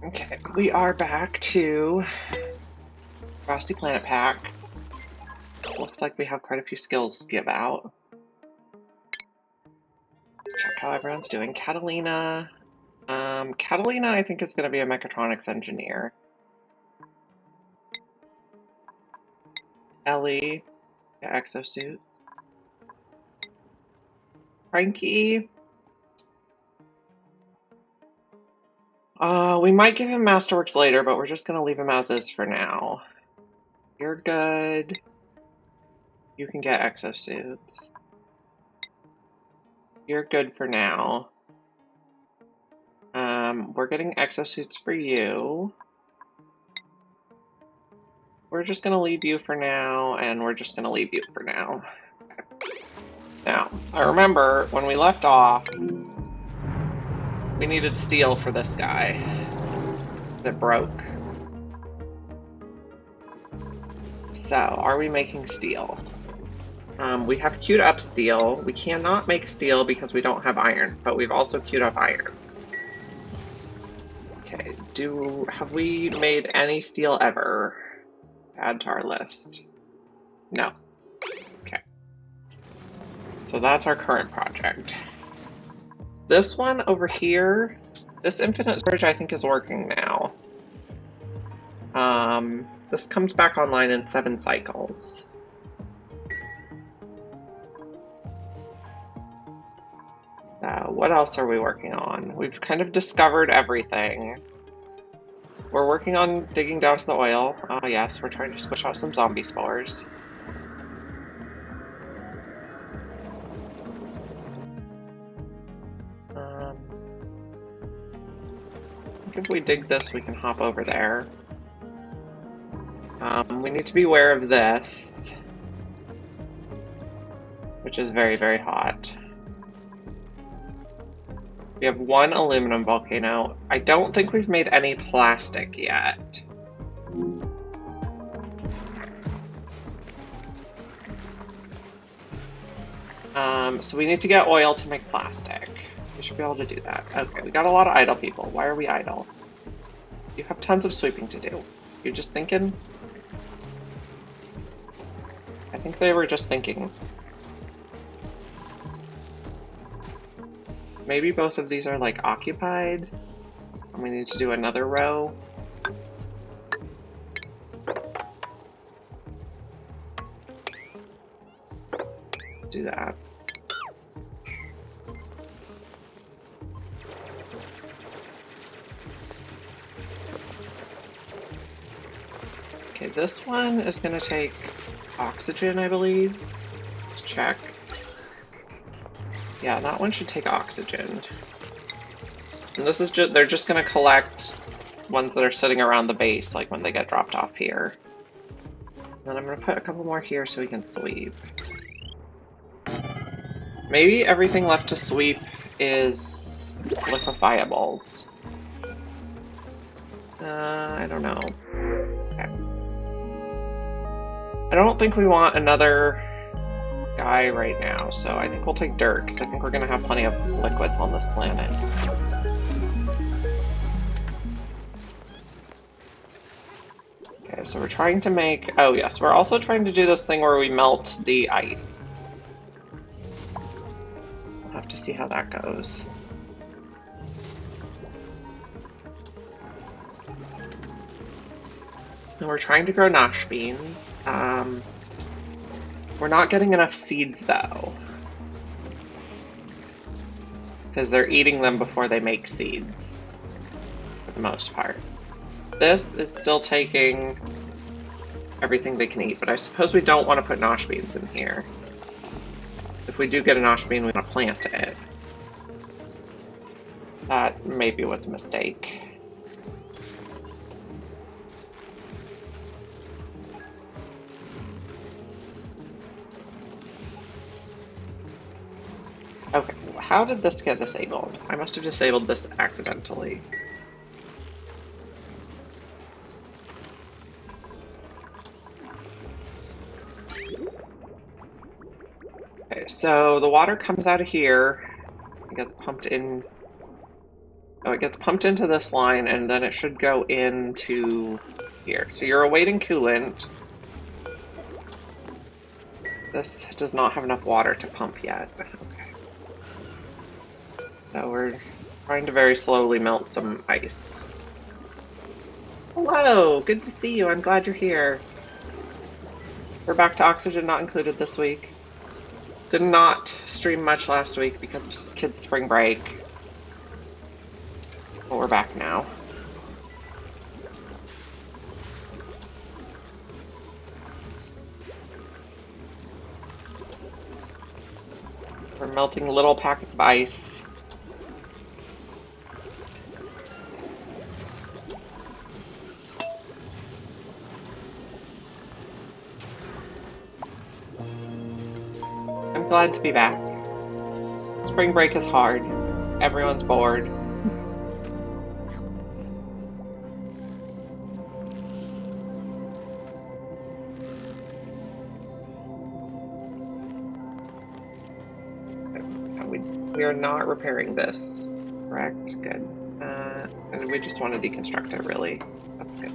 Okay, we are back to Frosty Planet Pack. Looks like we have quite a few skills to give out. Check how everyone's doing. Catalina. Catalina, I think, is going to be a mechatronics engineer. Ellie, yeah, exosuits. Frankie. We might give him Masterworks later, but we're just going to leave him as is for now. You're good. You can get exosuits. You're good for now. We're getting exosuits for you. We're just going to leave you for now, and we're just going to leave you for now. Now, I remember when we left off, we needed steel for this guy that broke. So, are we making steel? We have queued up steel. We cannot make steel because we don't have iron, but we've also queued up iron. Okay, have we made any steel ever? Add to our list. No. Okay. So that's our current project. This one over here, this infinite storage I think is working now. This comes back online in 7 cycles. What else are we working on? We've kind of discovered everything. We're working on digging down to the oil. Yes, we're trying to squish out some zombie spores. I think if we dig this, we can hop over there. We need to be aware of this, which is very, very hot. We have 1 aluminum volcano. I don't think we've made any plastic yet. So we need to get oil to make plastic. We should be able to do that. Okay, we got a lot of idle people. Why are we idle? You have tons of sweeping to do. You're just thinking? I think they were just thinking. Maybe both of these are like occupied. And we need to do another row. Do that. Okay, this one is going to take oxygen, I believe. Let's check. Yeah, that one should take oxygen. And this is they're just going to collect ones that are sitting around the base, like when they get dropped off here. And then I'm going to put a couple more here so we can sweep. Maybe everything left to sweep is liquefiables. I don't know. Okay. I don't think we want another guy right now, so I think we'll take dirt, because I think we're going to have plenty of liquids on this planet. Okay, so we're trying to make... Oh yes, we're also trying to do this thing where we melt the ice. We'll have to see how that goes. And we're trying to grow nosh beans. We're not getting enough seeds, though. Because they're eating them before they make seeds. For the most part. This is still taking everything they can eat, but I suppose we don't want to put nosh beans in here. If we do get a nosh bean, we want to plant it. That maybe was a mistake. Okay, how did this get disabled? I must have disabled this accidentally. Okay, so the water comes out of here and gets pumped in Oh, it gets pumped into this line and then it should go into here. So you're awaiting coolant. This does not have enough water to pump yet. Okay. So we're trying to very slowly melt some ice. Hello, good to see you. I'm glad you're here. We're back to oxygen not included this week. Did not stream much last week because of kids' spring break. But we're back now. We're melting little packets of ice. I'm glad to be back. Spring break is hard. Everyone's bored. We are not repairing this, correct? Good. And we just want to deconstruct it, really. That's good.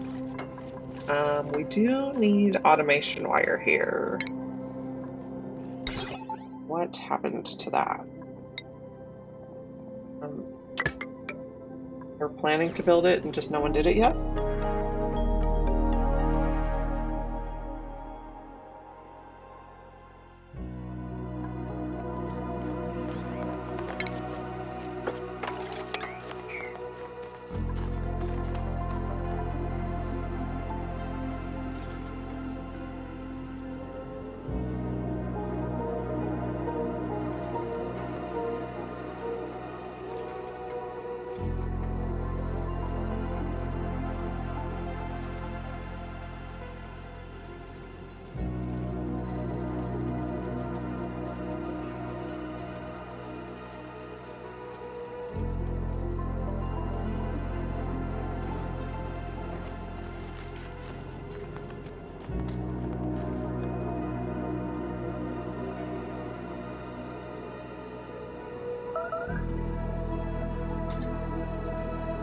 We do need automation wire here. What happened to that? We're planning to build it and just no one did it yet?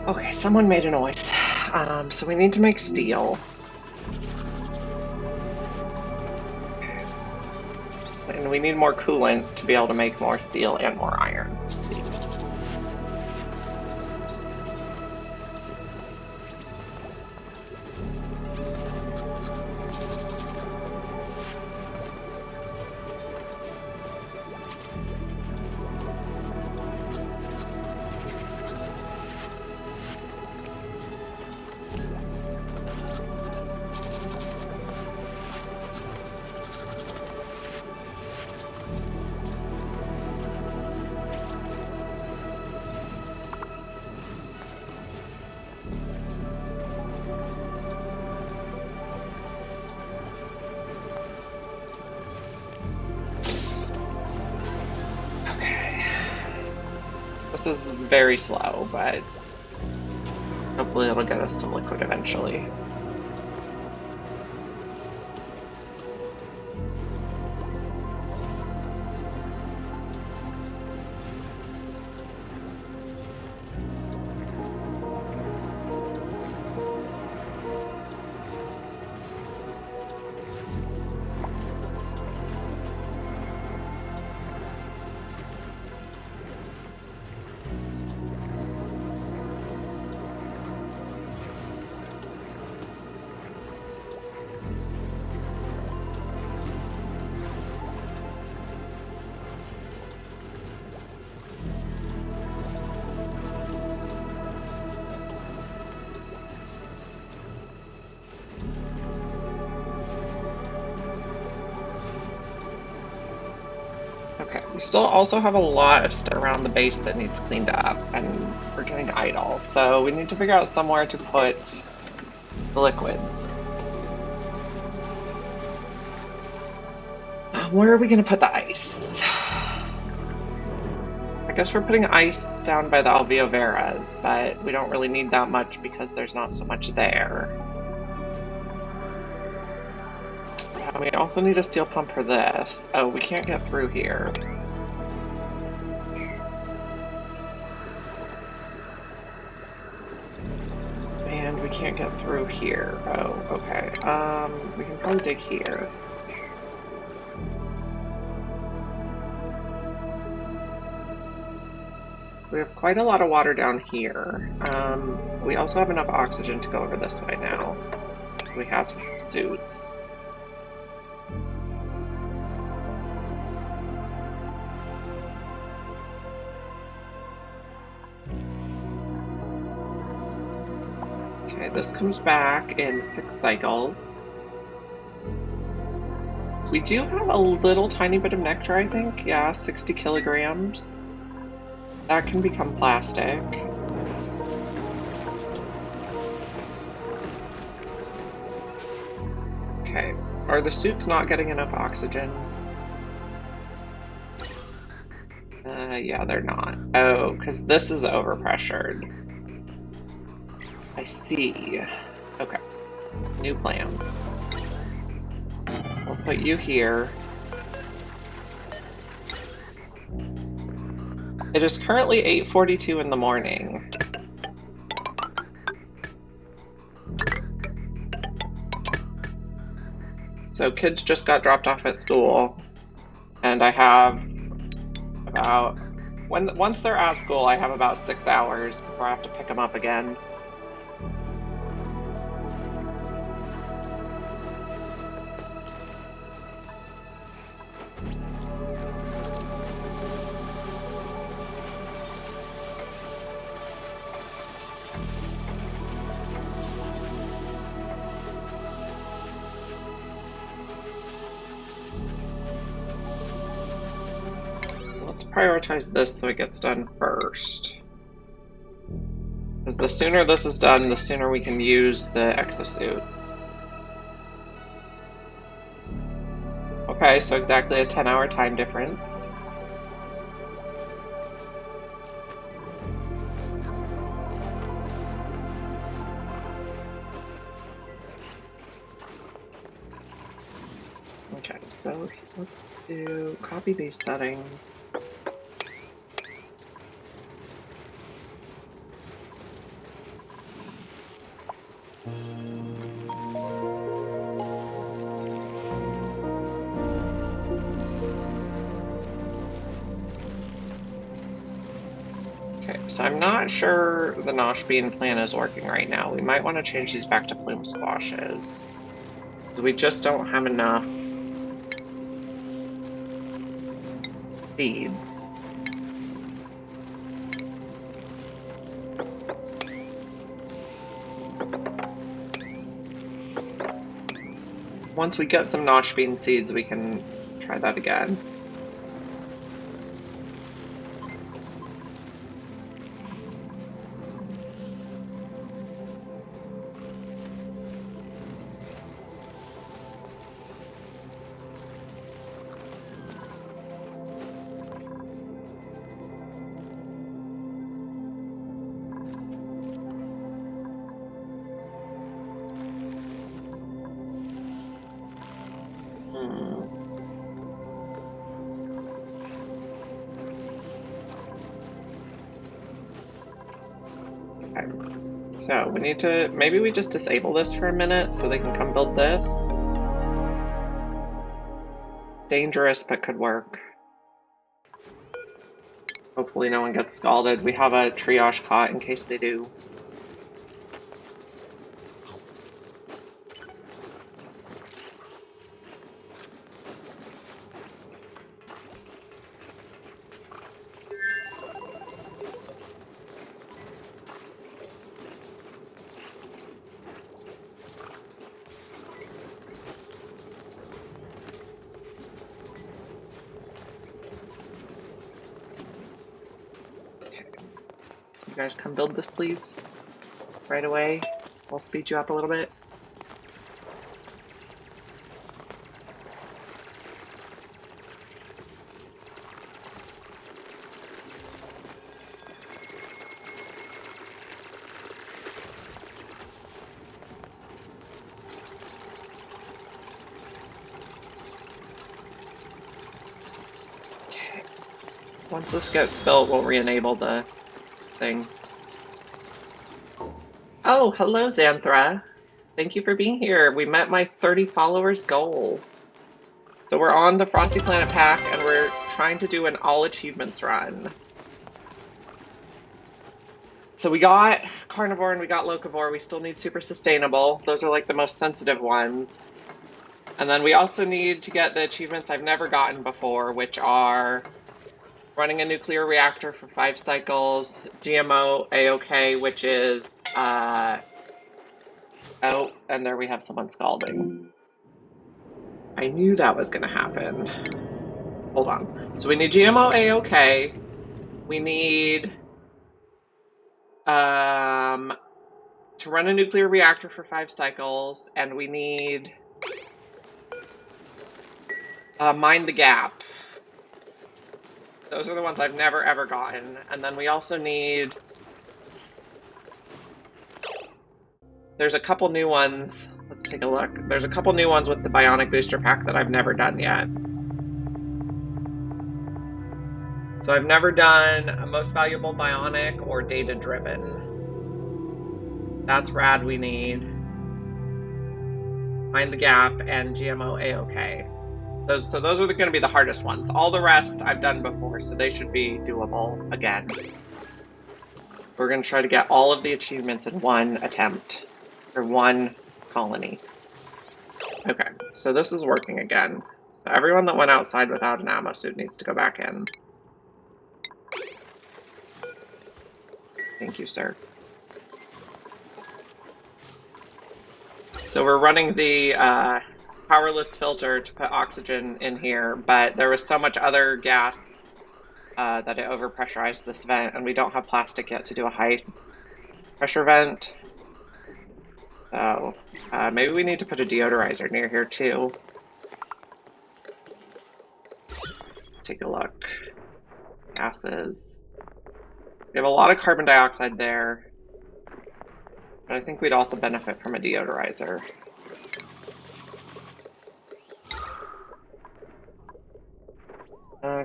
Okay, someone made a noise. So we need to make steel. And we need more coolant to be able to make more steel and more iron. Let's see. This is very slow, but hopefully it'll get us some liquid eventually. Okay, we still also have a lot of stuff around the base that needs cleaned up, and we're getting idle, so we need to figure out somewhere to put the liquids. Where are we going to put the ice? I guess we're putting ice down by the alveoveras, but we don't really need that much because there's not so much there. We also need a steel pump for this. Oh, we can't get through here. can't get through here. Oh, okay. We can probably dig here. We have quite a lot of water down here. We also have enough oxygen to go over this way now. We have some suits. Okay, this comes back in 6 cycles. We do have a little tiny bit of nectar, I think. Yeah, 60 kilograms. That can become plastic. Okay, are the suits not getting enough oxygen? Yeah, they're not. Oh, because this is overpressured. I see. Okay, new plan. We'll put you here. It is currently 8:42 in the morning. So kids just got dropped off at school, and I have about, once they're at school, I have about 6 hours before I have to pick them up again. Let's prioritize this so it gets done first. Because the sooner this is done, the sooner we can use the exosuits. Okay, so exactly a 10-hour time difference. Okay, so let's copy these settings. Okay, so I'm not sure the Nosh Bean plan is working right now. We might want to change these back to plume squashes. We just don't have enough seeds. Once we get some Nosh Bean seeds, we can try that again. So we need to, maybe we just disable this for a minute so they can come build this. Dangerous, but could work. Hopefully no one gets scalded. We have a triage cot in case they do. You guys come build this, please? Right away. We'll speed you up a little bit. Okay. Once this gets built, we'll re-enable the thing. Oh, hello, Xanthra. Thank you for being here. We met my 30 followers goal. So we're on the Frosty Planet pack, and we're trying to do an all achievements run. So we got carnivore and we got locavore. We still need super sustainable. Those are like the most sensitive ones. And then we also need to get the achievements I've never gotten before, which are running a nuclear reactor for 5 cycles, GMO A-OK, which is, oh, and there we have someone scalding. I knew that was gonna happen. Hold on. So we need GMO A-OK. We need, to run a nuclear reactor for 5 cycles, and we need Mind the Gap. Those are the ones I've never ever gotten. And then we also need, there's a couple new ones. Let's take a look. There's a couple new ones with the Bionic Booster Pack that I've never done yet. So I've never done a Most Valuable Bionic or Data Driven. That's rad. We need Mind the Gap and GMO A-OK. So those are going to be the hardest ones. All the rest I've done before, so they should be doable again. We're going to try to get all of the achievements in one attempt, or one colony. Okay, so this is working again. So everyone that went outside without an ammo suit needs to go back in. Thank you, sir. So we're running the powerless filter to put oxygen in here, but there was so much other gas that it overpressurized this vent, and we don't have plastic yet to do a high pressure vent. So maybe we need to put a deodorizer near here too. Take a look. Gases. We have a lot of carbon dioxide there, but I think we'd also benefit from a deodorizer.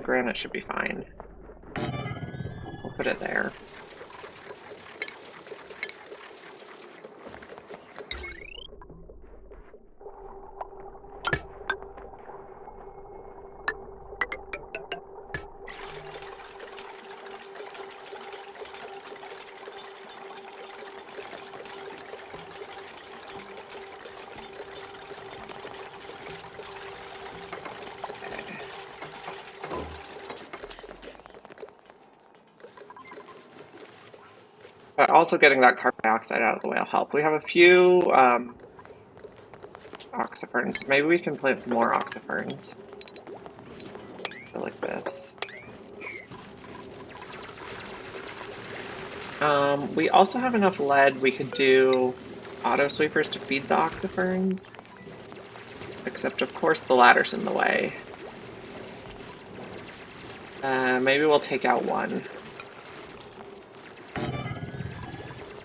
Granite should be fine. We'll put it there. But also getting that carbon dioxide out of the way will help. We have a few oxiferns. Maybe we can plant some more oxiferns. Like this. We also have enough lead. We could do auto sweepers to feed the oxiferns. Except, of course, the ladder's in the way. Maybe we'll take out one.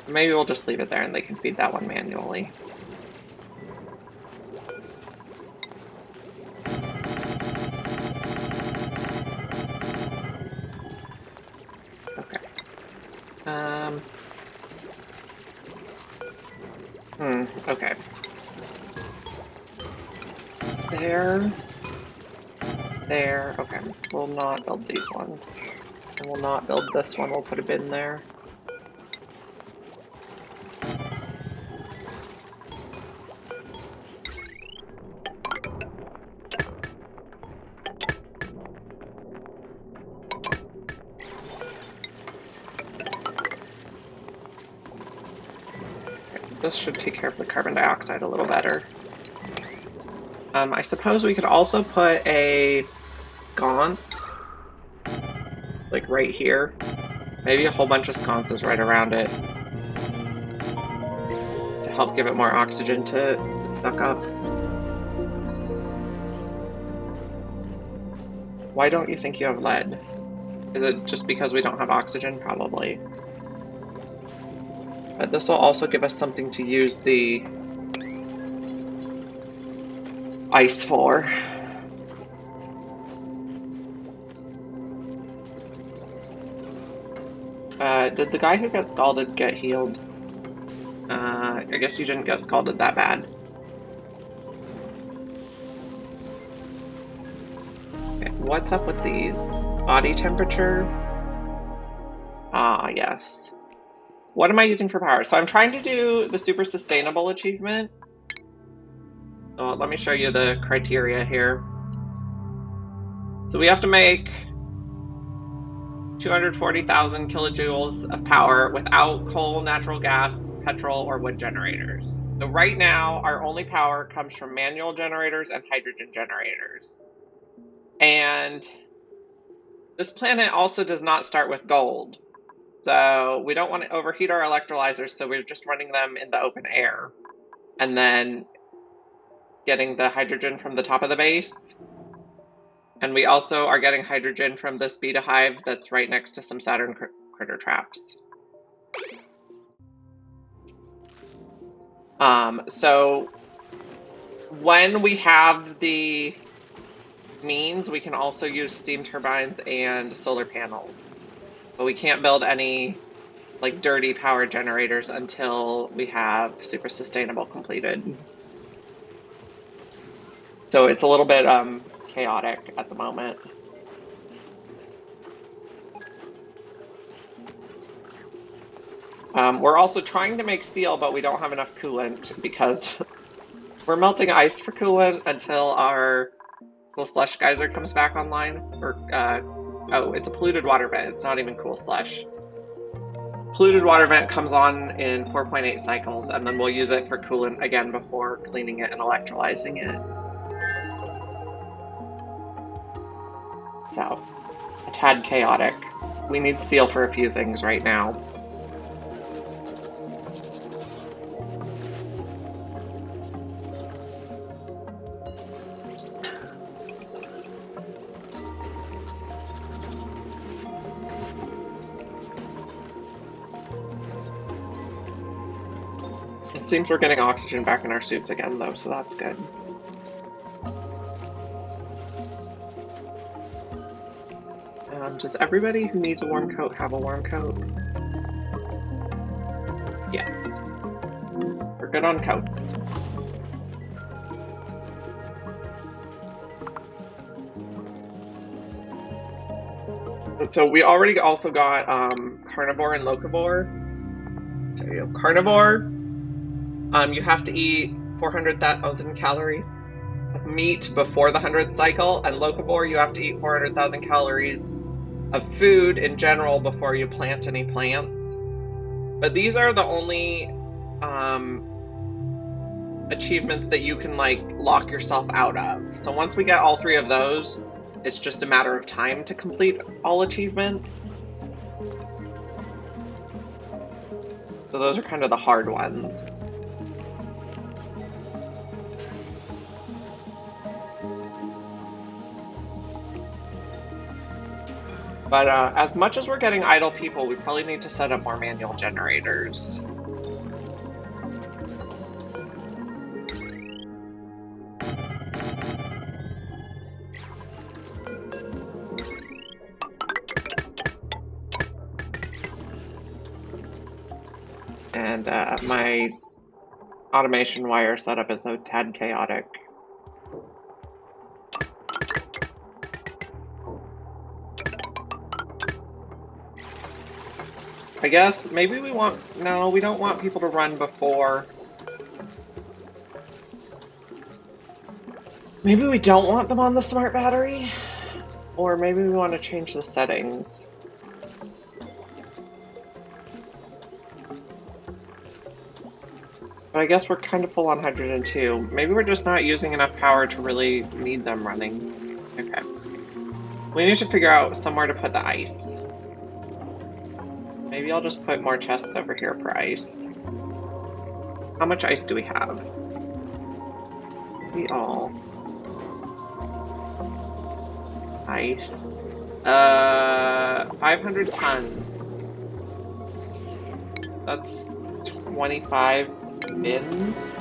Maybe we'll just leave it there and they can feed that one manually. Okay. Okay. There. Okay. We'll not build these ones. And we'll not build this one. We'll put a bin there. This should take care of the carbon dioxide a little better. I suppose we could also put a sconce, like right here. Maybe a whole bunch of sconces right around it to help give it more oxygen to suck up. Why don't you think you have lead? Is it just because we don't have oxygen? Probably. But this will also give us something to use the ice for. Did the guy who got scalded get healed? I guess you didn't get scalded that bad. Okay, what's up with these? Body temperature? Ah, yes. What am I using for power? So I'm trying to do the super sustainable achievement. Oh, let me show you the criteria here. So we have to make 240,000 kilojoules of power without coal, natural gas, petrol, or wood generators. So right now, our only power comes from manual generators and hydrogen generators. And this planet also does not start with gold. So we don't want to overheat our electrolyzers, so we're just running them in the open air. And then getting the hydrogen from the top of the base. And we also are getting hydrogen from this beta hive that's right next to some Saturn critter traps. So when we have the means, we can also use steam turbines and solar panels. But we can't build any like dirty power generators until we have super sustainable completed. So it's a little bit chaotic at the moment. We're also trying to make steel, but we don't have enough coolant because we're melting ice for coolant until our cool slush geyser comes back online. Or oh, it's a polluted water vent. It's not even cool slush. Polluted water vent comes on in 4.8 cycles, and then we'll use it for coolant again before cleaning it and electrolyzing it. So, a tad chaotic. We need steel for a few things right now. It seems we're getting oxygen back in our suits again, though, so that's good. Does everybody who needs a warm coat have a warm coat? Yes. We're good on coats. So we already also got carnivore and locavore. So carnivore, you have to eat 400,000 calories of meat before the 100th cycle, and locavore, you have to eat 400,000 calories of food in general before you plant any plants. But these are the only achievements that you can like lock yourself out of. So once we get all three of those, it's just a matter of time to complete all achievements. So those are kind of the hard ones. But as much as we're getting idle people, we probably need to set up more manual generators. And my automation wire setup is a tad chaotic. I guess maybe we don't want people to run before. Maybe we don't want them on the smart battery, or maybe we want to change the settings. But I guess we're kind of full on hydrogen too. Maybe we're just not using enough power to really need them running. Okay. We need to figure out somewhere to put the ice. Maybe I'll just put more chests over here for ice. How much ice do we have? We all. Ice. 500 tons. That's 25 bins.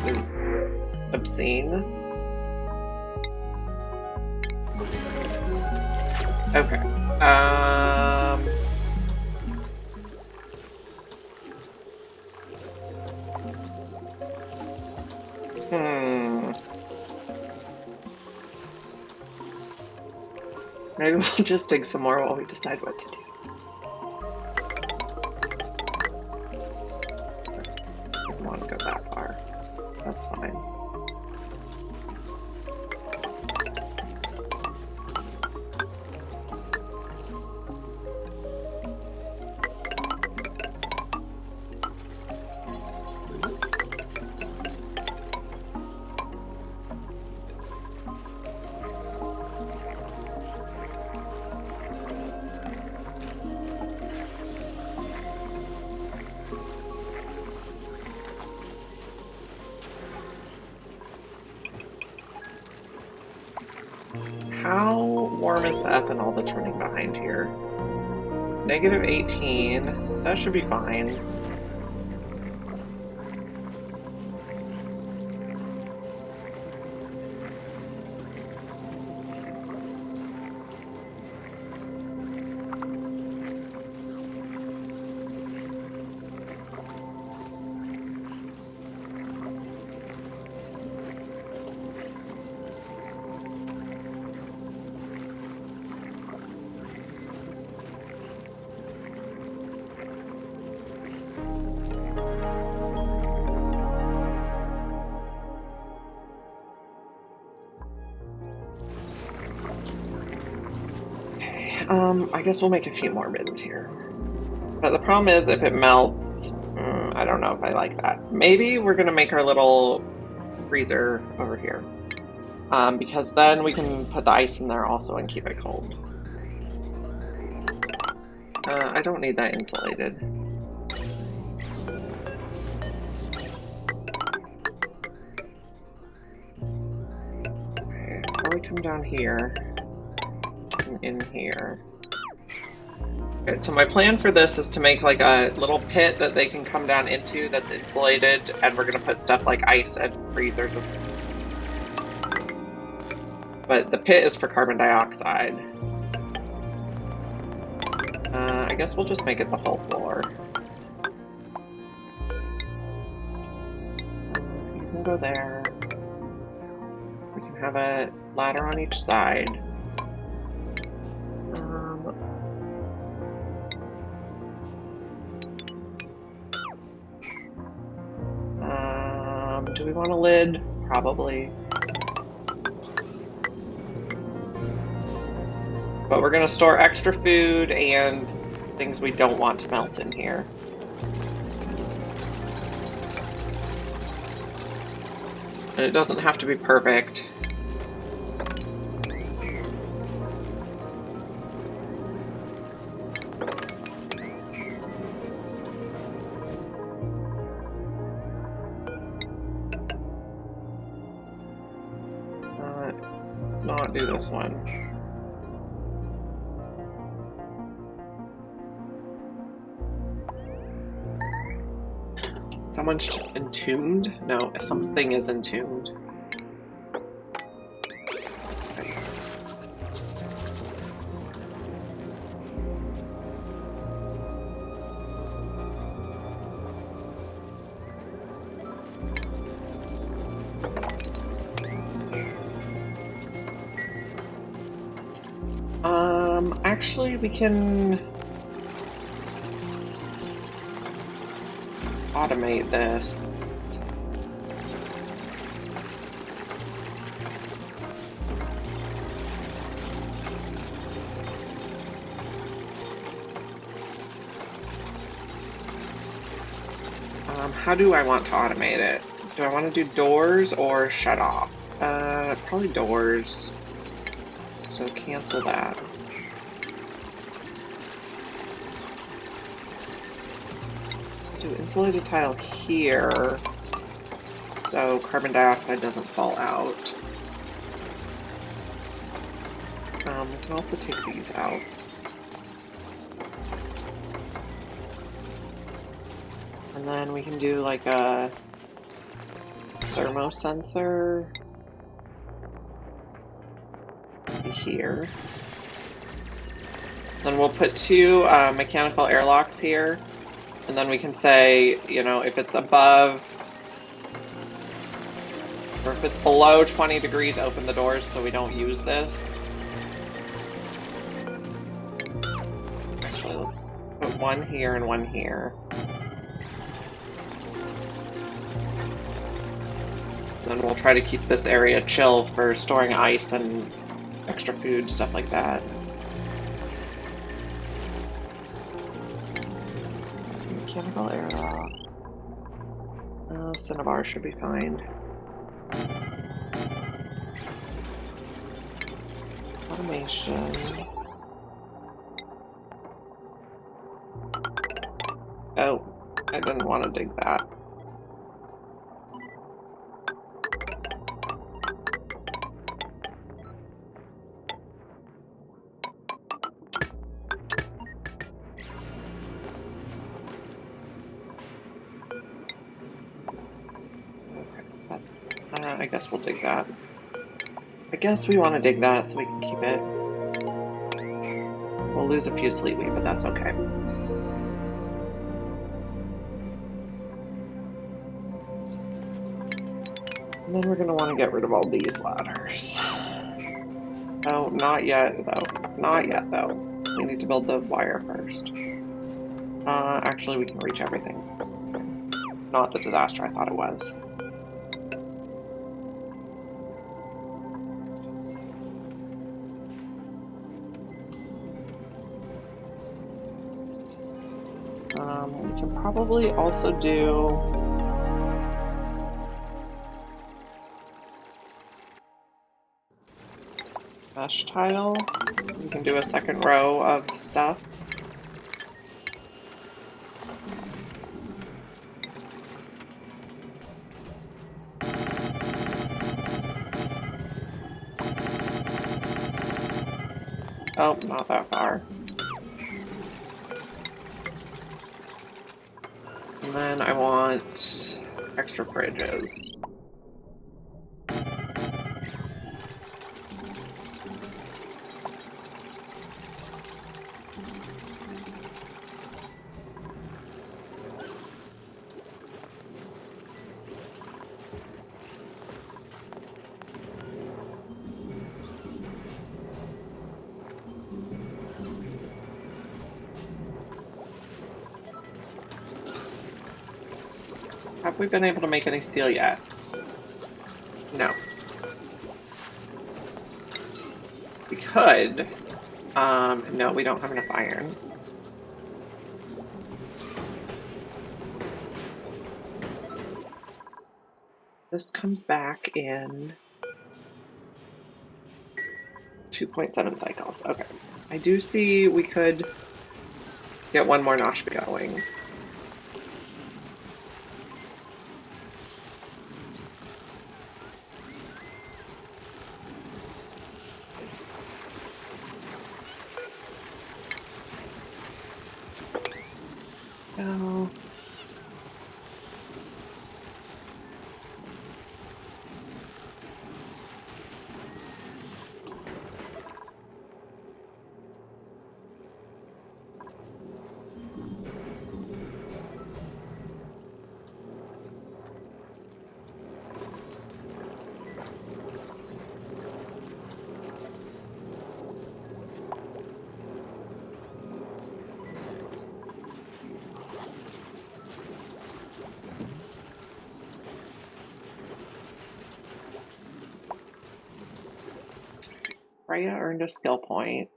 This is obscene. Okay. Maybe we'll just dig some more while we decide what to do. I don't want to go that far. That's fine. How warm is the ethanol that's running behind here? -18. That should be fine. I guess we'll make a few more bins here. But the problem is if it melts, I don't know if I like that. Maybe we're gonna make our little freezer over here. Because then we can put the ice in there also and keep it cold. I don't need that insulated. Okay, probably come down here and in here. Okay, so my plan for this is to make like a little pit that they can come down into that's insulated, and we're gonna put stuff like ice and freezers. But the pit is for carbon dioxide. I guess we'll just make it the whole floor. You can go there. We can have a ladder on each side. Do we want a lid? Probably. But we're going to store extra food and things we don't want to melt in here. And it doesn't have to be perfect. Not do this one. Someone's entombed? No, something is entombed. Okay. Actually, we can automate this. How do I want to automate it? Do I want to do doors or shut off? Probably doors. So cancel that. Do insulated tile here so carbon dioxide doesn't fall out. We can also take these out. And then we can do like a thermosensor here. Then we'll put two mechanical airlocks here. And then we can say, you know, if it's above Or if it's below 20 degrees, open the doors so we don't use this. Actually, let's put one here and one here. Then we'll try to keep this area chill for storing ice and extra food, stuff like that. Mechanical airlock. Cinnabar should be fine. Automation. Oh, I didn't want to dig that. I guess we'll dig that. I guess we want to dig that so we can keep it. We'll lose a few sleepweed, but that's okay. And then we're going to want to get rid of all these ladders. Oh, not yet, though. Not yet, though. We need to build the wire first. Actually, we can reach everything. Not the disaster I thought it was. We can probably also do mesh tile. We can do a second row of stuff. Oh, not that far. And then I want extra fridges. Have we been able to make any steel yet? No. We could. No, we don't have enough iron. This comes back in 2.7 cycles. Okay. I do see we could get one more nosh going. No. Freya earned a skill point.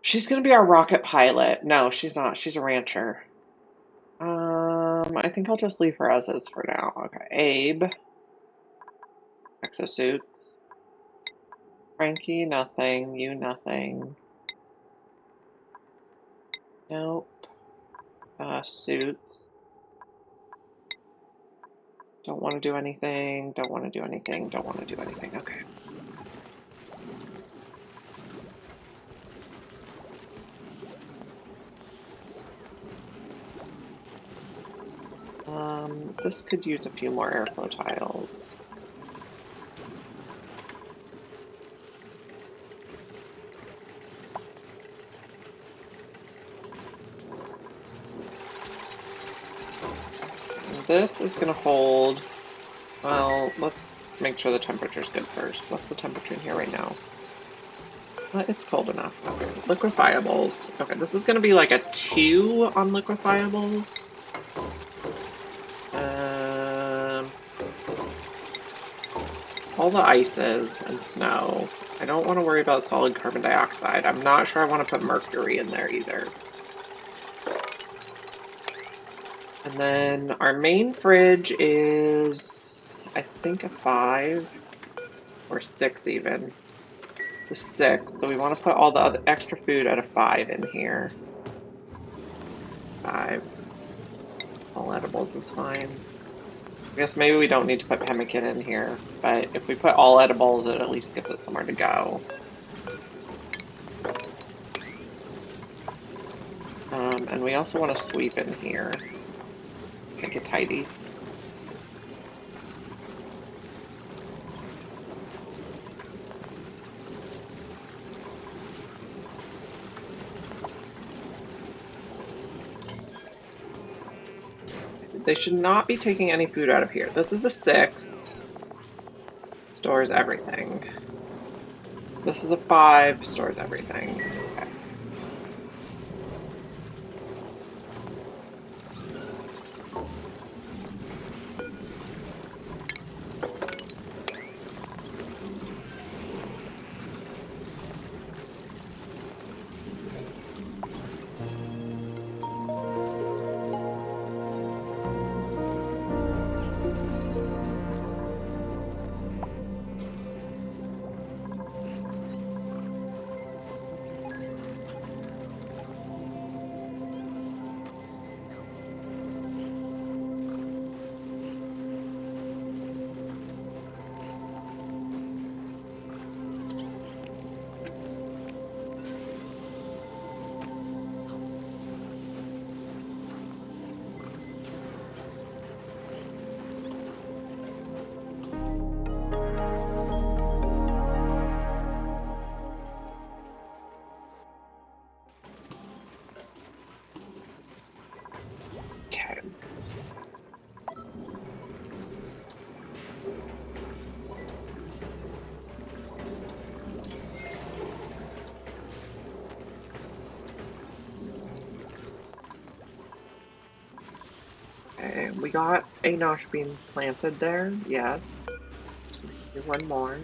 She's gonna be our rocket pilot. No, she's not. She's a rancher. I think I'll just leave her as is for now. Okay, Abe. Exosuits. Frankie, nothing. You, nothing. Nope. Suits. Don't want to do anything. Don't want to do anything. Don't want to do anything. Okay. This could use a few more airflow tiles. this is going to hold, well, let's make sure the temperature's good first. What's the temperature in here right now? It's cold enough. Okay, liquefiables. Okay, this is going to be like a 2 on liquefiables. All the ices and snow. I don't want to worry about solid carbon dioxide. I'm not sure I want to put mercury in there either. And then our main fridge is, I think, a 5 or 6 even. It's a 6, so we want to put all the other extra food at a 5 in here. 5. All edibles is fine. I guess maybe we don't need to put pemmican in here, but if we put all edibles, it at least gives us somewhere to go. And we also want to sweep in here. Make it tidy. They should not be taking any food out of here. This is a 6. Stores everything. This is a 5. Stores everything. Okay. Okay, we got a nosh bean planted there, yes. Do one more.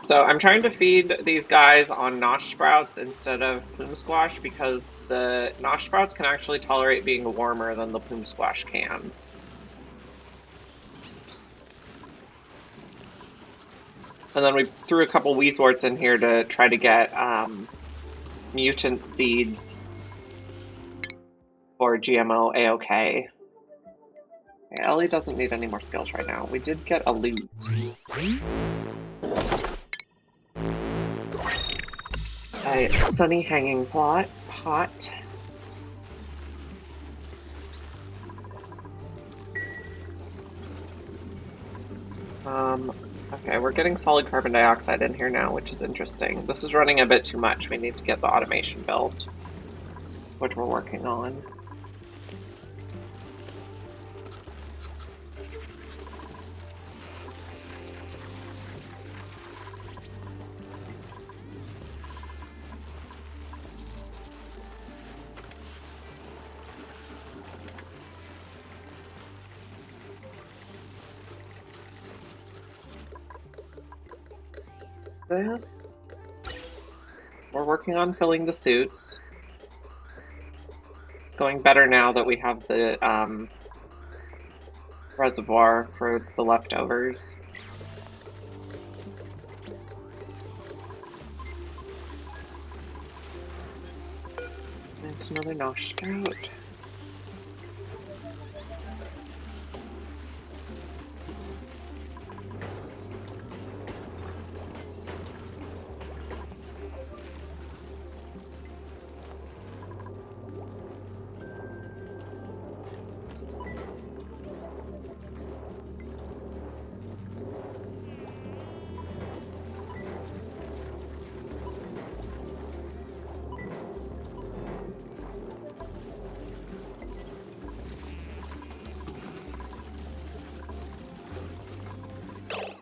So I'm trying to feed these guys on nosh sprouts instead of plume squash because the nosh sprouts can actually tolerate being warmer than the plume squash can. And then we threw a couple weezeworts in here to try to get mutant seeds for GMO A-OK. Okay, Ellie doesn't need any more skills right now. We did get a loot. A sunny hanging pot. Okay, we're getting solid carbon dioxide in here now, which is interesting. This is running a bit too much. We need to get the automation built, which we're working on. This. We're working on filling the suits. It's going better now that we have the reservoir for the leftovers. And another nosh sprout.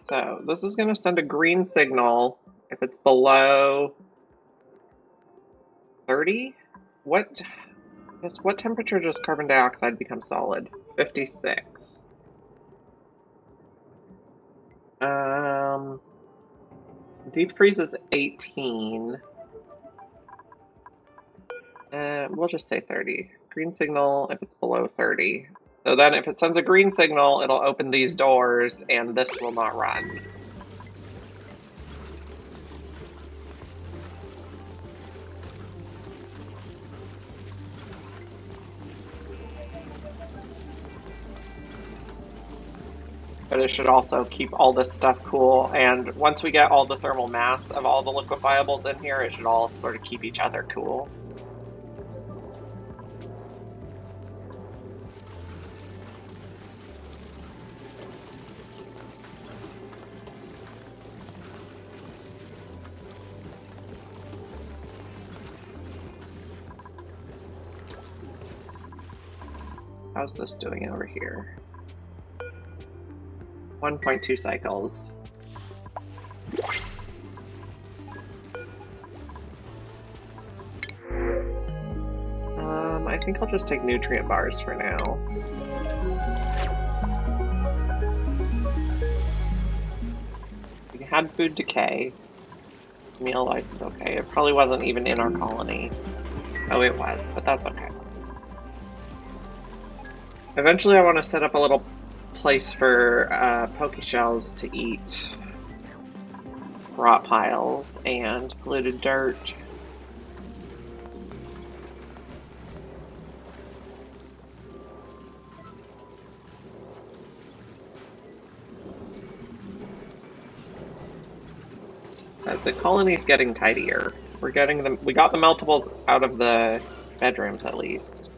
So this is going to send a green signal if it's below 30. What temperature does carbon dioxide become solid? 56. Deep freeze is 18. We'll just say 30. Green signal if it's below 30. So then if it sends a green signal, it'll open these doors and this will not run. But it should also keep all this stuff cool, and once we get all the thermal mass of all the liquefiables in here, it should all sort of keep each other cool. How's this doing over here? 1.2 cycles. I think I'll just take nutrient bars for now. We had food decay. Meal life is okay. It probably wasn't even in our colony. Oh, it was, but that's okay. Eventually I want to set up a little place for poke shells to eat rot piles and polluted dirt. But the colony's getting tidier. We got the meltables out of the bedrooms at least.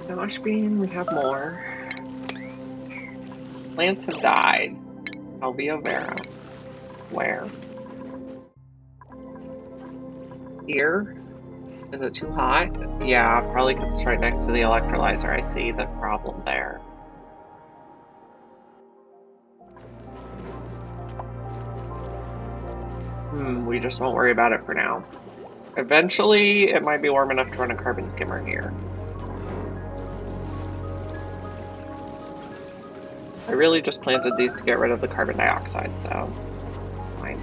Nosh bean, we have more. Plants have died. Alveo Vera. Where? Here? Is it too hot? Yeah, probably because it's right next to the electrolyzer. I see the problem there. We just won't worry about it for now. Eventually, it might be warm enough to run a carbon skimmer here. I really just planted these to get rid of the carbon dioxide, so fine.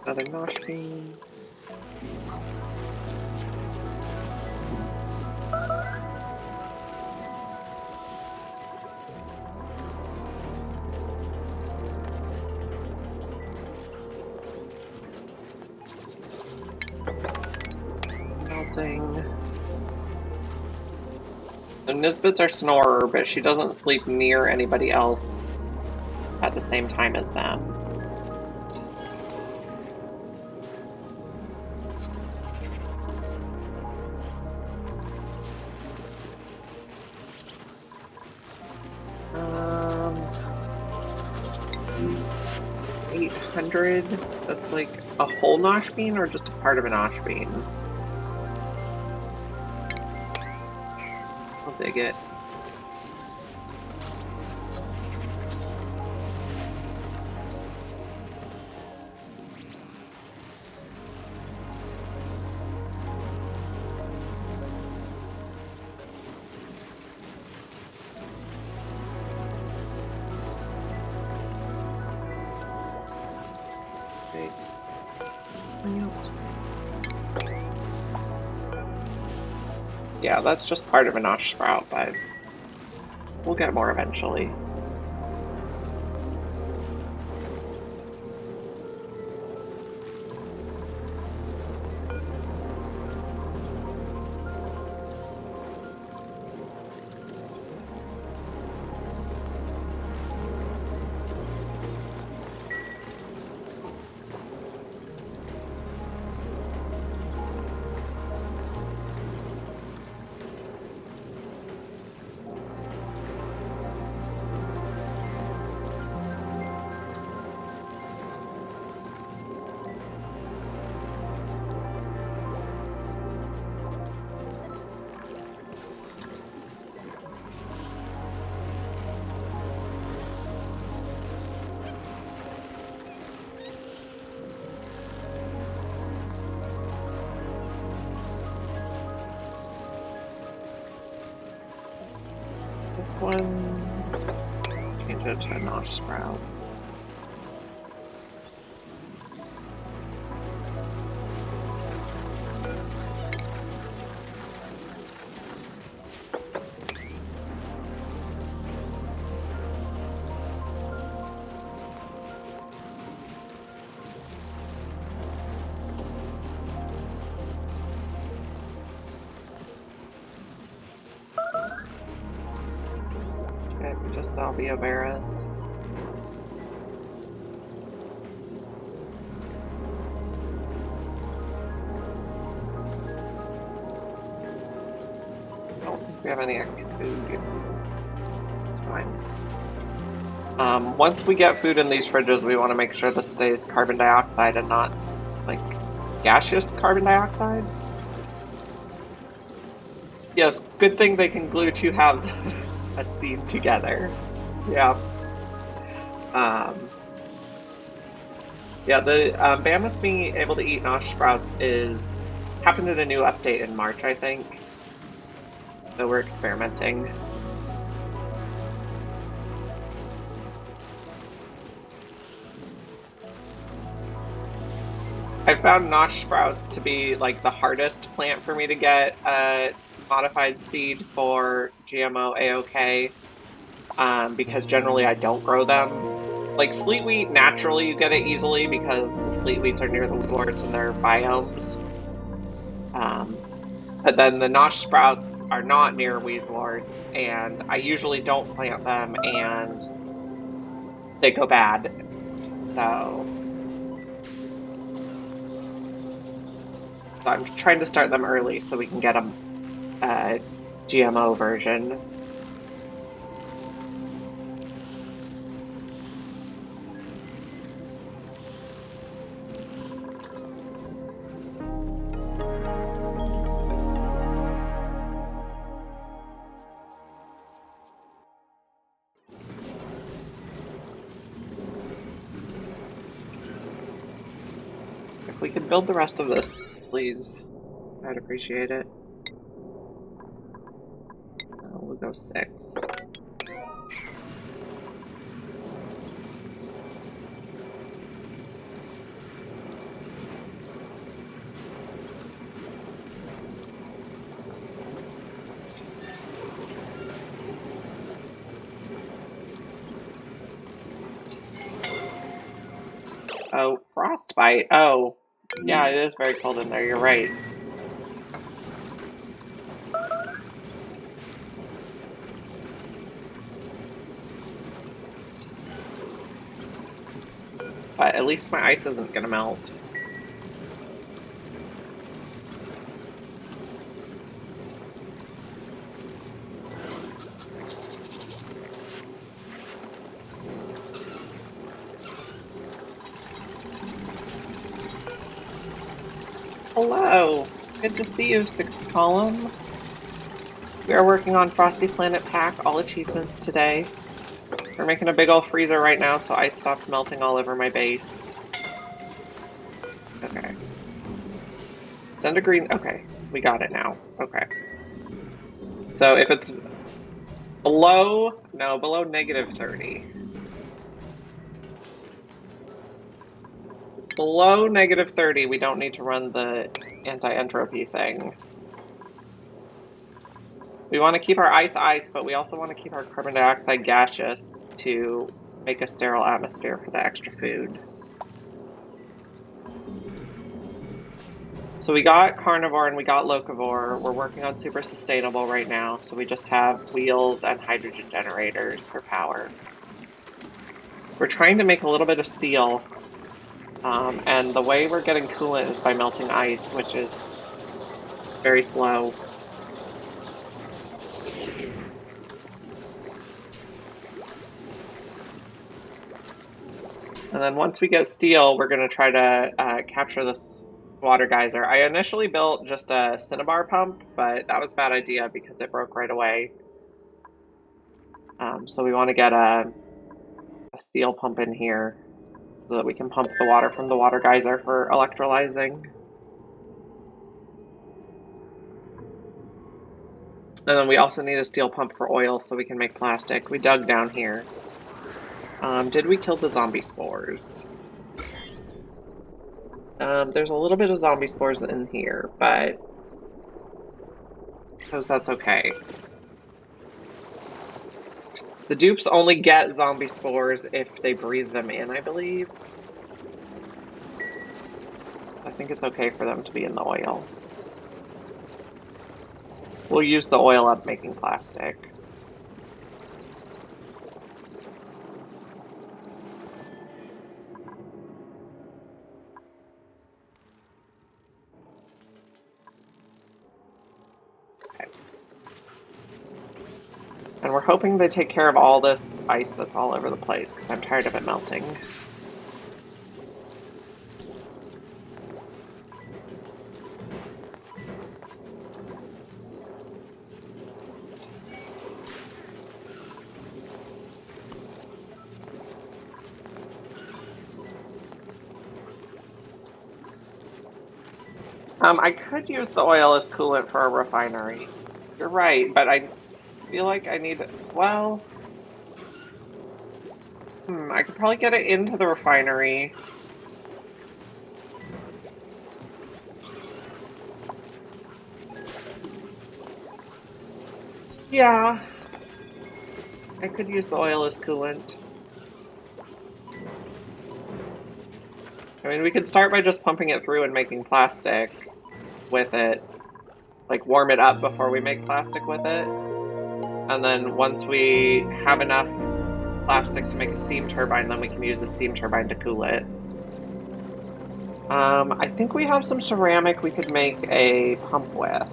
Another nosh bean. The Nisbets are snorer, but she doesn't sleep near anybody else at the same time as them. Um, 800. That's like a whole nosh bean or just a part of a nosh bean? Dig it. Okay. Yeah, that's just part of a nosh sprout, but we'll get more eventually. one, change it to Nosh Sprout. Okay, just Alveoveras. I don't think we have any extra food. It's fine. Once we get food in these fridges, we want to make sure this stays carbon dioxide and not, like, gaseous carbon dioxide. Yes, good thing they can glue two halves of a seed together. Yeah. Yeah, the ban with me able to eat Nosh Sprouts happened in a new update in March, I think. So we're experimenting. I found Nosh Sprouts to be like the hardest plant for me to get a modified seed for GMO AOK, because generally I don't grow them. Like sleet wheat, naturally you get it easily because the sleet wheats are near the lords and their biomes. But then the Nosh Sprouts are not near Weaselords, and I usually don't plant them and they go bad. So I'm trying to start them early so we can get a GMO version. If we could build the rest of this, please, I'd appreciate it. We'll go 6. Oh, frostbite. Oh, yeah, it is very cold in there. You're right. But at least my ice isn't gonna melt. Hello! Good to see you, 60 column. We are working on Frosty Planet Pack, all achievements today. We're making a big old freezer right now, so ice stopped melting all over my base. Okay. Send a green. Okay, we got it now. Okay. So if it's below -30. It's below -30, we don't need to run the anti-entropy thing. We want to keep our ice, but we also want to keep our carbon dioxide gaseous to make a sterile atmosphere for the extra food. So we got carnivore and we got locavore. We're working on super sustainable right now, so we just have wheels and hydrogen generators for power. We're trying to make a little bit of steel, and the way we're getting coolant is by melting ice, which is very slow. And then once we get steel, we're going to try to capture this water geyser. I initially built just a cinnabar pump, but that was a bad idea because it broke right away. So we want to get a steel pump in here so that we can pump the water from the water geyser for electrolyzing. And then we also need a steel pump for oil so we can make plastic. We dug down here. Did we kill the zombie spores? There's a little bit of zombie spores in here, but because that's okay. The dupes only get zombie spores if they breathe them in, I believe. I think it's okay for them to be in the oil. We'll use the oil up making plastic. And we're hoping they take care of all this ice that's all over the place, because I'm tired of it melting. I could use the oil as coolant for a refinery. You're right, but I feel like I need... Well... I could probably get it into the refinery. Yeah. I could use the oil as coolant. I mean, we could start by just pumping it through and making plastic with it. Like, warm it up before we make plastic with it. And then once we have enough plastic to make a steam turbine, then we can use a steam turbine to cool it. I think we have some ceramic we could make a pump with.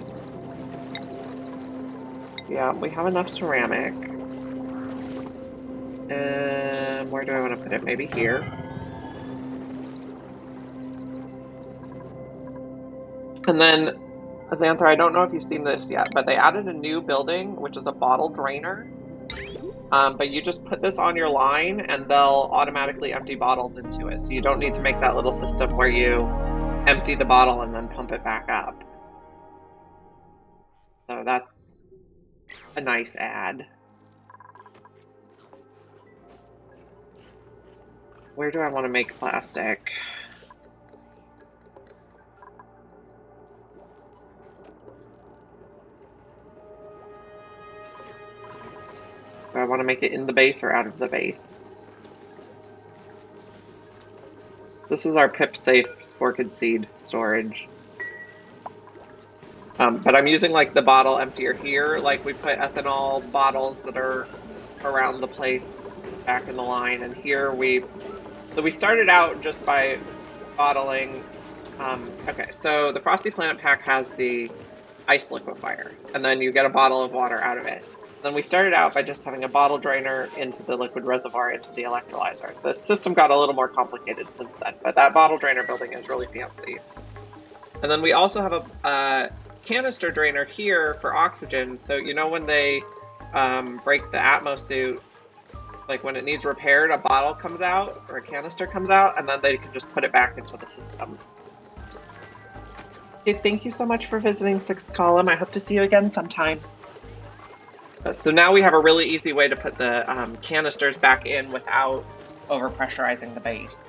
Yeah, we have enough ceramic. Where do I want to put it? Maybe here. And then, Xanthra, I don't know if you've seen this yet, but they added a new building, which is a bottle drainer. But you just put this on your line and they'll automatically empty bottles into it. So you don't need to make that little system where you empty the bottle and then pump it back up. So that's a nice add. Where do I want to make plastic? Do I want to make it in the base or out of the base? This is our pip safe sporkid seed storage. But I'm using like the bottle emptier here. Like we put ethanol bottles that are around the place back in the line. And here we started out just by bottling. Okay, so the Frosty Planet pack has the ice liquefier. And then you get a bottle of water out of it. Then we started out by just having a bottle drainer into the liquid reservoir into the electrolyzer. The system got a little more complicated since then, but that bottle drainer building is really fancy. And then we also have a canister drainer here for oxygen. So you know when they break the Atmos suit, like when it needs repaired, a bottle comes out or a canister comes out, and then they can just put it back into the system. Okay, thank you so much for visiting Sixth Column. I hope to see you again sometime. So now we have a really easy way to put the canisters back in without overpressurizing the base.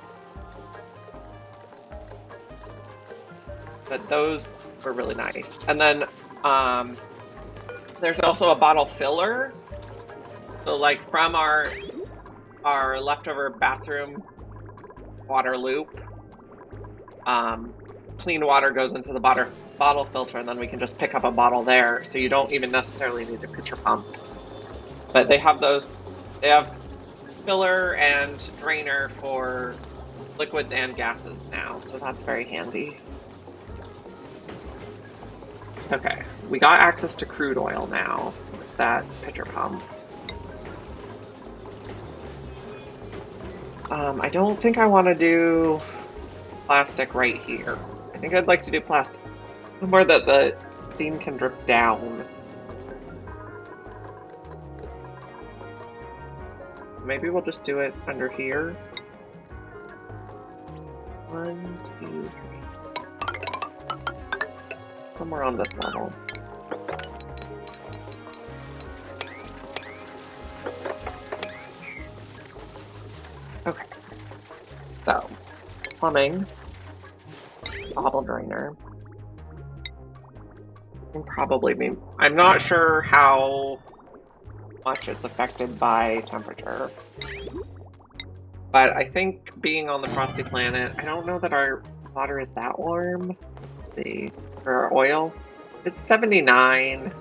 But those were really nice. And then there's also a bottle filler. So like from our leftover bathroom water loop, clean water goes into the bottle filter, and then we can just pick up a bottle there, so you don't even necessarily need a pitcher pump. But they have those, they have filler and drainer for liquids and gases now, so that's very handy. Okay, we got access to crude oil now with that pitcher pump. I don't think I want to do plastic right here. I think I'd like to do plastic somewhere that the steam can drip down. Maybe we'll just do it under here. 1, 2, 3. Somewhere on this level. plumbing. Bottle drainer. Can probably be. I'm not sure how much it's affected by temperature. But I think being on the Frosty planet, I don't know that our water is that warm. Let's see. For our oil, it's 79.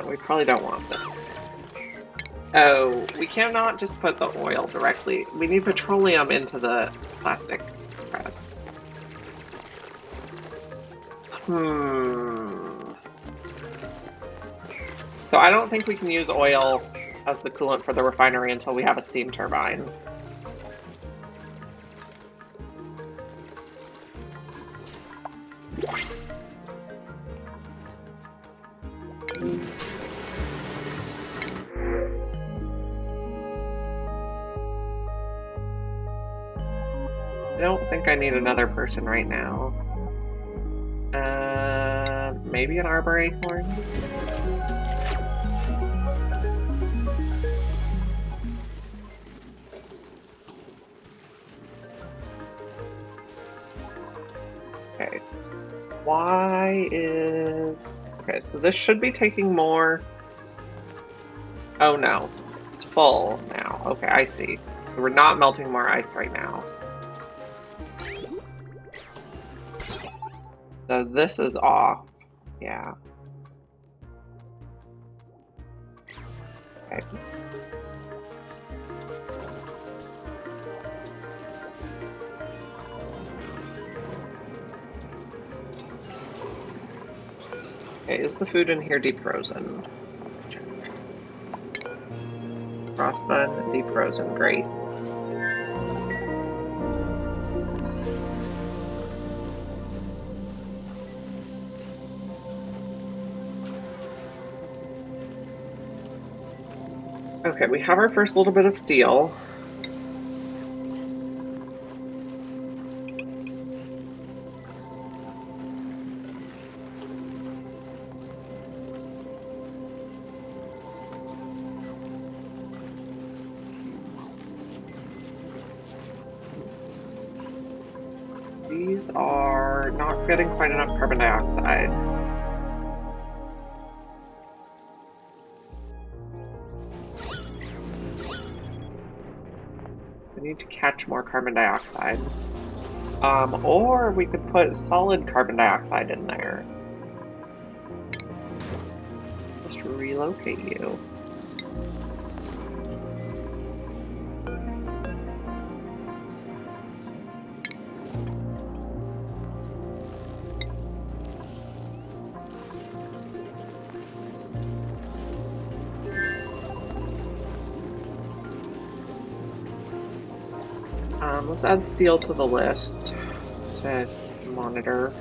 We probably don't want this. Oh, we cannot just put the oil directly. We need petroleum into the plastic press. So I don't think we can use oil as the coolant for the refinery until we have a steam turbine. I don't think I need another person right now. Maybe an arbor acorn? Okay. Why is... Okay, so this should be taking more... Oh no. It's full now. Okay, I see. So we're not melting more ice right now. So this is off. Yeah. Okay. Okay, is the food in here deep frozen? Frost bun, deep frozen, great. Okay, we have our first little bit of steel. These are not getting quite enough carbon dioxide. We need to catch more carbon dioxide. Or we could put solid carbon dioxide in there. Just relocate you. Let's add steel to the list to monitor.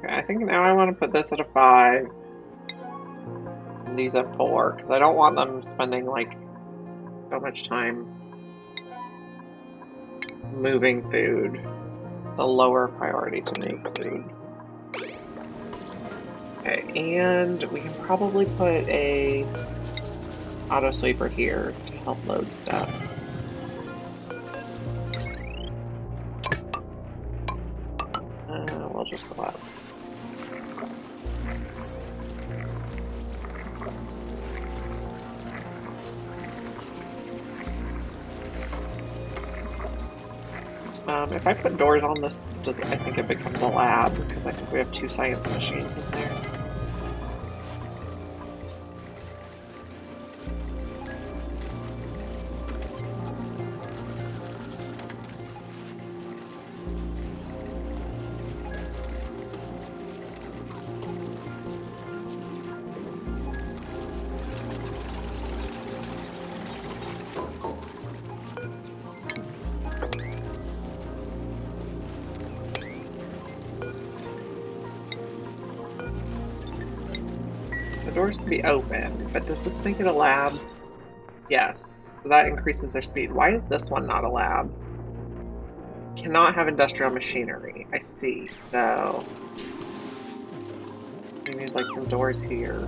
I think now I want to put this at a 5 and these at 4 because I don't want them spending like so much time moving food. The lower priority to move food. Okay, and we can probably put a auto sweeper here to help load stuff. We'll just go up. If I put doors on this, I think it becomes a lab, because I think we have 2 science machines in there. The doors can be open, but does this make it a lab? Yes. So that increases their speed. Why is this one not a lab? Cannot have industrial machinery. I see. So we need like some doors here.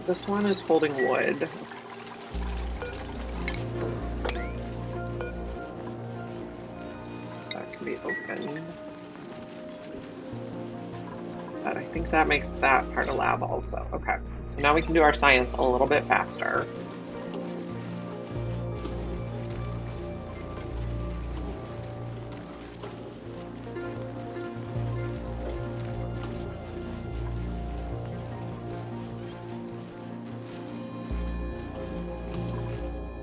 This one is holding wood. That can be open. But I think that makes that part a lab also. Okay. So now we can do our science a little bit faster.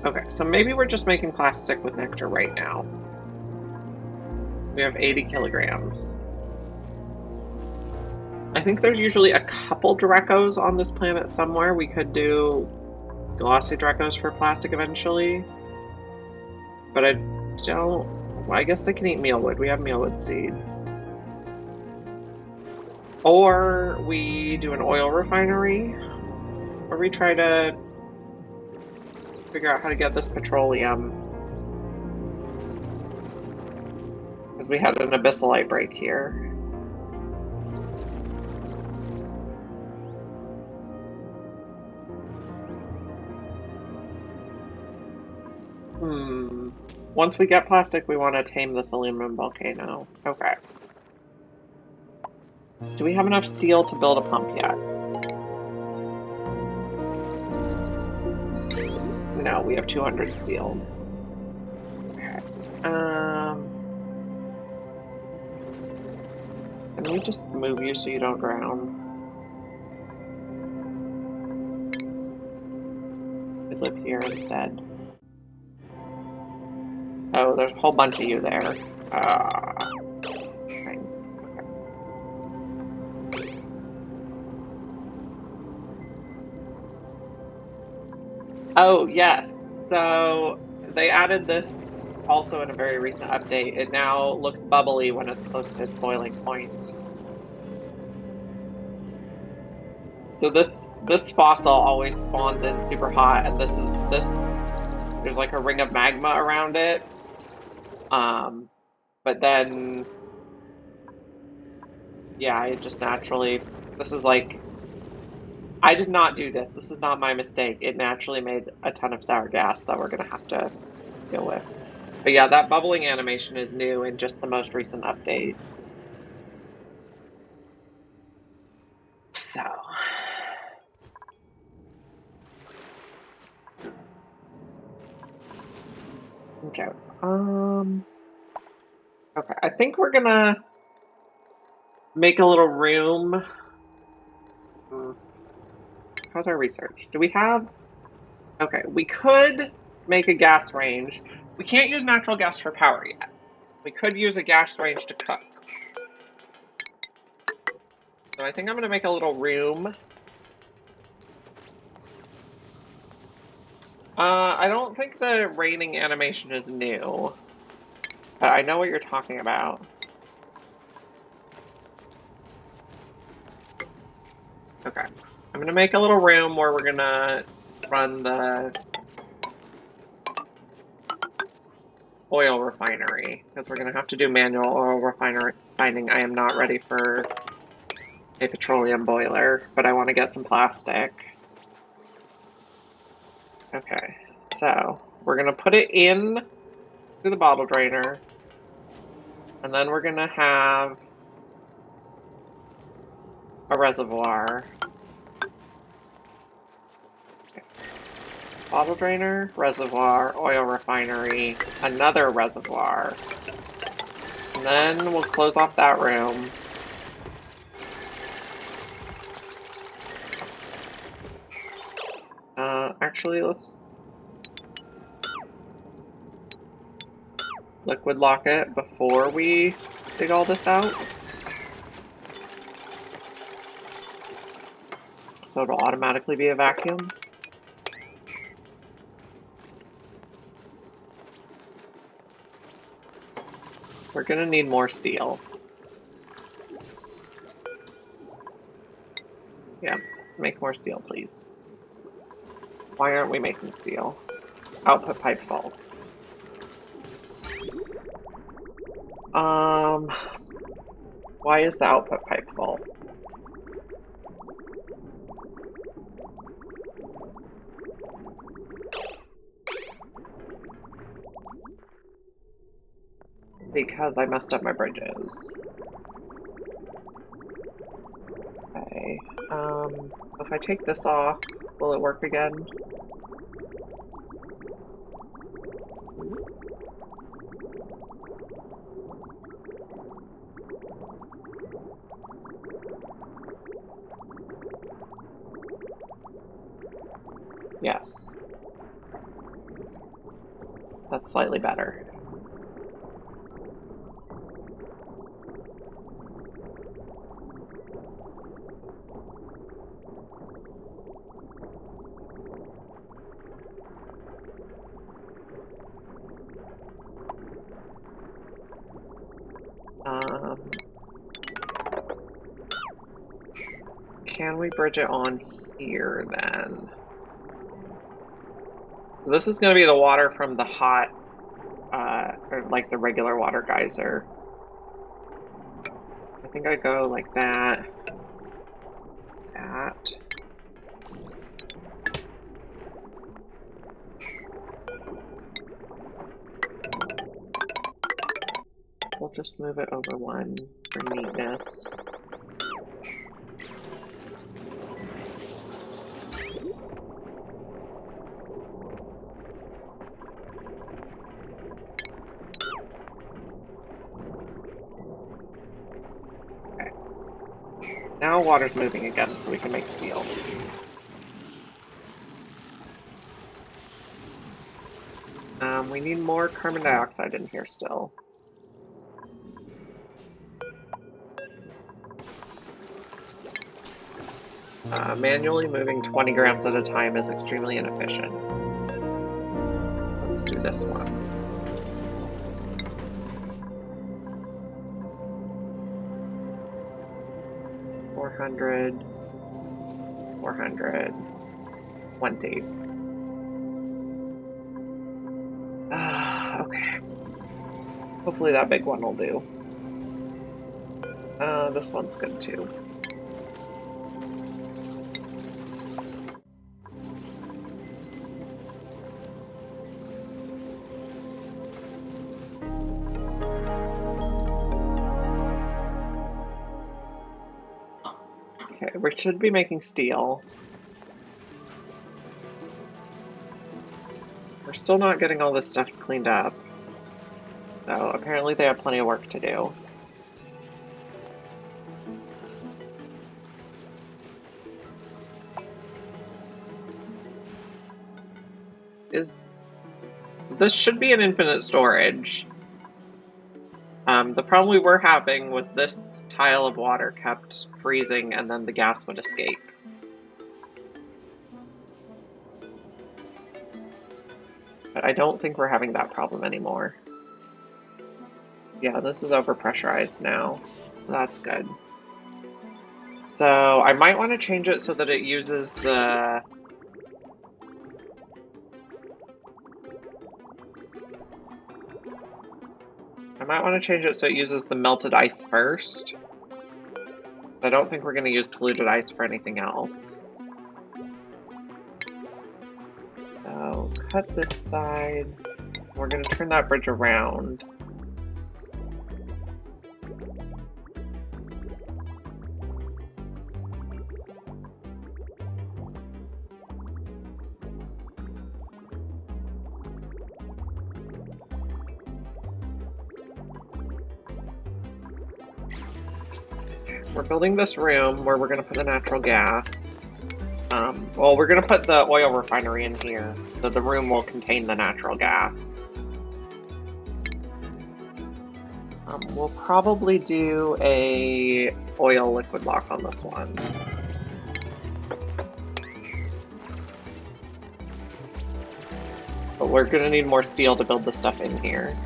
Okay, so maybe we're just making plastic with nectar right now. We have 80 kilograms. I think there's usually a couple Drecos on this planet somewhere. We could do glossy Drecos for plastic eventually. But I don't... Well, I guess they can eat mealwood. We have mealwood seeds. Or we do an oil refinery. Or we try to figure out how to get this petroleum. Because we had an abyssalite break here. Once we get plastic, we want to tame this aluminum volcano. Okay. Do we have enough steel to build a pump yet? No, we have 200 steel. Okay. Can we just move you so you don't drown? We live here instead. Oh, there's a whole bunch of you there. Fine. Okay. Oh, yes. So they added this also in a very recent update. It now looks bubbly when it's close to its boiling point. So this fossil always spawns in super hot, and this there's like a ring of magma around it. But then, yeah, it just naturally, this is like, I did not do this. This is not my mistake. It naturally made a ton of sour gas that we're going to have to deal with. But yeah, that bubbling animation is new in just the most recent update. So. Okay. Okay, I think we're gonna make a little room. How's our research? Do we have... Okay, we could make a gas range. We can't use natural gas for power yet. We could use a gas range to cook. So I think I'm gonna make a little room. I don't think the raining animation is new. But I know what you're talking about. Okay. I'm gonna make a little room where we're gonna run the oil refinery, because we're gonna have to do manual oil refining. I am not ready for a petroleum boiler, but I want to get some plastic. Okay, so we're gonna put it in through the bottle drainer, and then we're gonna have a reservoir. Okay. Bottle drainer, reservoir, oil refinery, another reservoir. And then we'll close off that room. Actually, liquid lock it before we dig all this out. So it'll automatically be a vacuum. We're gonna need more steel. Yeah, make more steel, please. Why aren't we making steel? Output pipe fault. Why is the output pipe full? Because I messed up my bridges. Okay, if I take this off, will it work again? Yes. That's slightly better. Can we bridge it on here then? So this is going to be the water from the hot, or like the regular water geyser. I think I go like that. That. We'll just move it over one for neatness. Okay. Now water's moving again, so we can make steel. We need more carbon dioxide in here still. Manually moving 20 grams at a time is extremely inefficient. Let's do this one. $400, 20. Okay. Hopefully that big one will do. This one's good too. Okay, we should be making steel. We're still not getting all this stuff cleaned up. So apparently they have plenty of work to do. So this should be an infinite storage. The problem we were having was this tile of water kept freezing and then the gas would escape. But I don't think we're having that problem anymore. Yeah, this is overpressurized now. That's good. So I might want to change it so that it uses the... I might want to change it so it uses the melted ice first. I don't think we're going to use polluted ice for anything else. So cut this side. We're going to turn that bridge around. We're building this room where we're going to put the natural gas. Well, we're going to put the oil refinery in here, so the room will contain the natural gas. We'll probably do a oil liquid lock on this one. But we're gonna need more steel to build the stuff in here.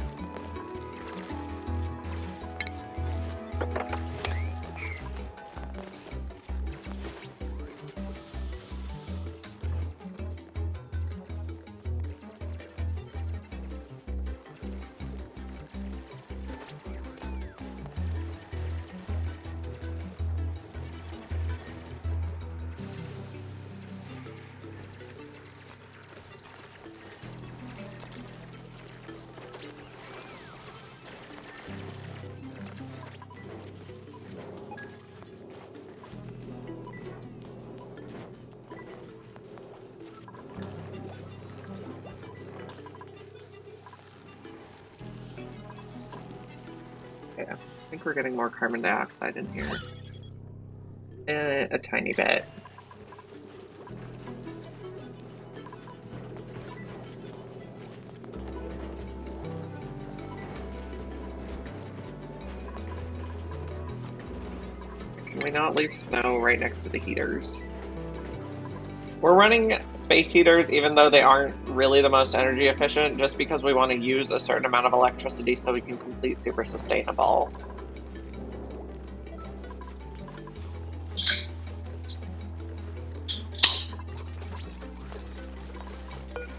Yeah, I think we're getting more carbon dioxide in here. A tiny bit. Can we not leave snow right next to the heaters? We're running space heaters even though they aren't really the most energy efficient, just because we want to use a certain amount of electricity so we can complete super sustainable.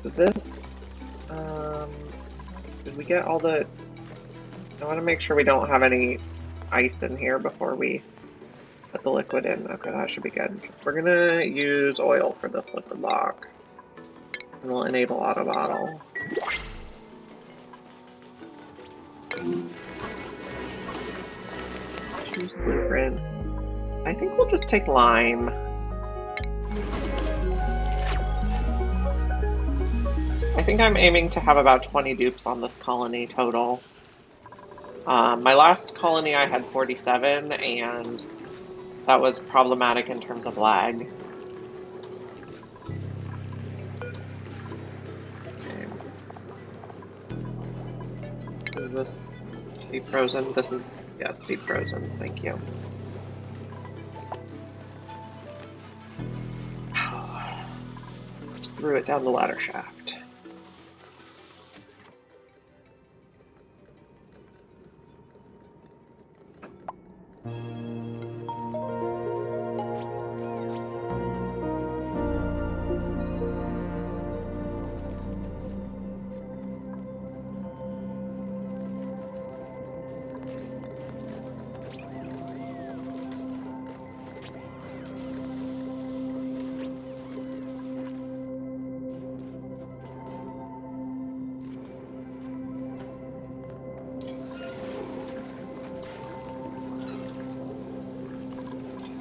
So this, did we get all the, I want to make sure we don't have any ice in here before we put the liquid in. Okay, that should be good. We're gonna use oil for this liquid lock. And we'll enable auto bottle. Choose blueprint. I think we'll just take lime. I think I'm aiming to have about 20 dupes on this colony total. My last colony I had 47, and that was problematic in terms of lag. Okay. Is this deep frozen? This is, yes, deep frozen. Thank you. Just threw it down the ladder shaft.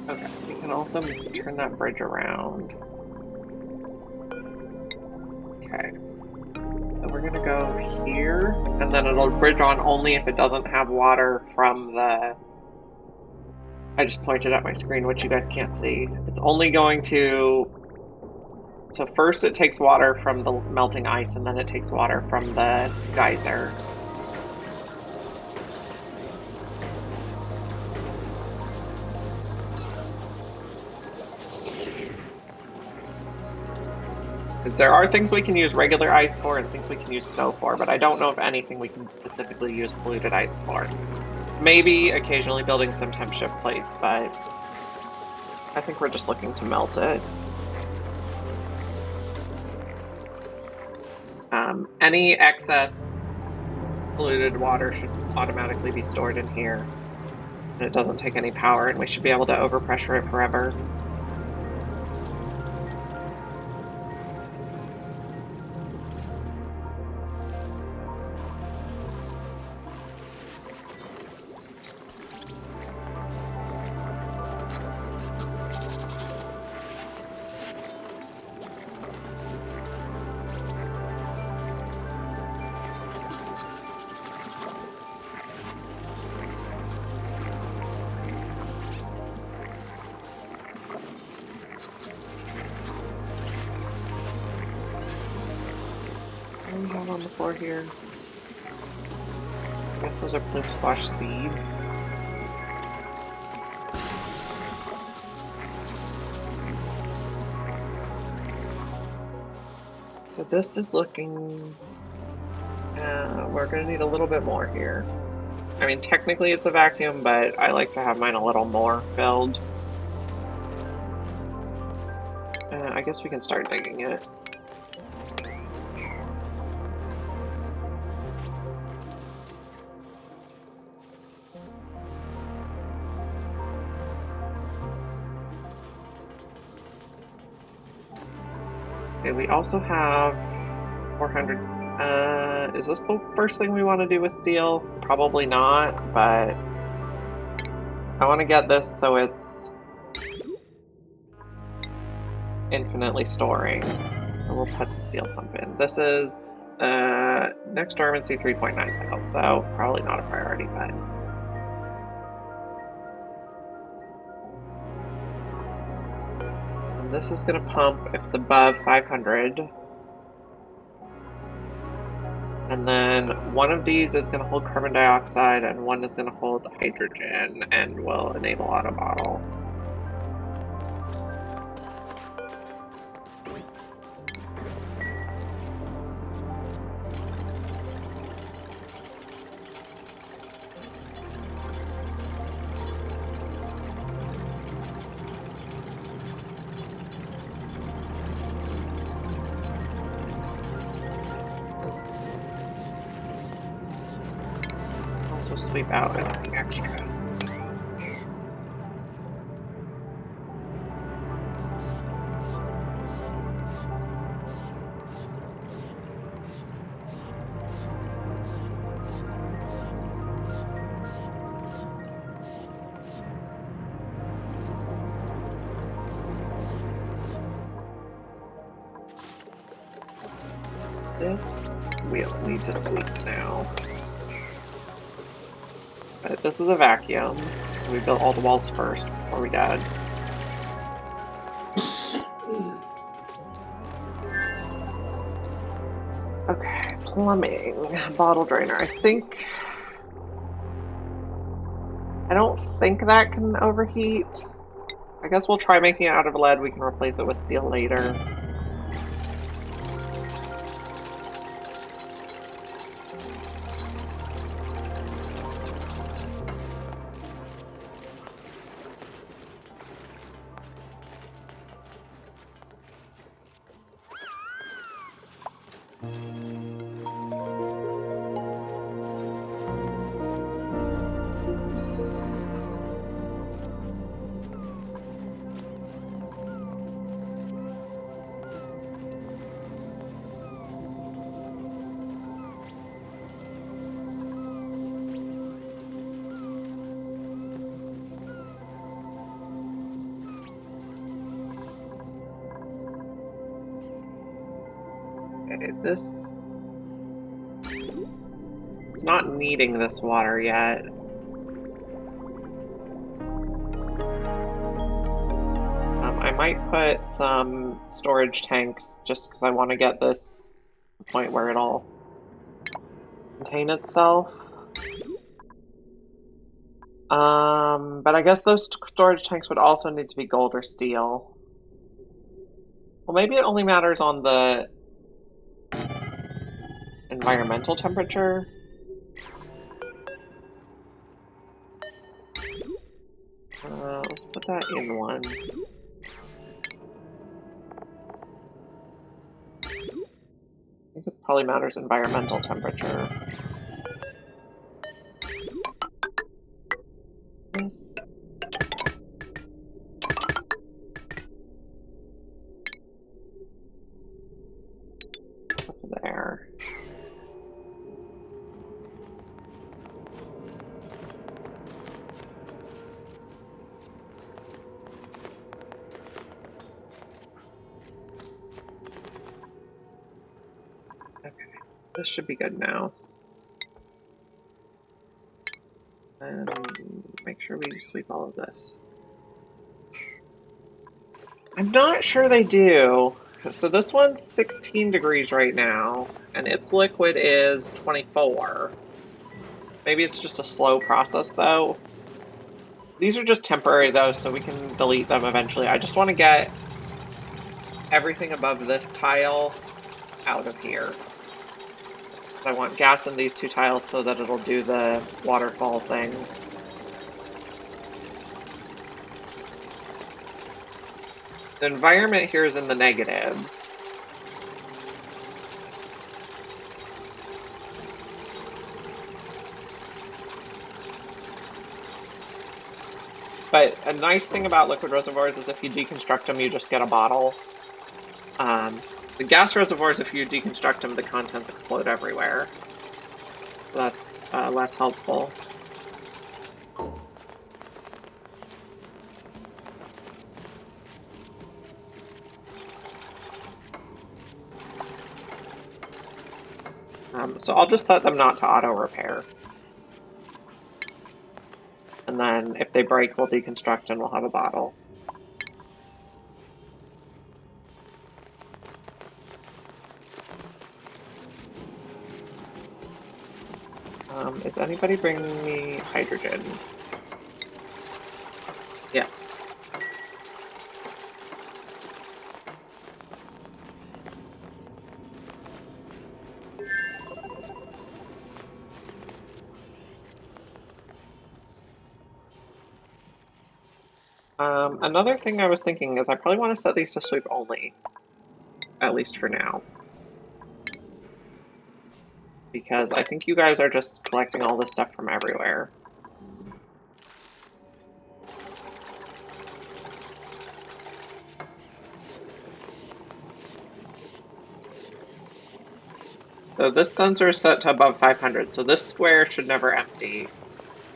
Okay, we can also turn that bridge around. Okay. So we're gonna go here, and then it'll bridge on only if it doesn't have water from the... I just pointed at my screen, which you guys can't see. It's only going to... So first it takes water from the melting ice, and then it takes water from the geyser. Because there are things we can use regular ice for and things we can use snow for, but I don't know of anything we can specifically use polluted ice for. Maybe occasionally building some temp shift plates, but I think we're just looking to melt it. Any excess polluted water should automatically be stored in here. And it doesn't take any power, and we should be able to overpressure it forever. What do we have on the floor here? guess those are plume squash seeds. So this is looking... we're going to need a little bit more here. I mean, technically it's a vacuum, but I like to have mine a little more filled. I guess we can start digging it. Okay, we also have 400. Is this the first thing we want to do with steel? Probably not, but I want to get this so it's infinitely storing. And we'll put the steel pump in. This is next dormancy 3.9 tiles, so probably not a priority, but and this is going to pump if it's above 500. And then one of these is going to hold carbon dioxide and one is going to hold hydrogen and will enable auto bottle. Sweep out anything extra. This we'll need to sweep now. But this is a vacuum. We built all the walls first before we did. Okay, plumbing, bottle drainer. I don't think that can overheat. I guess we'll try making it out of lead. We can replace it with steel later. This it's not needing this water yet. I might put some storage tanks just because I want to get this to the point where it'll contain itself. But I guess those storage tanks would also need to be gold or steel. Well, maybe it only matters on the environmental temperature. Let's put that in one. I think it probably matters environmental temperature. This. Up there. This should be good now. And make sure we sweep all of this. I'm not sure they do. So this one's 16 degrees right now, and its liquid is 24. Maybe it's just a slow process though. These are just temporary though, so we can delete them eventually. I just want to get everything above this tile out of here. I want gas in these two tiles so that it'll do the waterfall thing. The environment here is in the negatives. But a nice thing about liquid reservoirs is if you deconstruct them, you just get a bottle. The gas reservoirs, if you deconstruct them, the contents explode everywhere. So that's less helpful. So I'll just set them not to auto-repair. And then if they break, we'll deconstruct and we'll have a bottle. Is anybody bringing me hydrogen? Yes. Another thing I was thinking is I probably want to set these to sweep only, at least for now. Because I think you guys are just collecting all this stuff from everywhere. So this sensor is set to above 500, so this square should never empty.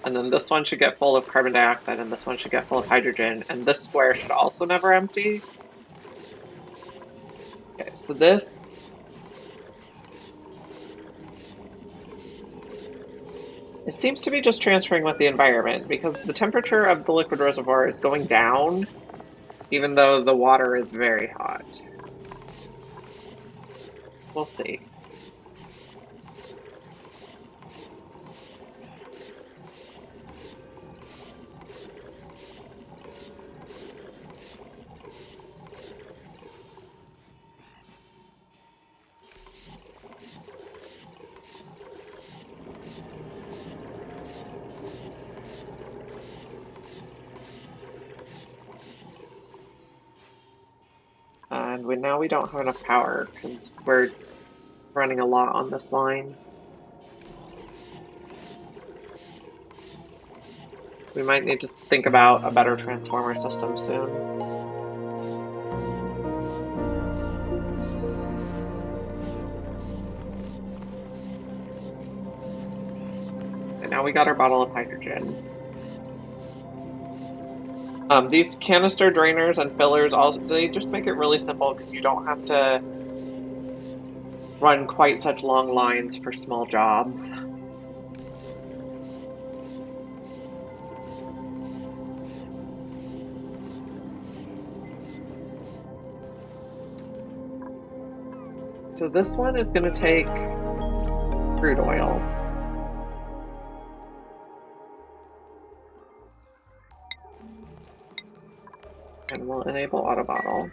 And then this one should get full of carbon dioxide, and this one should get full of hydrogen, and this square should also never empty. Okay, so this... It seems to be just transferring with the environment, because the temperature of the liquid reservoir is going down, even though the water is very hot. We'll see. And now we don't have enough power because we're running a lot on this line. We might need to think about a better transformer system soon. And now we got our bottle of hydrogen. These canister drainers and fillers, they just make it really simple because you don't have to run quite such long lines for small jobs. So this one is going to take crude oil. And we'll enable auto bottle.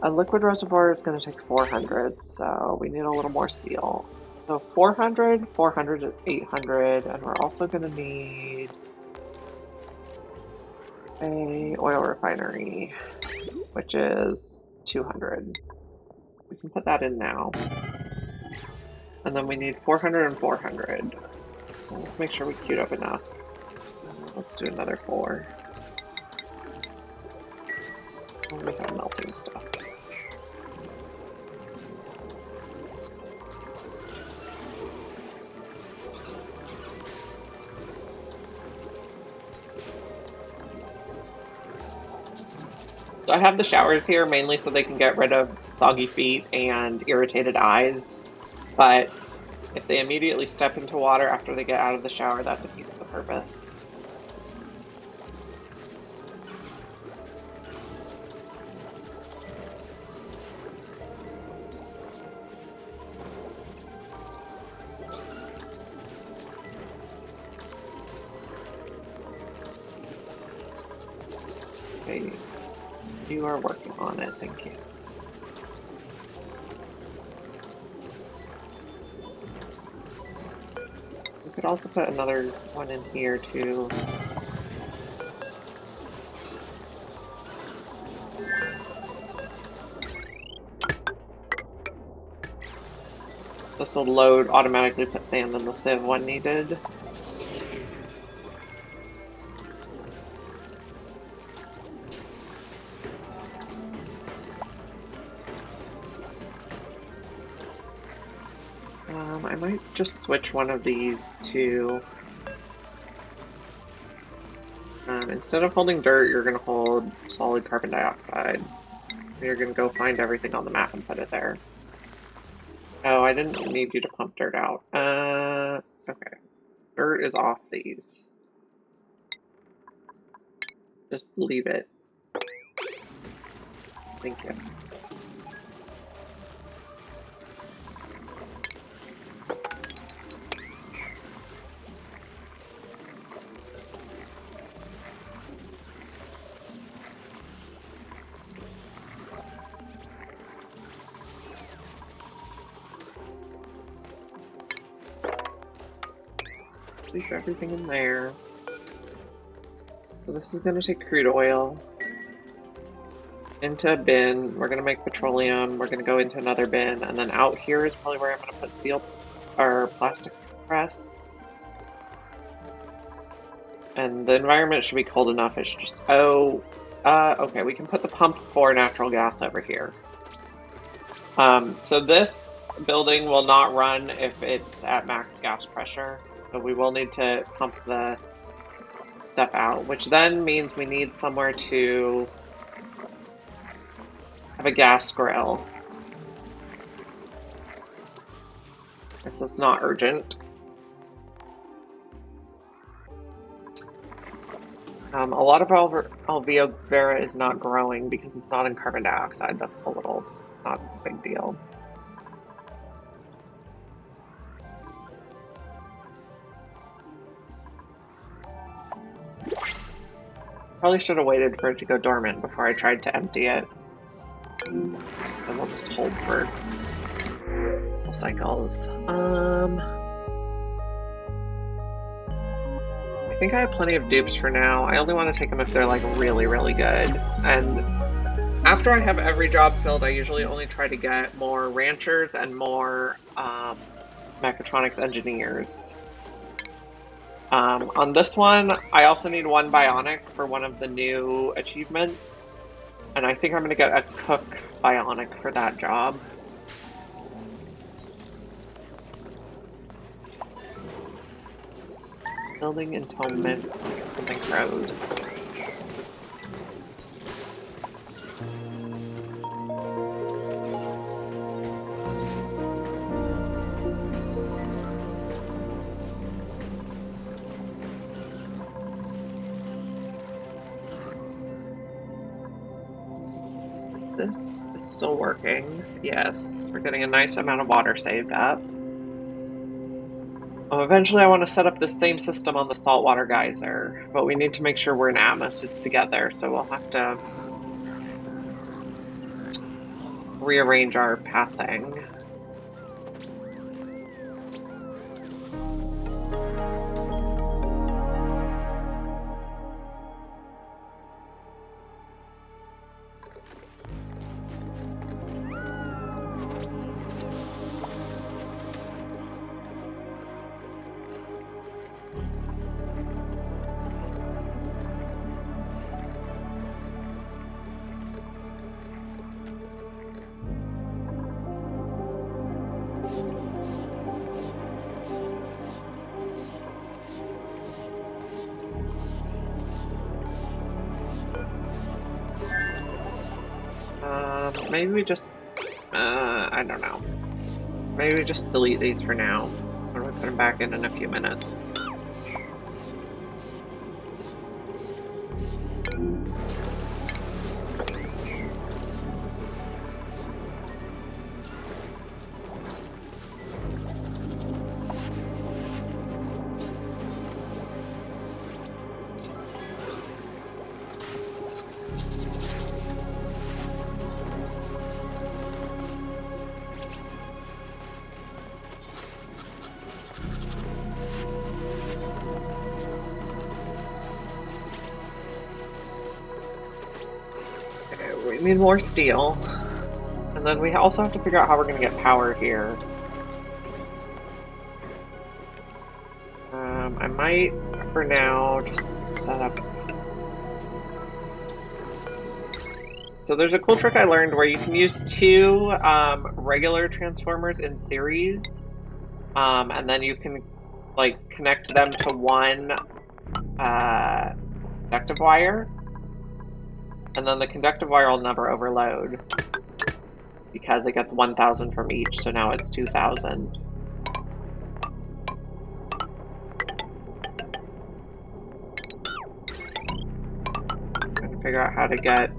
A liquid reservoir is going to take 400, so we need a little more steel. So 400, 400, 800, and we're also going to need a oil refinery, which is 200. We can put that in now. And then we need 400 and 400. So let's make sure we queued up enough. Let's do another 4. And we have melting stuff. So I have the showers here mainly so they can get rid of soggy feet and irritated eyes. But if they immediately step into water after they get out of the shower, that defeats the purpose. Okay. You are working on it, thank you. We could also put another one in here too. This will load, automatically put sand in the sieve when needed. I might just switch one of these to... instead of holding dirt, you're going to hold solid carbon dioxide. You're going to go find everything on the map and put it there. Oh, I didn't need you to pump dirt out. Okay. Dirt is off these. Just leave it. Thank you. Leave everything in there. So this is going to take crude oil into a bin. We're going to make petroleum. We're going to go into another bin. And then out here is probably where I'm going to put steel or plastic press. And the environment should be cold enough. It's just, okay, we can put the pump for natural gas over here. So this building will not run if it's at max gas pressure. So we will need to pump the stuff out, which then means we need somewhere to have a gas grill. This is not urgent. A lot of Alveo vera is not growing because it's not in carbon dioxide. That's a little, not a big deal. Probably should have waited for it to go dormant before I tried to empty it. And we'll just hold for full cycles. I think I have plenty of dupes for now. I only want to take them if they're like really, really good. And after I have every job filled, I usually only try to get more ranchers and more mechatronics engineers. On this one, I also need one bionic for one of the new achievements. And I think I'm going to get a cook bionic for that job. Building entombment, something crows. This is still working. Yes, we're getting a nice amount of water saved up. Eventually I want to set up the same system on the saltwater geyser, but we need to make sure we're in atmospheres to get there, so we'll have to rearrange our pathing. Maybe we just, I don't know. Maybe we just delete these for now. Or we put them back in a few minutes. We need more steel. And then we also have to figure out how we're going to get power here. I might, for now, just set up... So there's a cool trick I learned where you can use two regular transformers in series, and then you can like connect them to one conductive wire, and then the conductive wire will never overload because it gets 1,000 from each, so now it's 2,000. Trying to figure out how to get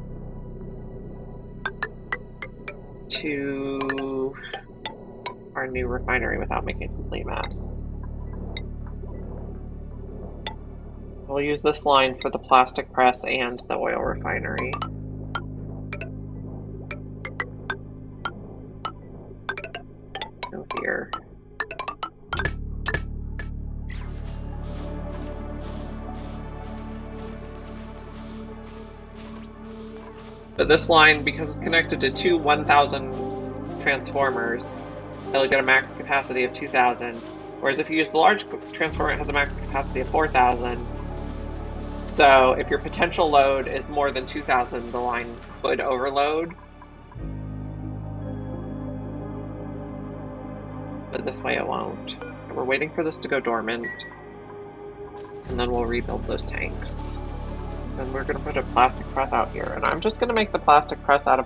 to our new refinery without making a complete mess. We'll use this line for the plastic press and the oil refinery. Go here. But this line, because it's connected to two 1,000 transformers, it'll get a max capacity of 2,000. Whereas if you use the large transformer, it has a max capacity of 4,000. So if your potential load is more than 2,000, the line could overload. But this way it won't. And we're waiting for this to go dormant. And then we'll rebuild those tanks. And we're going to put a plastic press out here. And I'm just going to make the plastic press out of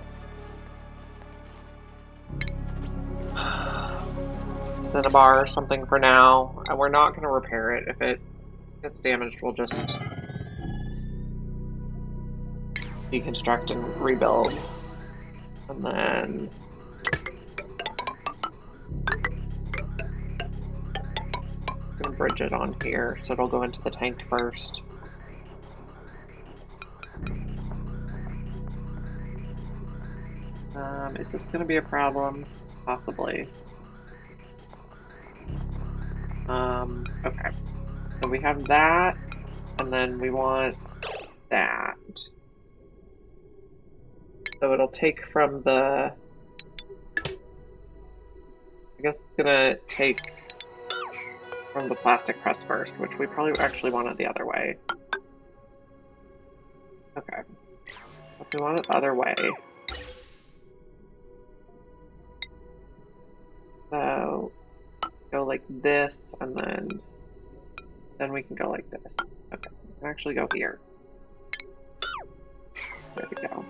cinnabar or something for now. And we're not going to repair it. If it gets damaged, we'll just deconstruct and rebuild. And then I'm going to bridge it on here so it'll go into the tank first. Is this going to be a problem? Possibly. Okay. So we have that, and then we want that. So it'll take from the... I guess it's going to take from the plastic press first, which we probably actually want it the other way. Okay. If we want it the other way... So, go like this, and then we can go like this. Okay, we can actually go here. There we go.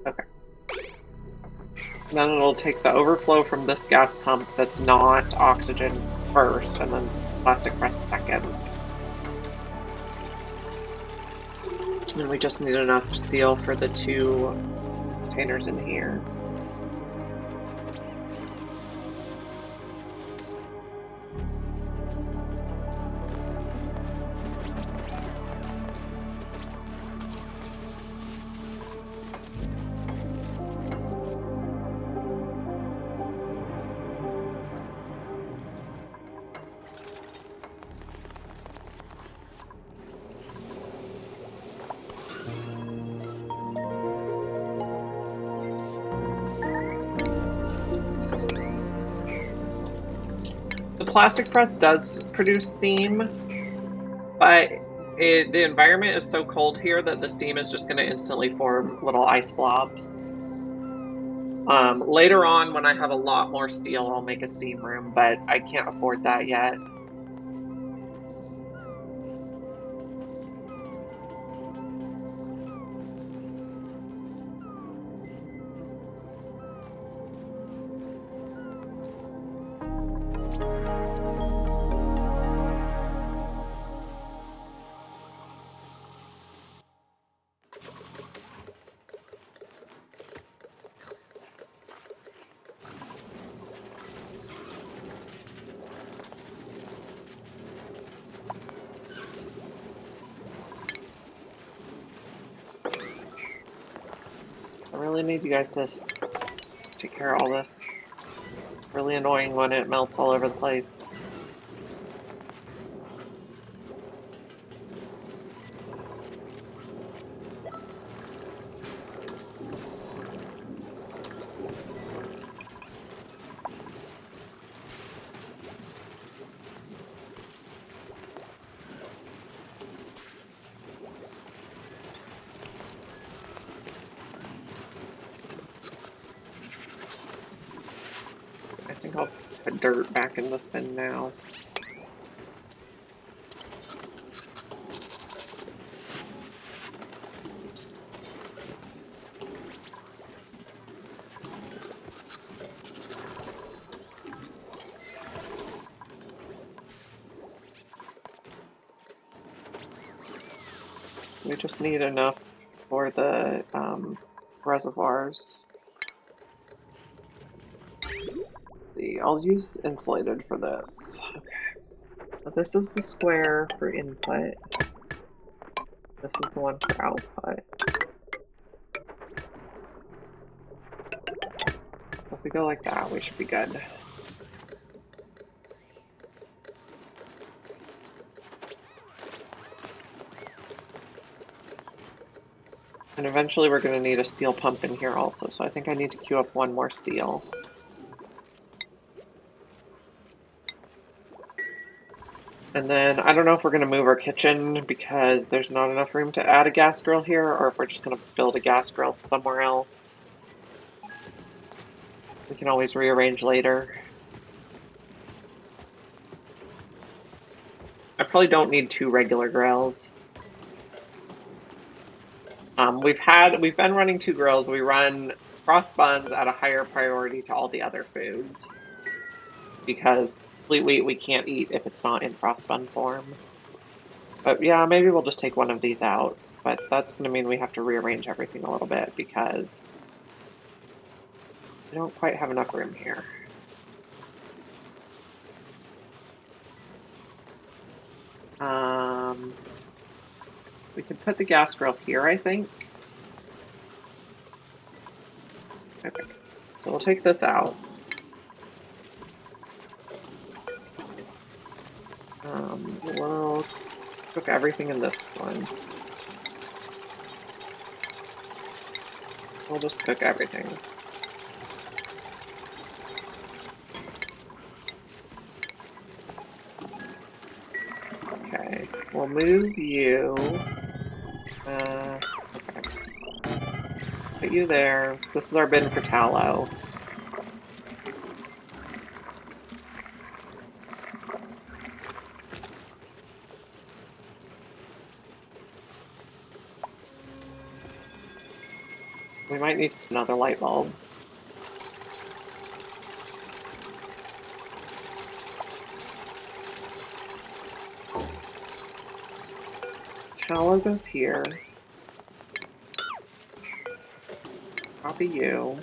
Okay. And then it'll take the overflow from this gas pump that's not oxygen first, and then plastic press second. And we just need enough steel for the two containers in here. The plastic press does produce steam, but the environment is so cold here that the steam is just going to instantly form little ice blobs. Later on, when I have a lot more steel, I'll make a steam room, but I can't afford that yet. I really need you guys to take care of all this. Really annoying when it melts all over the place. Put dirt back in this bin now. We just need enough for the reservoirs. See, I'll use insulated for this. Okay. So this is the square for input. This is the one for output. If we go like that, we should be good. And eventually we're going to need a steel pump in here also, so I think I need to queue up one more steel. And then I don't know if we're going to move our kitchen because there's not enough room to add a gas grill here, or if we're just going to build a gas grill somewhere else. We can always rearrange later. I probably don't need 2 regular grills. We've been running 2 grills. We run frost buns at a higher priority to all the other foods because sweet wheat we can't eat if it's not in frost bun form. But yeah, maybe we'll just take one of these out. But that's going to mean we have to rearrange everything a little bit because we don't quite have enough room here. We could put the gas grill here, I think. Okay, so we'll take this out. We'll cook everything in this one. We'll just cook everything. Okay, we'll move you. Okay. Put you there. This is our bin for tallow. We might need another light bulb. Tallow goes here. Copy you.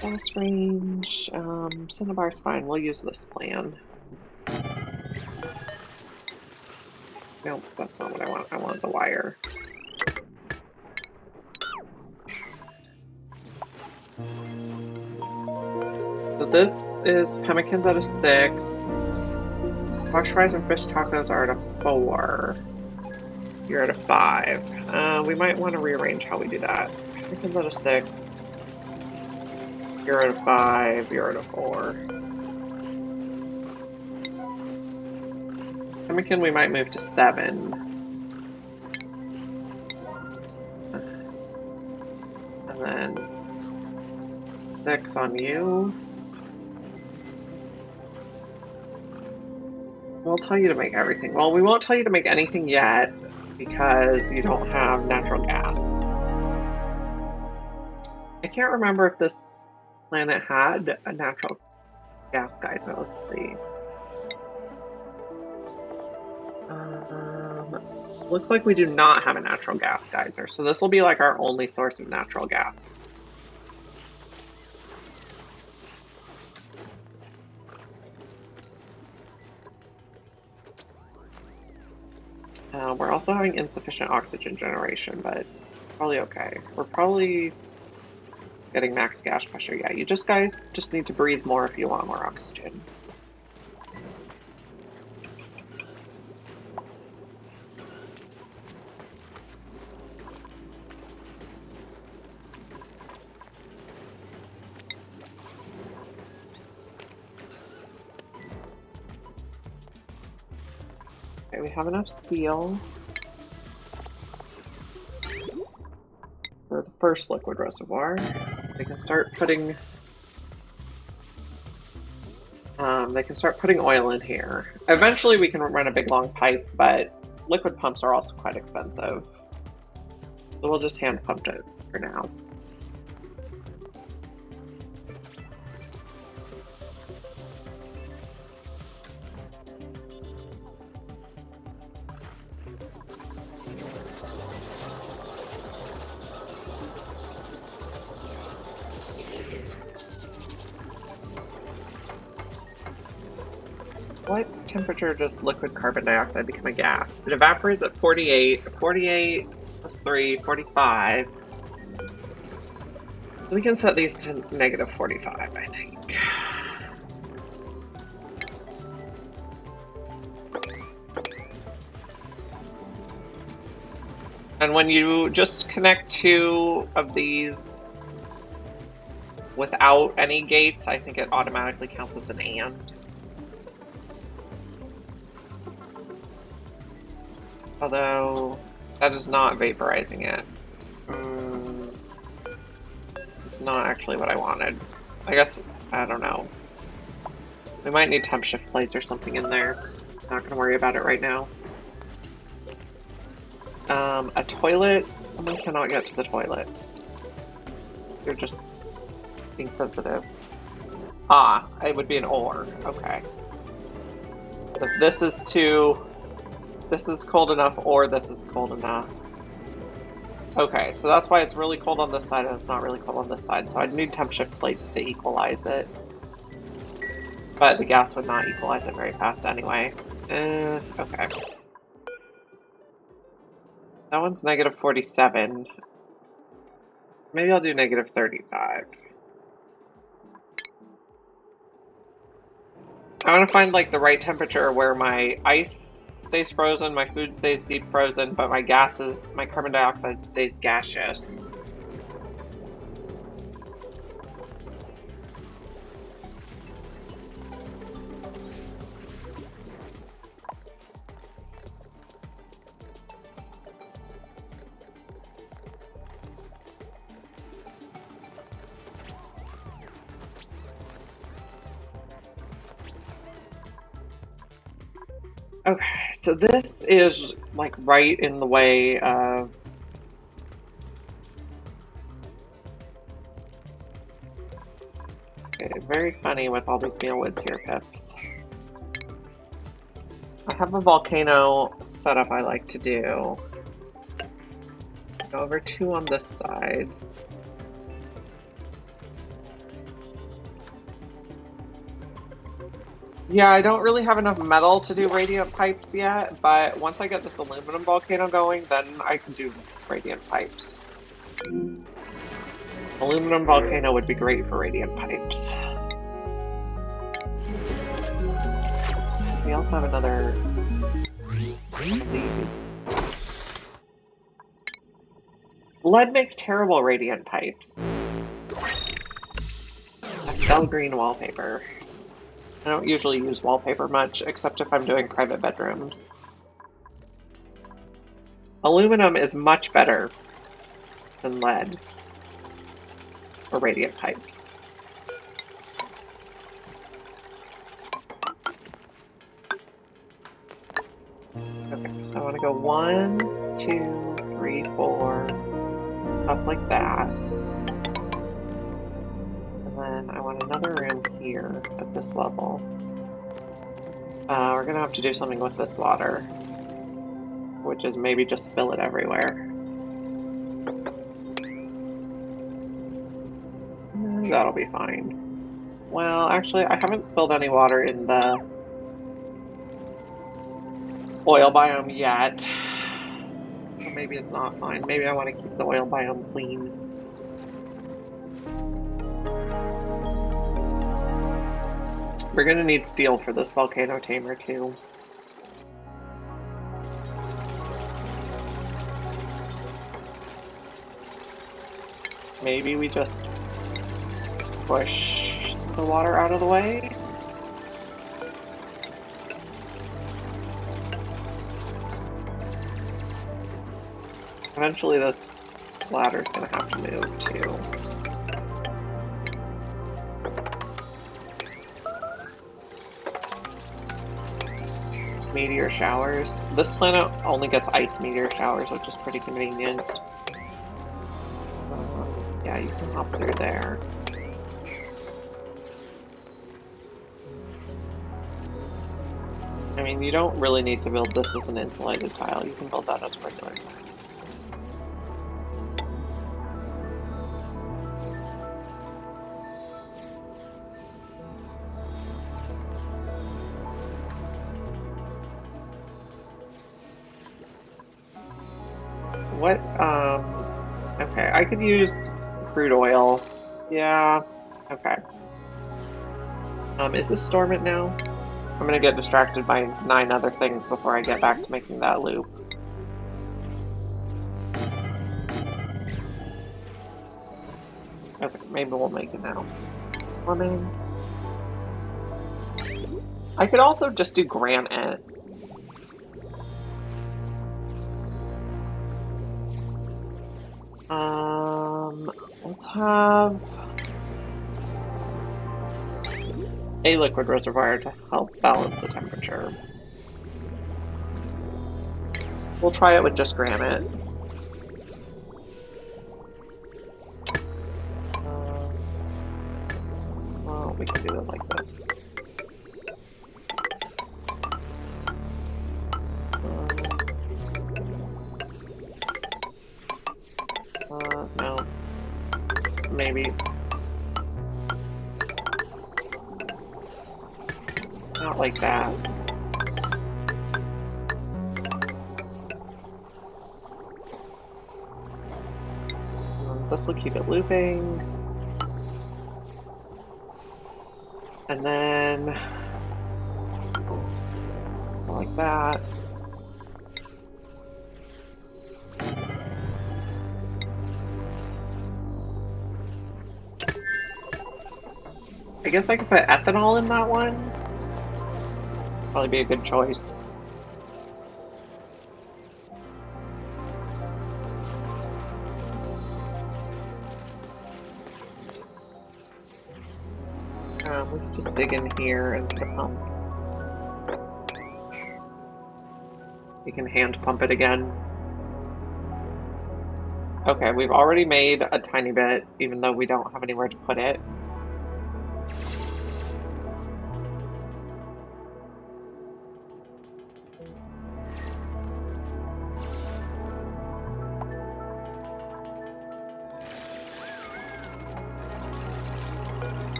Gas range, Cinnabar's fine. We'll use this plan. Nope, that's not what I want. I want the wire. So this is pemmikins at a 6. Wash fries and fish tacos are at a 4. You're at a 5. We might want to rearrange how we do that. Pemmikins at a 6. You're at a 5. You're at a 4. Pemmican we might move to 7. And then 6 on you. We'll tell you to make everything. Well, we won't tell you to make anything yet because you don't have natural gas. I can't remember if this planet had a natural gas geyser. Let's see. Looks like we do not have a natural gas geyser, so this will be like our only source of natural gas. We're also having insufficient oxygen generation, but probably okay. We're probably getting max gas pressure. Yeah, you guys just need to breathe more if you want more oxygen. Okay, we have enough steel for the first liquid reservoir. They can start putting oil in here. Eventually we can run a big long pipe, but liquid pumps are also quite expensive. So we'll just hand pump it for now. What temperature does liquid carbon dioxide become a gas? It evaporates at 48. 48 plus 3, 45. We can set these to negative 45, I think. And when you just connect two of these without any gates, I think it automatically counts as an AND. Although, that is not vaporizing it. It's not actually what I wanted. I guess, I don't know. We might need temp shift plates or something in there. Not gonna worry about it right now. A toilet? Someone cannot get to the toilet. You're just being sensitive. Ah, it would be an or. Okay. If this is cold enough, or this is cold enough. Okay, so that's why it's really cold on this side and it's not really cold on this side. So I'd need temp shift plates to equalize it. But the gas would not equalize it very fast anyway. Okay. That one's negative 47. Maybe I'll do negative 35. I want to find like the right temperature where my ice stays frozen, my food stays deep frozen, but my carbon dioxide stays gaseous. Okay, so this is like right in the way of very funny with all these mealwoods here, Pips. I have a volcano setup I like to do. Go over 2 on this side. Yeah, I don't really have enough metal to do radiant pipes yet, but once I get this aluminum volcano going, then I can do radiant pipes. Aluminum volcano would be great for radiant pipes. We also have another one of these. Lead makes terrible radiant pipes. I sell green wallpaper. I don't usually use wallpaper much, except if I'm doing private bedrooms. Aluminum is much better than lead for radiant pipes. Okay, so I want to go 1, 2, 3, 4, up like that. And then I want another room here at this level. We're gonna have to do something with this water, which is maybe just spill it everywhere. That'll be fine. Well, actually, I haven't spilled any water in the oil biome yet. So maybe it's not fine. Maybe I want to keep the oil biome clean. We're gonna need steel for this volcano tamer too. Maybe we just push the water out of the way. Eventually this ladder's gonna have to move too. Meteor showers. This planet only gets ice meteor showers, which is pretty convenient. Yeah, you can hop through there. I mean, you don't really need to build this as an insulated tile. You can build that as a regular tile. What, okay, I could use crude oil. Yeah, okay. Is this dormant now? I'm gonna get distracted by 9 other things before I get back to making that loop. Okay, maybe we'll make it now. Plumbing. I could also just do granite. Let's have a liquid reservoir to help balance the temperature. We'll try it with just granite. Well, we can do it like this. No. Maybe. Not like that. This will keep it looping. And then like that. I guess I could put ethanol in that one. Probably be a good choice. We can just dig in here and put a pump. You can hand pump it again. Okay, we've already made a tiny bit, even though we don't have anywhere to put it.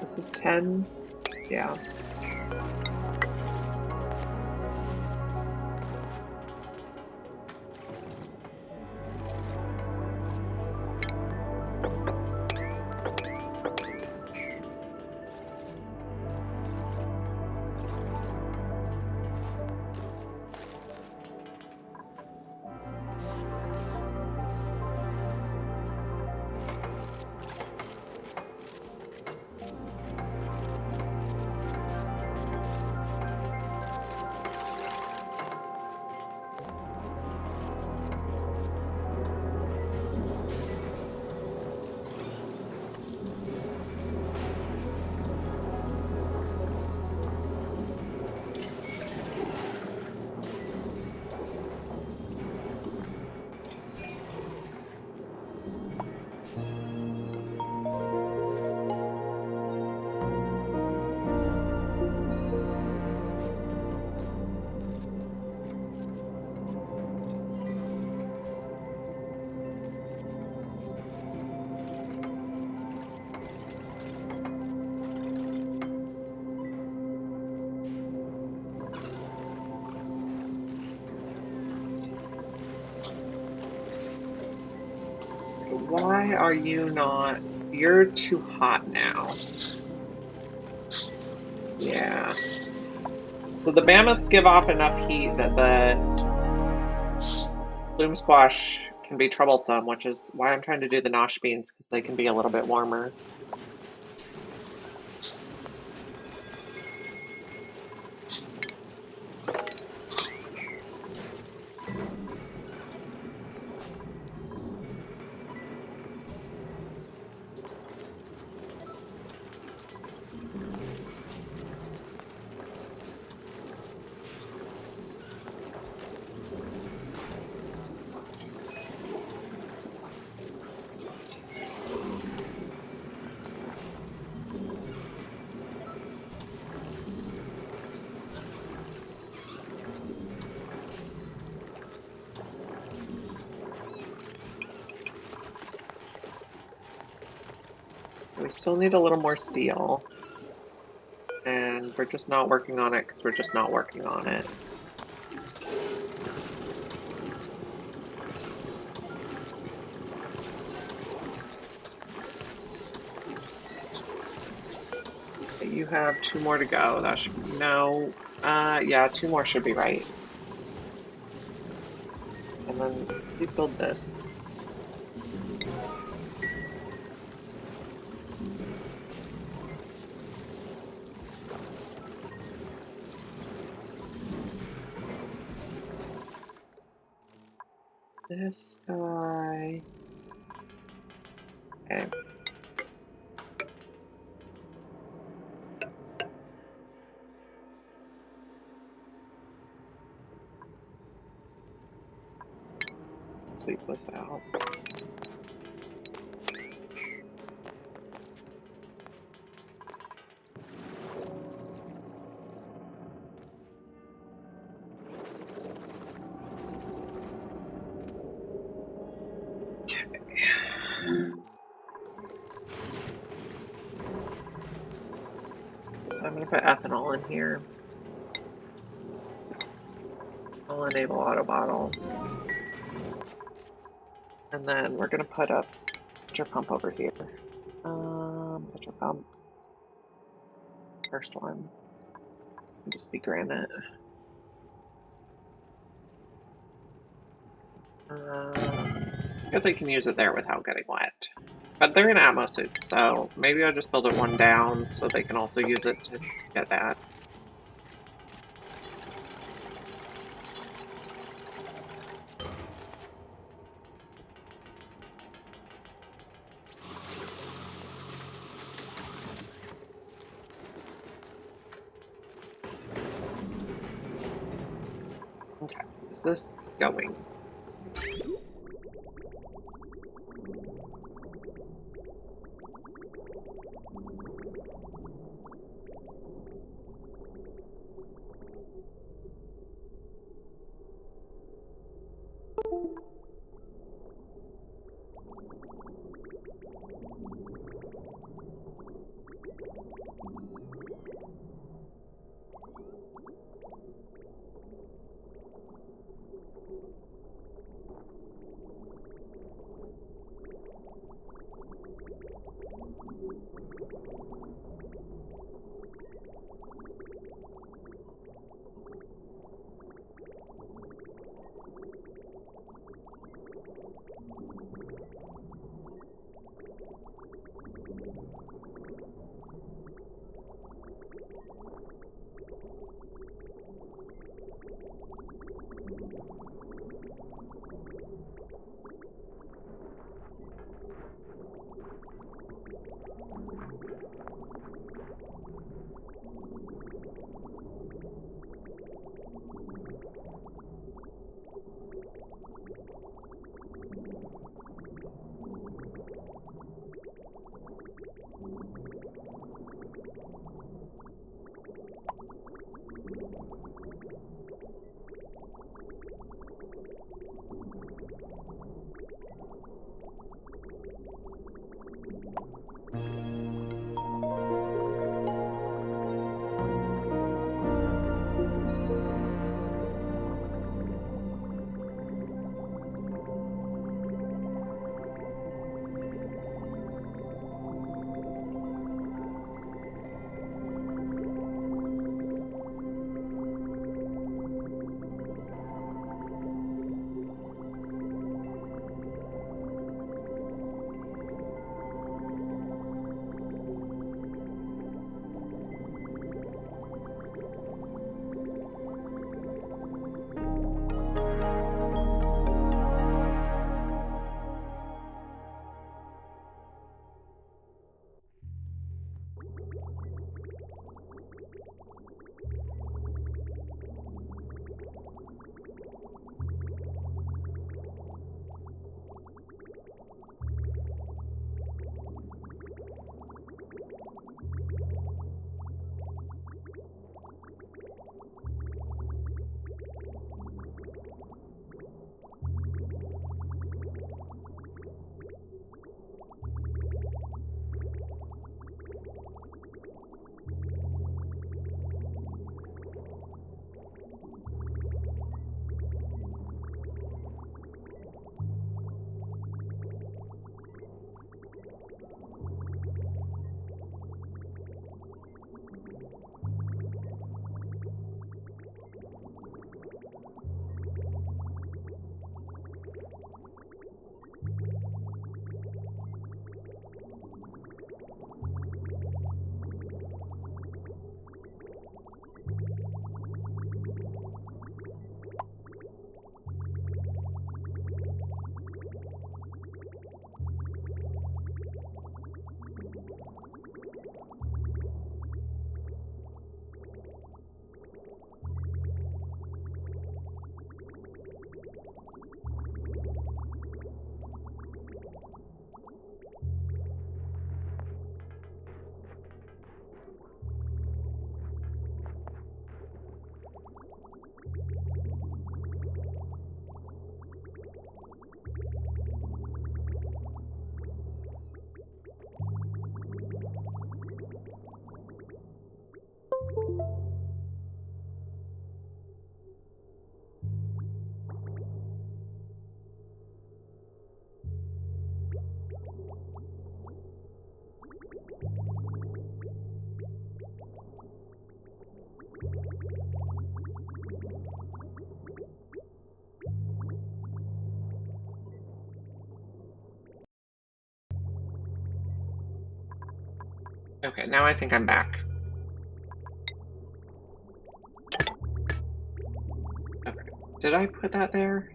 This is 10. Yeah. Why are you not? You're too hot now. Yeah. So the mammoths give off enough heat that the bloom squash can be troublesome, which is why I'm trying to do the nosh beans, because they can be a little bit warmer. We still need a little more steel. And we're just not working on it because we're just not working on it. You have 2 more to go. That should no. Yeah, 2 more should be right. And then please build this. This guy. Okay. Sweep this out. So I'm going to put ethanol in here. I'll enable auto bottle. And then we're going to put a pitcher pump over here. Pitcher pump. First one. Just be granite. Good they can use it there without getting wet. But they're in Atmo suits, so maybe I'll just build it one down so they can also use it to get that. Okay, is this going? Okay, now I think I'm back. Okay. Did I put that there?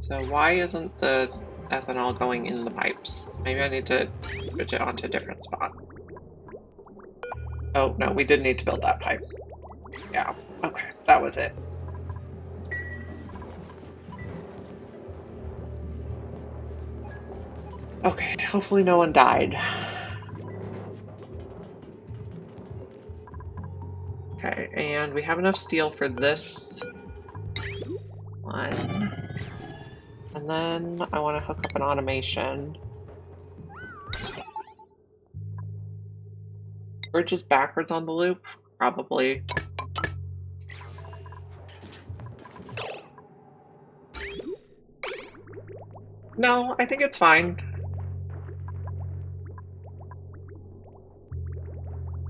So why isn't the ethanol going in the pipes? Maybe I need to switch it onto a different spot. Oh, no, we did need to build that pipe. Yeah, okay, that was it. Okay, hopefully no one died. Okay, and we have enough steel for this one. And then I want to hook up an automation. Bridge is backwards on the loop? Probably. No, I think it's fine.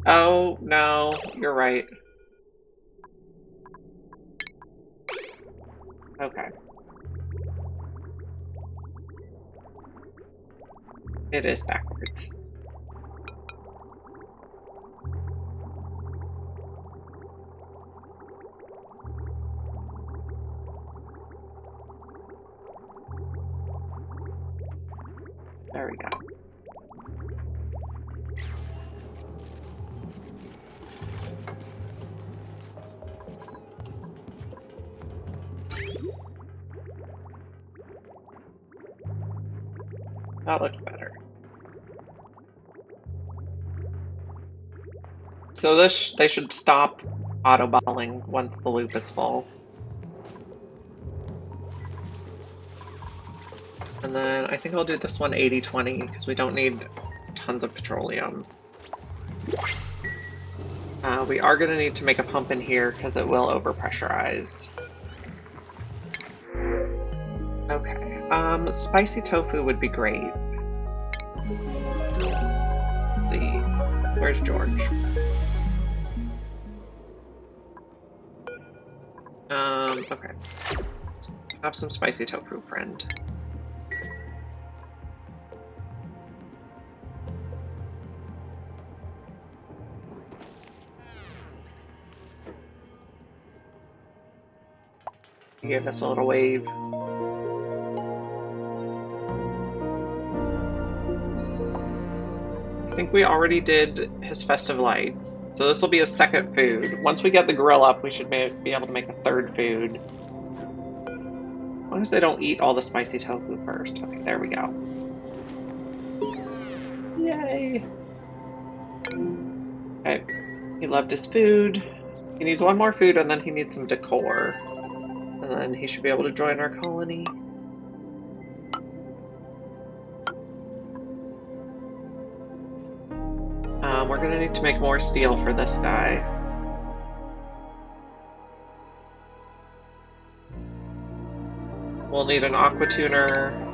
Oh, no, you're right. Okay. It is backwards. There we go. That looks better. So they should stop auto-balling once the loop is full. And then I think I'll do this one 80-20 because we don't need tons of petroleum. We are going to need to make a pump in here because it will overpressurize. Okay, spicy tofu would be great. Let's see, where's George? Okay. Have some spicy tofu, friend. He gave us a little wave. I think we already did his festive lights, so this will be a second food. Once we get the grill up, we should be able to make a third food. As long as they don't eat all the spicy tofu first. Okay, there we go. Yay! Okay, he loved his food. He needs one more food and then he needs some decor. And then he should be able to join our colony. We're gonna need to make more steel for this guy. We'll need an aqua tuner,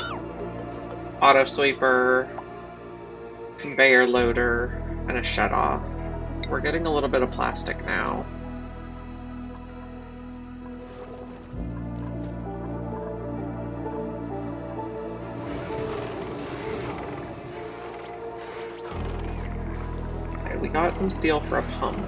auto sweeper, conveyor loader, and a shut off. We're getting a little bit of plastic now. Okay, we got some steel for a pump.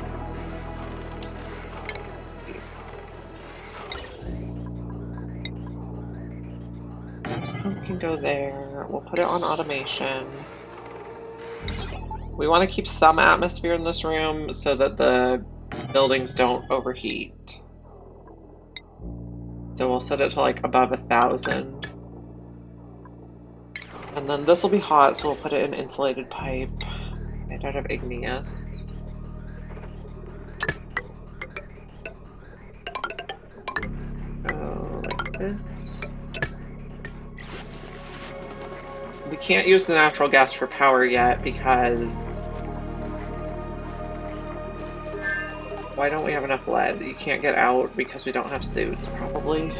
This pump can go there. We'll put it on automation. We want to keep some atmosphere in this room so that the buildings don't overheat. So we'll set it to like above 1,000. And then this will be hot, so we'll put it in insulated pipe made out of igneous. Go like this. We can't use the natural gas for power yet because... Why don't we have enough lead? You can't get out because we don't have suits, probably.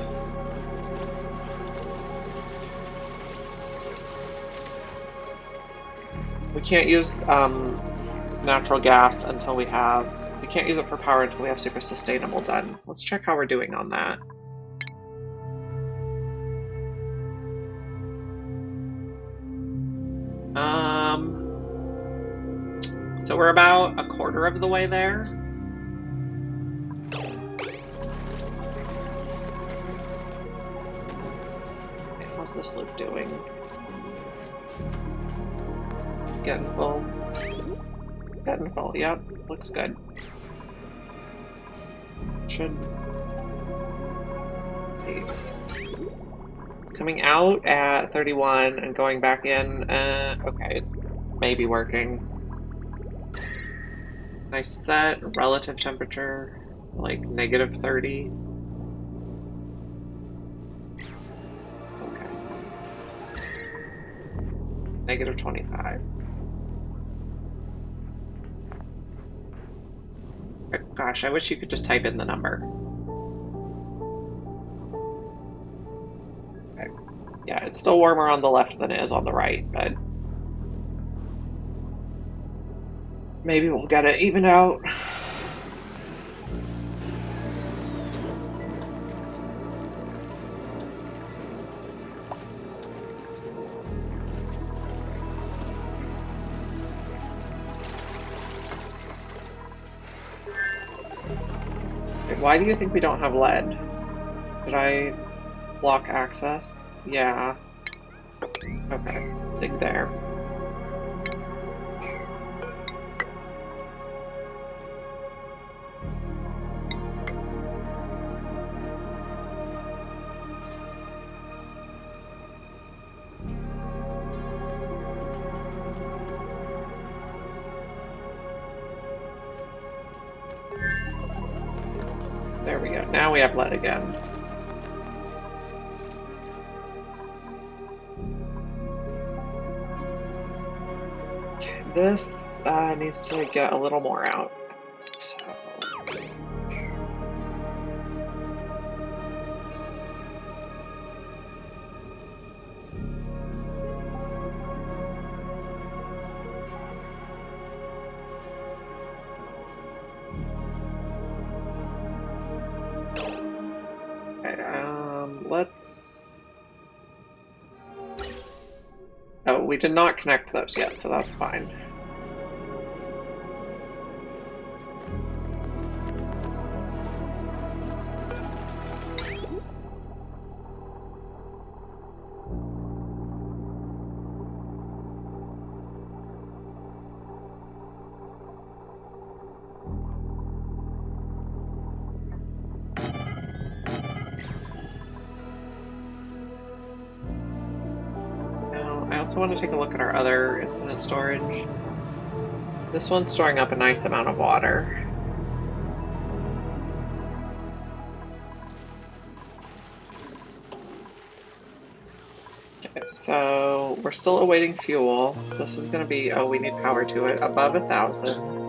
We can't use natural gas until we have... We can't use it for power until we have super sustainable done. Let's check how we're doing on that. So we're about a quarter of the way there. How's this loop doing? Getting full. Getting full, yep. Looks good. Should... It's coming out at 31 and going back in. Okay, it's maybe working. Nice set, relative temperature, like negative 30. Okay. Negative 25. Gosh, I wish you could just type in the number. Okay. Yeah, it's still warmer on the left than it is on the right, but maybe we'll get it evened out. Why do you think we don't have lead? Did I block access? Yeah. Okay, dig there. There we go. Now we have lead again. Okay, this needs to get a little more out. So... let's... Oh, we did not connect those yet, so that's fine. I also want to take a look at our other infinite storage. This one's storing up a nice amount of water. Okay, so we're still awaiting fuel. This is going to be, oh, we need power to it, above 1,000.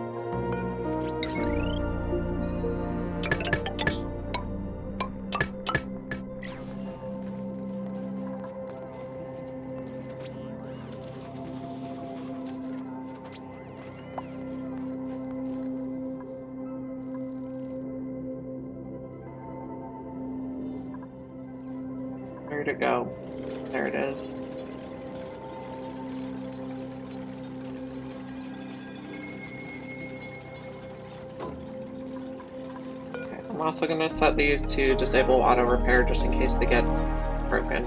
Where'd it go? There it is. Okay, I'm also going to set these to disable auto repair just in case they get broken.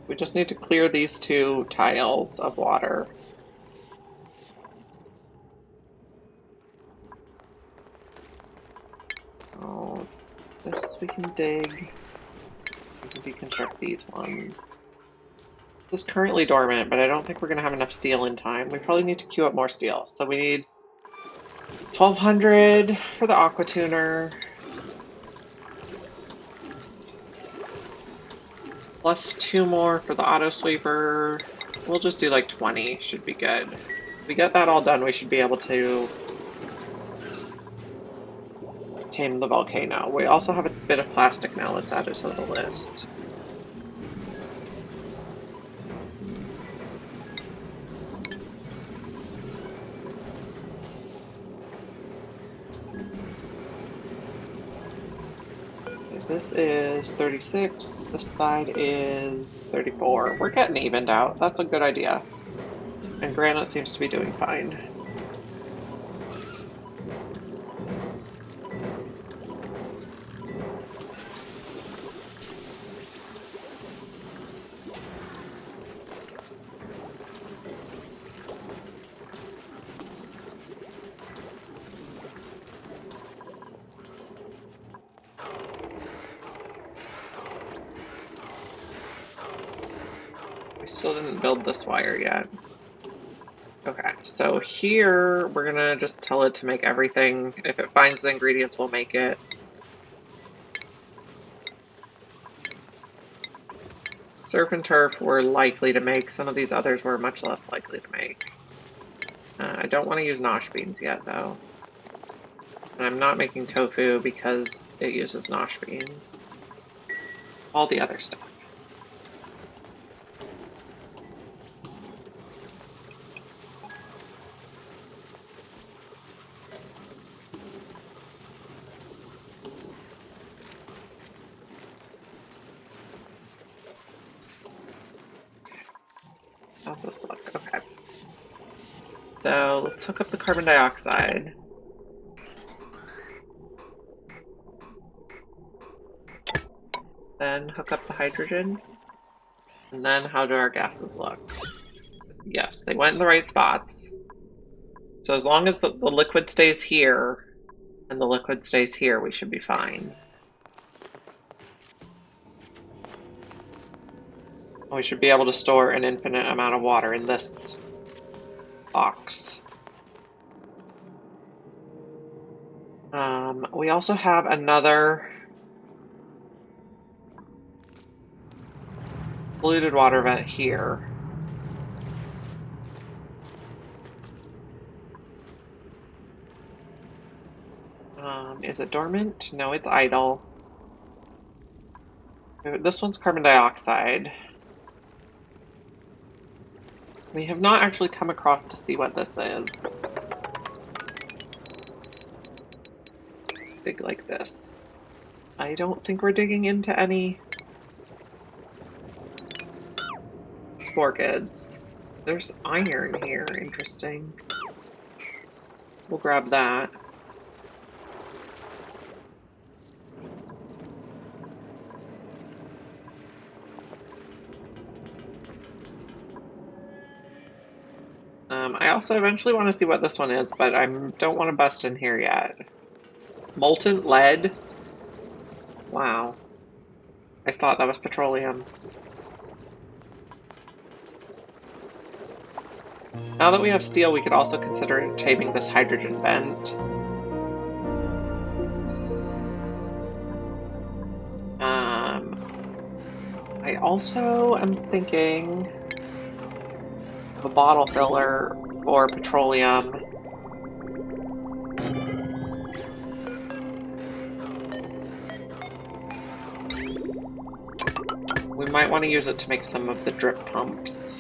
We just need to clear these 2 tiles of water. Oh, this we can dig. We can deconstruct these ones. This is currently dormant, but I don't think we're going to have enough steel in time. We probably need to queue up more steel. So we need 1,200 for the aqua tuner. Plus 2 more for the auto sweeper. We'll just do like 20, should be good. If we get that all done, we should be able to Tame the volcano. We also have a bit of plastic now. Let's add it to the list. This is 36, this side is 34. We're getting evened out. That's a good idea. And granite seems to be doing fine. We still didn't build this wire yet. Okay, so here we're gonna just tell it to make everything. If it finds the ingredients, we'll make it. Surf and turf we're likely to make. Some of these others we're much less likely to make. I don't want to use nosh beans yet, though. And I'm not making tofu because it uses nosh beans. All the other stuff. How's this look? Okay. So let's hook up the carbon dioxide. Then hook up the hydrogen. And then how do our gases look? Yes, they went in the right spots. So as long as the liquid stays here and the liquid stays here, we should be fine. We should be able to store an infinite amount of water in this box. We also have another polluted water vent here. Is it dormant? No, it's idle. This one's carbon dioxide. We have not actually come across to see what this is. Dig like this. I don't think we're digging into any spore goods. There's iron here, interesting. We'll grab that. I also eventually want to see what this one is, but I don't want to bust in here yet. Molten lead? Wow. I thought that was petroleum. Now that we have steel, we could also consider taming this hydrogen vent. I also am thinking of a bottle filler for petroleum. We might want to use it to make some of the drip pumps.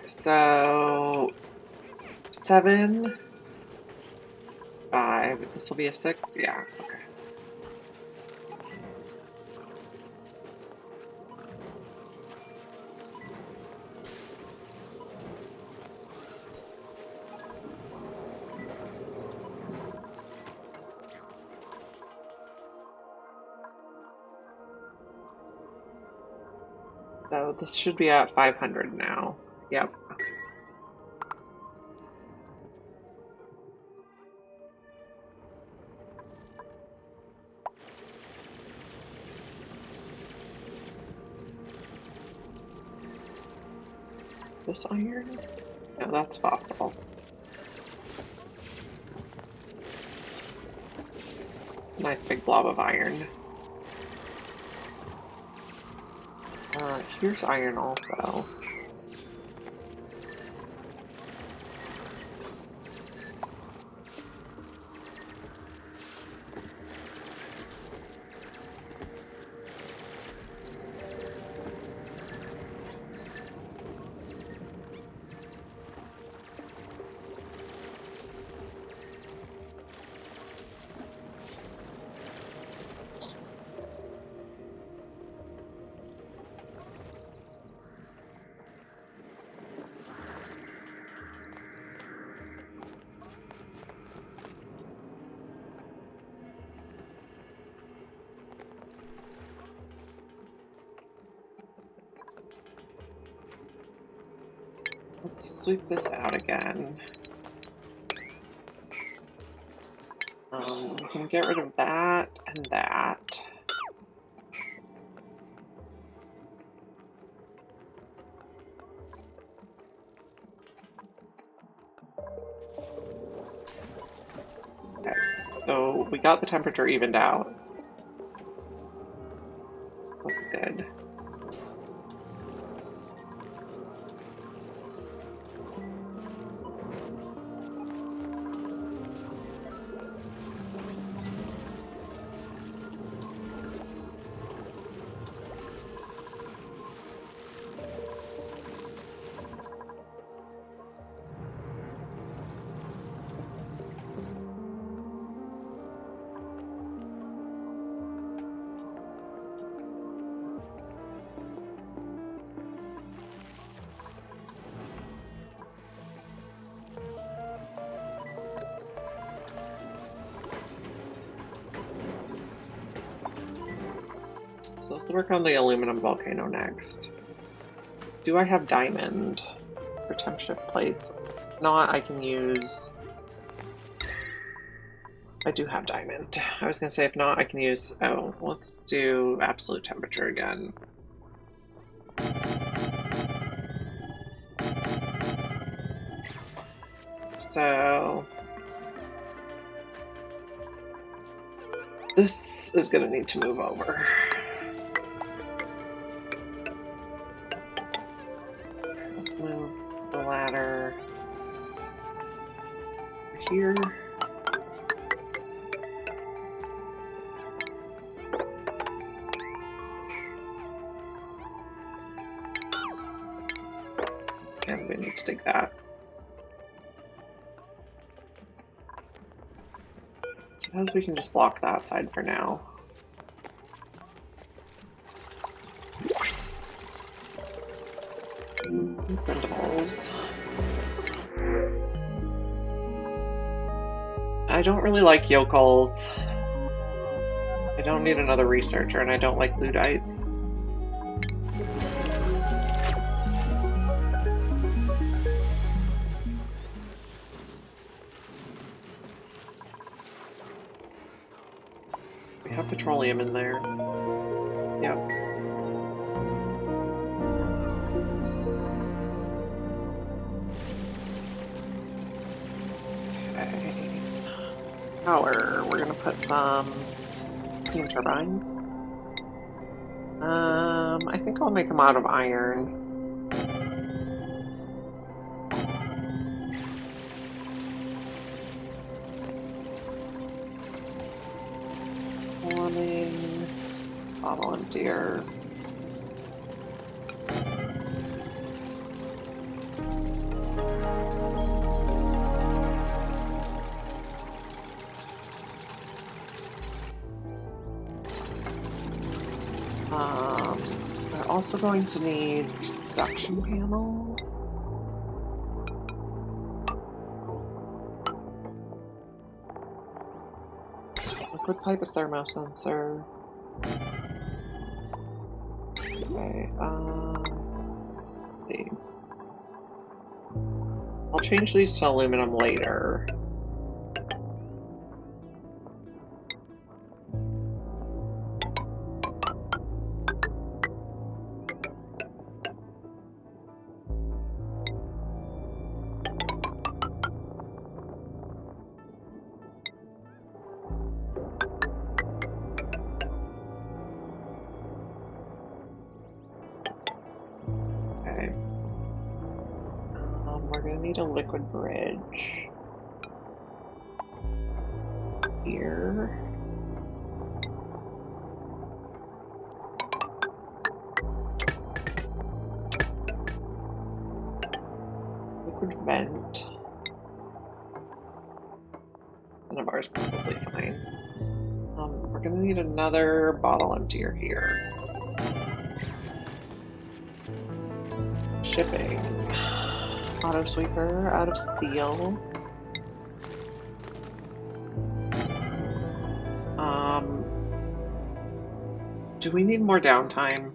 So 7, 5. This will be a 6. Yeah. Okay. So this should be at 500 now. Yep. Okay. this iron? No, that's fossil. Nice big blob of iron. Here's iron also. Let's sweep this out again. We can get rid of that and that. Okay, so we got the temperature evened out. Looks good. So let's work on the aluminum volcano next. Do I have diamond for temp shift plates? If not, I can use... I do have diamond. I was gonna say if not, I can use... Oh, let's do absolute temperature again. So... this is gonna need to move over. Let's move the ladder here. And we need to take that. Suppose we can just block that side for now. Printables. I don't really like yokels. I don't need another researcher, and I don't like Ludites. We have petroleum in there. Yep. Okay. Power. We're gonna put some steam turbines. I think I'll make them out of iron. Plumbing, volunteer. We're also going to need production panels. Liquid pipe is thermo sensor. Okay, let's see. I'll change these to aluminum later. gonna need a liquid bridge. Here. Liquid vent. None of ours probably fine. We're gonna need another bottle emptier here. Shipping. Auto sweeper out of steel. Do we need more downtime?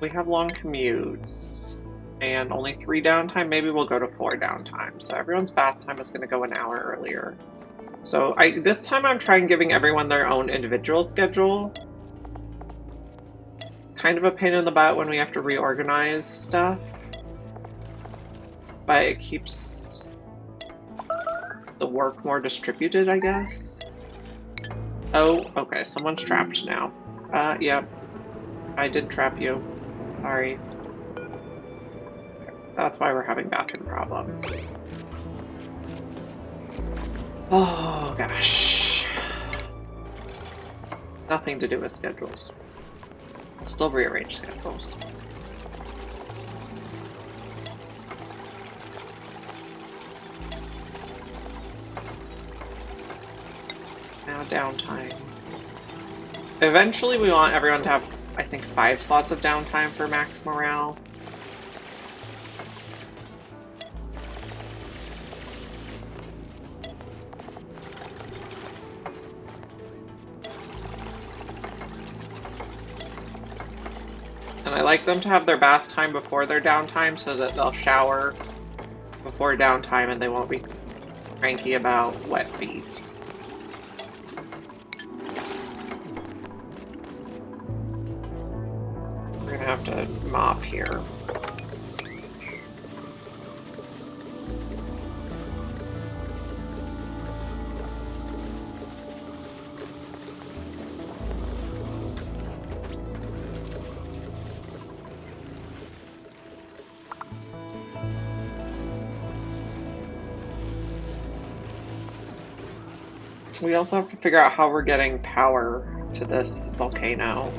We have long commutes and only 3 downtime. Maybe we'll go to 4 downtime. So everyone's bath time is going to go an hour earlier. So this time I'm trying giving everyone their own individual schedule. Kind of a pain in the butt when we have to reorganize stuff. But it keeps the work more distributed, I guess. Oh, okay, someone's trapped now. Yep. I did trap you. Sorry. That's why we're having bathroom problems. Oh, gosh. Nothing to do with schedules. Still rearrange schedules. Now downtime. Eventually we want everyone to have, I think, 5 slots of downtime for max morale. And I like them to have their bath time before their downtime so that they'll shower before downtime and they won't be cranky about wet feet. We're gonna have to mop here. We also have to figure out how we're getting power to this volcano.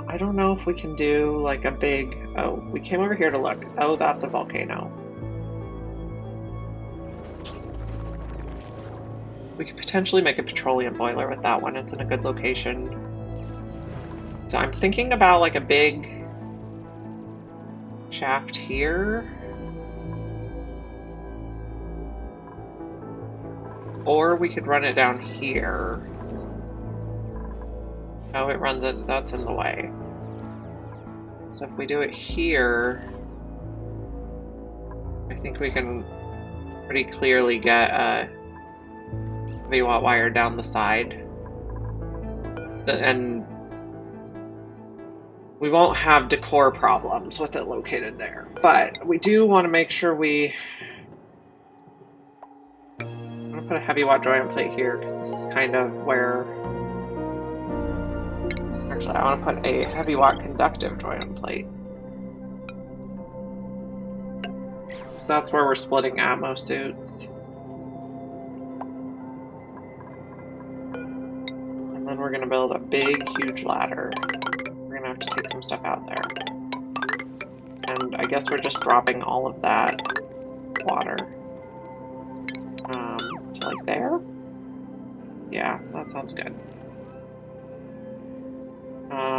I don't know if we can do like a big... Oh, we came over here to look. Oh, that's a volcano. We could potentially make a petroleum boiler with that one. It's in a good location. So I'm thinking about like a big shaft here. Or we could run it down here. Oh, it runs it. That's in the way. So if we do it here, I think we can pretty clearly get a V-watt wire down the side. And we won't have decor problems with it located there. But we do want to make sure I'm going to put a heavy watt joint plate here because this is kind of where... Actually, I want to put a heavy watt conductive joint plate. So that's where we're splitting ammo suits. And then we're going to build a big, huge ladder. We're going to have to take some stuff out there. And I guess we're just dropping all of that water. To like there? Yeah, that sounds good.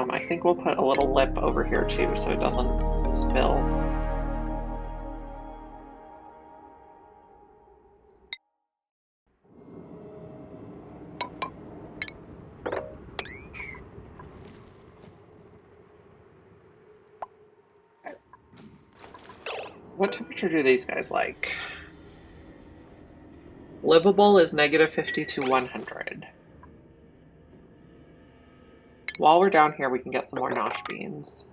I think we'll put a little lip over here too so it doesn't spill. What temperature do these guys like? Livable is -50 to 100. While we're down here, we can get some more nosh beans.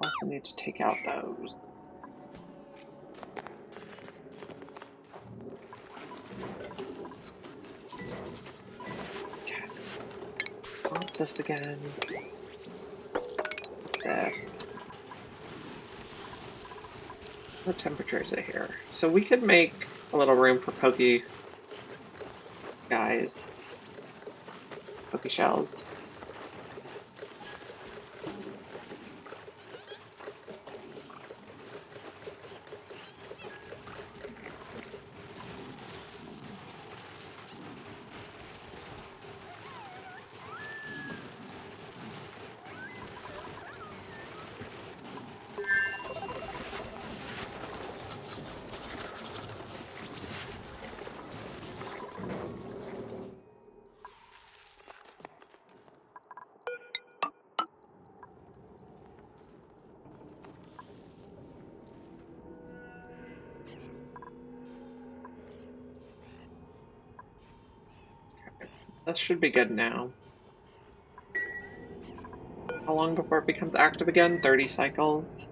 also need to take out those. Okay. Pop this again. This. What temperature is it here? So we could make a little room for pokey guys. Pokey shells. That should be good now. How long before it becomes active again? 30 cycles.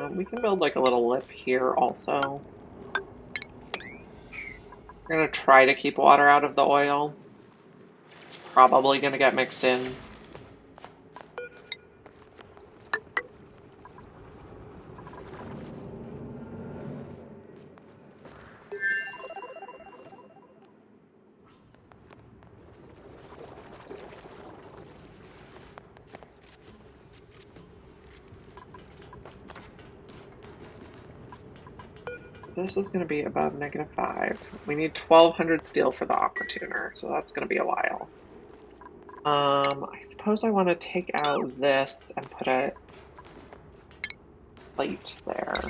We can build like a little lip here also. We're gonna try to keep water out of the oil. It's probably gonna get mixed in. This is going to be above -5. We need 1200 steel for the aqua tuner, so that's going to be a while. I suppose I want to take out this and put a plate there.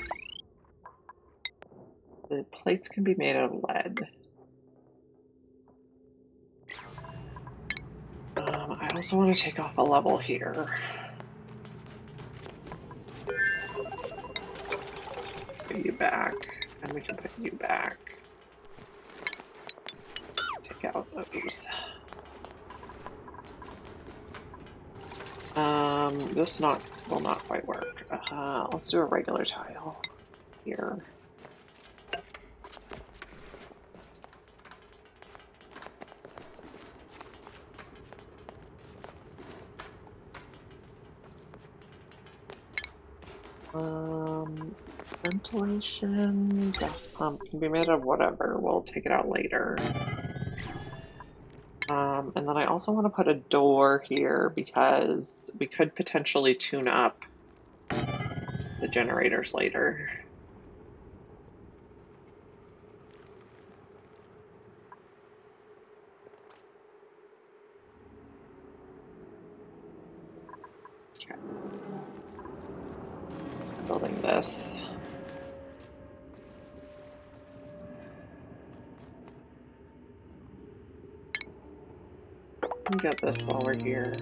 The plates can be made out of lead. I also want to take off a level here. Put you back, and we can put you back. Take out those. This will not quite work. Let's do a regular tile here. Ventilation, gas pump can be made of whatever. We'll take it out later. And then I also want to put a door here because we could potentially tune up the generators later. Okay. Building this. We'll get this while we're here.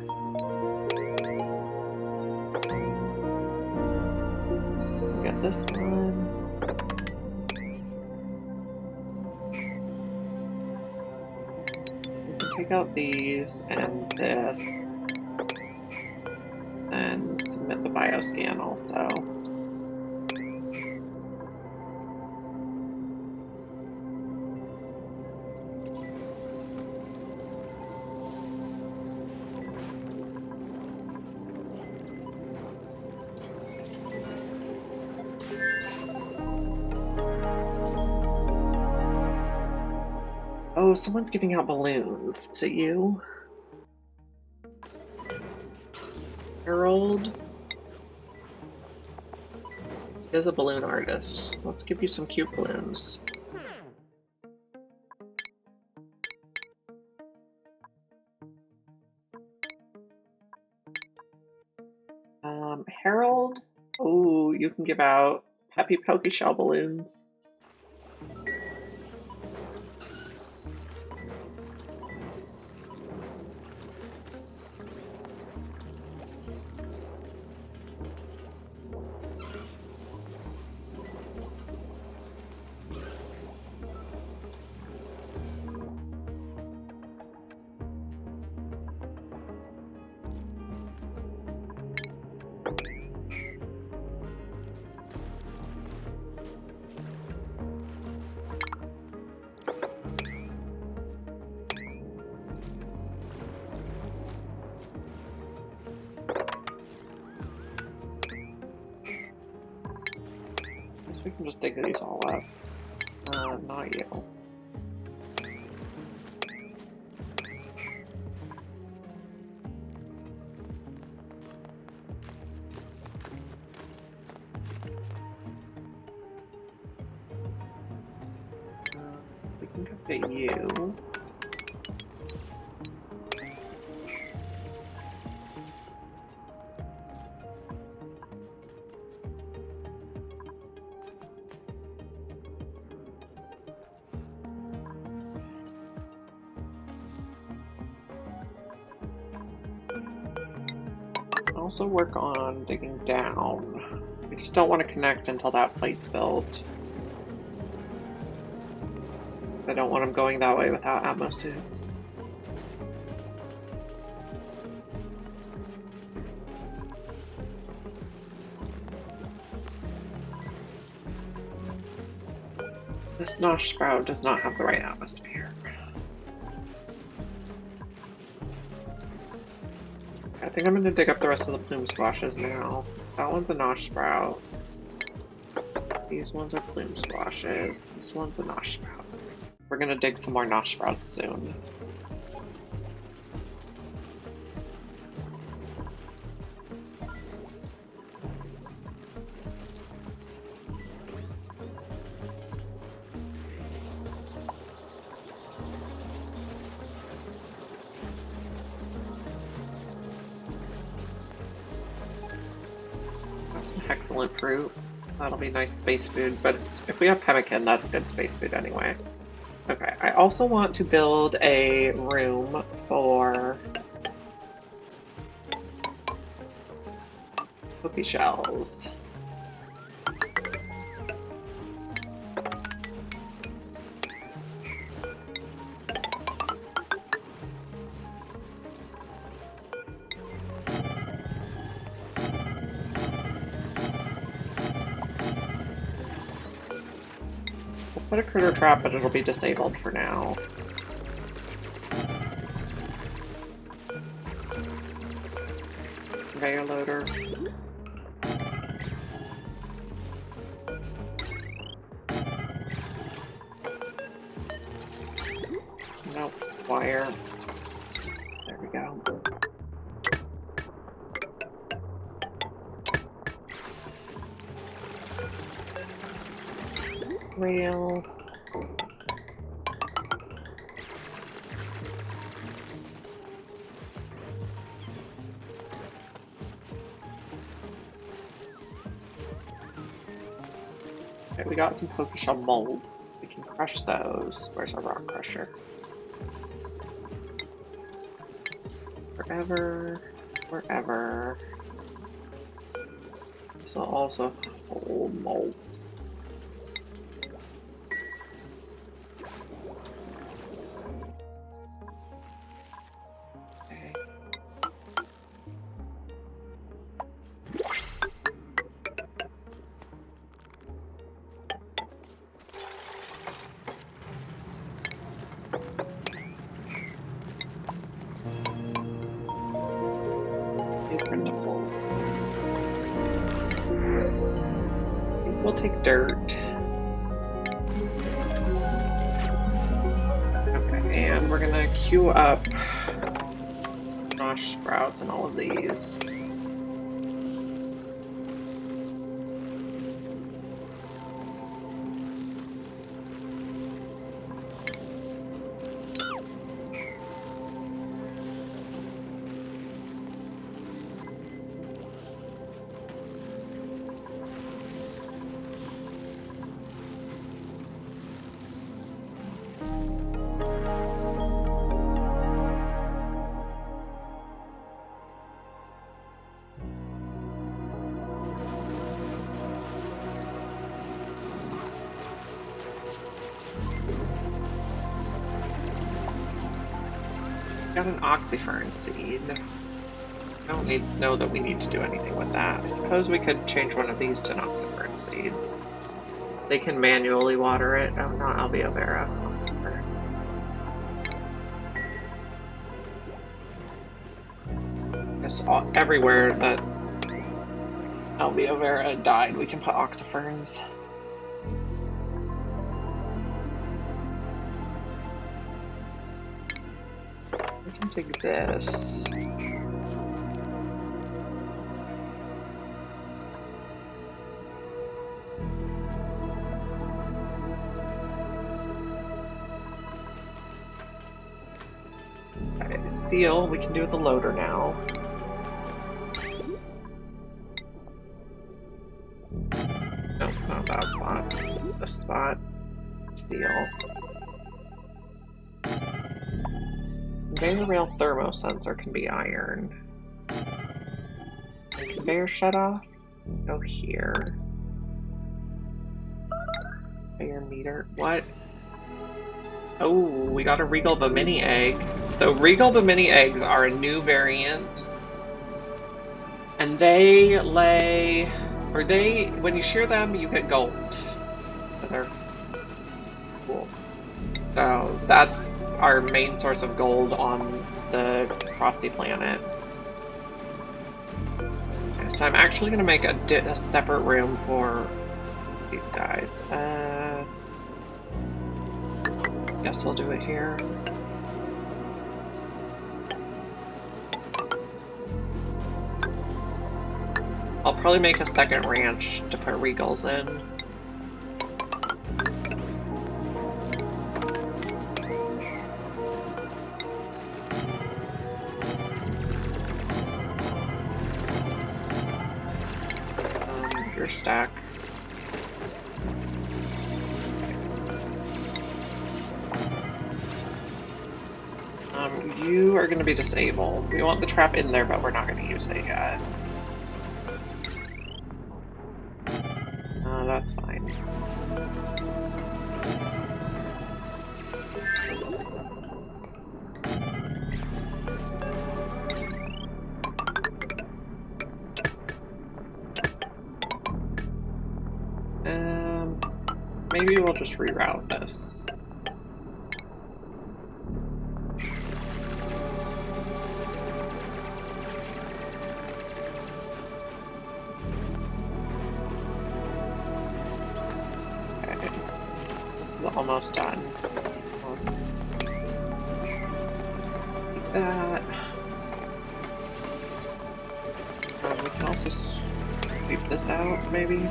We'll get this one. We can take out these and this. And submit the bioscan also. Oh, someone's giving out balloons. Is it you? Harold? He is a balloon artist. Let's give you some cute balloons. Harold? Oh, you can give out Happy Pokey Shell balloons. We can just dig these all up. Not you. We can go get you. Also work on digging down. We just don't want to connect until that plate's built. I don't want them going that way without atmo suits. This Nosh Sprout does not have the right atmosphere. I think I'm going to dig up the rest of the plume squashes now. That one's a Nosh Sprout. These ones are plume squashes. This one's a Nosh Sprout. We're going to dig some more Nosh Sprouts soon. Excellent fruit. That'll be nice space food, but if we have pemmican, that's good space food anyway. Okay, I also want to build a room for cookie shells. Put a critter trap, but it'll be disabled for now. Conveyor loader. Nope, wire. There we go. Rail. Okay, we got some Pokeshell molds. We can crush those. Where's our rock crusher? Wherever. This will also hold molds. We'll take dirt. Okay, and we're gonna queue up Nosh Sprouts and all of these. Got an oxyfern seed. I don't know that we need to do anything with that. I suppose we could change one of these to an oxyfern seed. They can manually water it. Oh, not Alveo Vera. Oxyfern. I guess everywhere that Alveo Vera died, we can put oxyferns. We can take this. Okay, steel, we can do with the loader now. No, not that spot. This spot. Steel. Conveyor rail thermosensor can be iron. Conveyor shut off. Go here. Conveyor meter. What? Oh, we got a Regal Bimini egg. So Regal Bimini eggs are a new variant. And they lay, or they, when you shear them, you get gold. So they're cool. So that's our main source of gold on the Frosty planet. Okay, so I'm actually going to make a separate room for these guys. Guess we'll do it here. I'll probably make a second ranch to put Regals in. Your stack. You are going to be disabled. We want the trap in there, but we're not going to use it yet. That's fine. Maybe we'll just reroute this. Okay. This is almost done. Let's keep that. We can also sweep this out, maybe.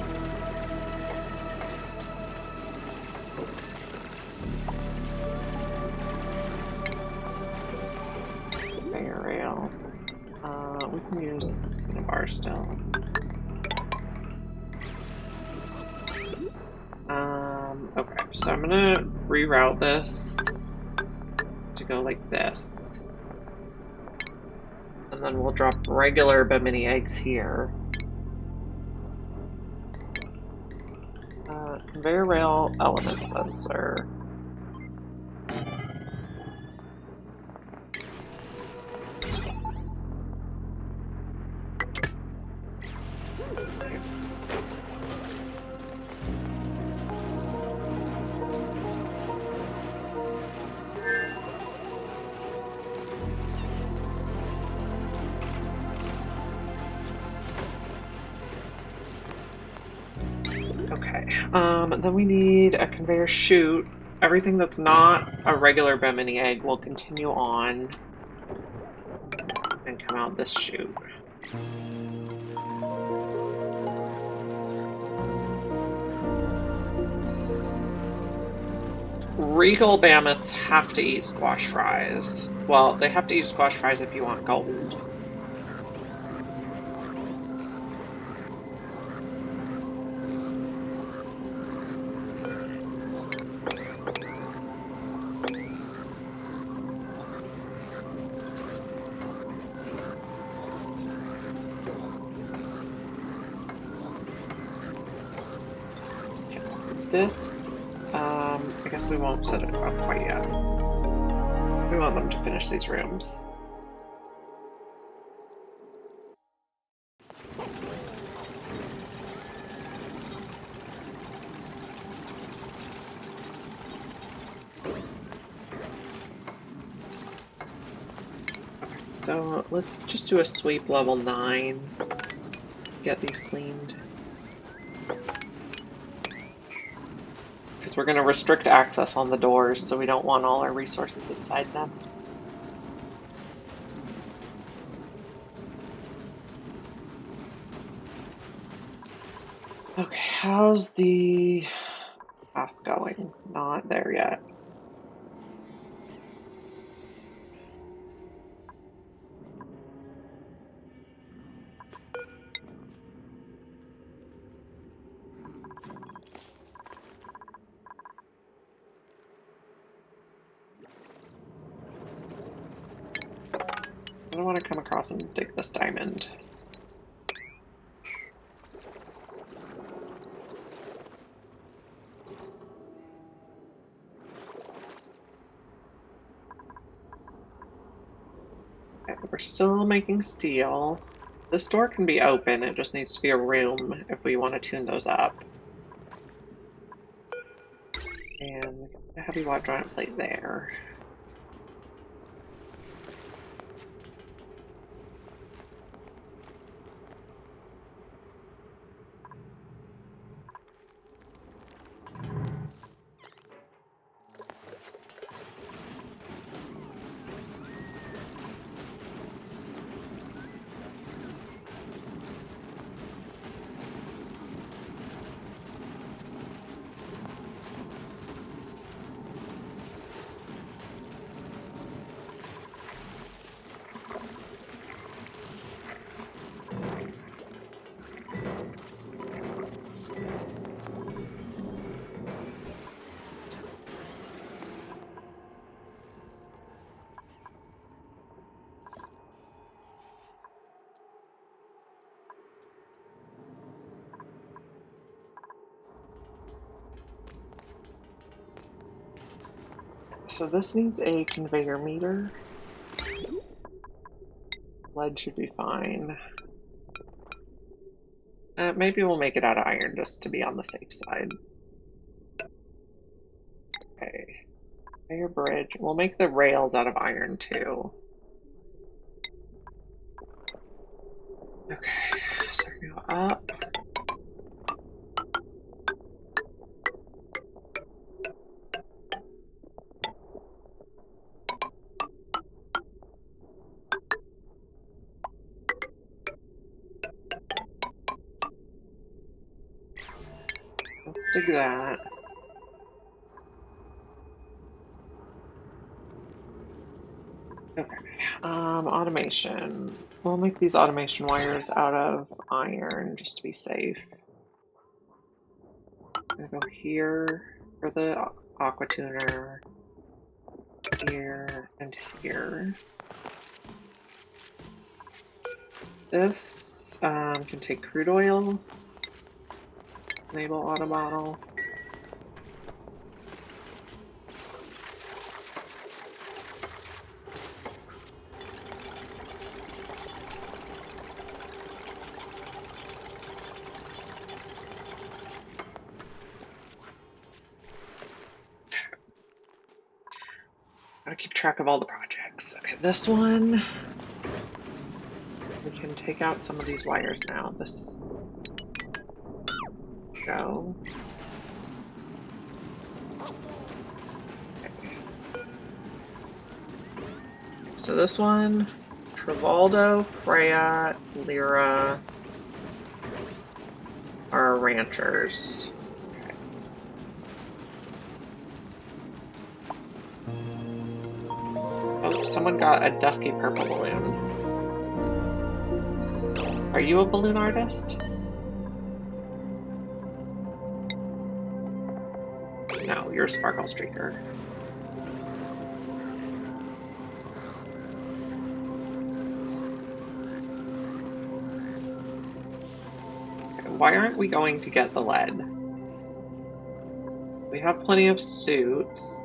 We can use the bar still. Okay, so I'm gonna reroute this to go like this. And then we'll drop regular Bimini eggs here. Conveyor rail element sensor. Okay, then we need a conveyor chute. Everything that's not a regular Bimini egg will continue on and come out this chute. Regal mammoths have to eat squash fries. Well, they have to eat squash fries if you want gold. This, I guess we won't set it up quite yet. We want them to finish these rooms. Okay, so let's just do a sweep level 9. Get these cleaned. We're going to restrict access on the doors, so we don't want all our resources inside them. how's the path going? Not there yet. I don't want to come across and dig this diamond. Okay, we're still making steel. The store can be open, it just needs to be a room if we want to tune those up. And a heavy watt giant plate there. So this needs a conveyor meter. Lead should be fine. Maybe we'll make it out of iron just to be on the safe side. Okay. Conveyor bridge. We'll make the rails out of iron too. Okay, so we're gonna go up. Let's dig that. Okay, automation. We'll make these automation wires out of iron just to be safe. I'm gonna go here for the aqua tuner, here and here. This can take crude oil, enable auto model. Gotta keep track of all the projects. Okay, this one, we can take out some of these wires now. This, go. Okay. So this one, Travaldo, Freya, Lyra are ranchers. Okay. Oh, someone got a dusky purple balloon. Are you a balloon artist? No, you're a sparkle streaker. Why aren't we going to get the lead? We have plenty of suits.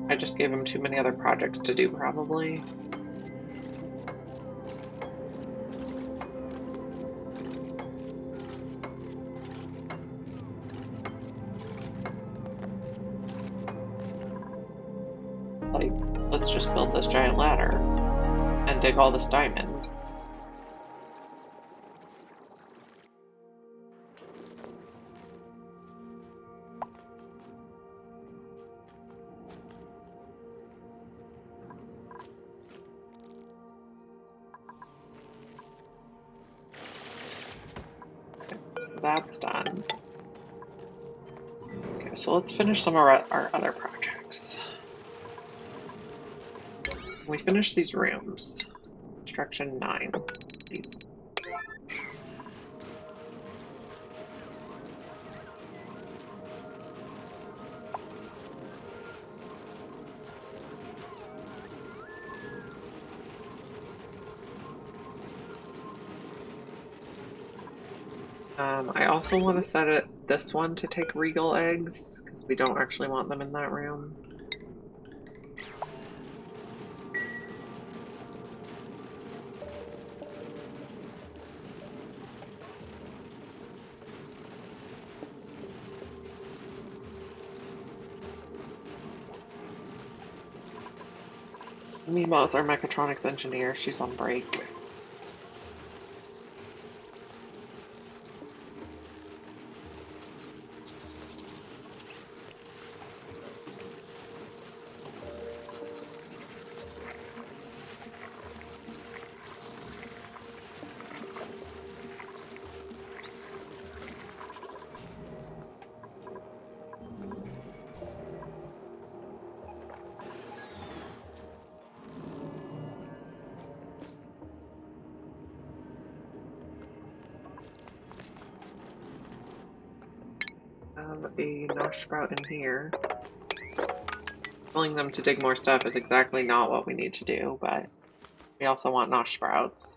I just gave him too many other projects to do, probably. Like, let's just build this giant ladder and dig all this diamond. That's done. so let's finish some of our other projects. We finish these rooms. Construction 9, please. I also want to set this one to take regal eggs, because we don't actually want them in that room. Mima's our mechatronics engineer. She's on break. Have a nosh sprout in here. Telling them to dig more stuff is exactly not what we need to do, but we also want nosh sprouts.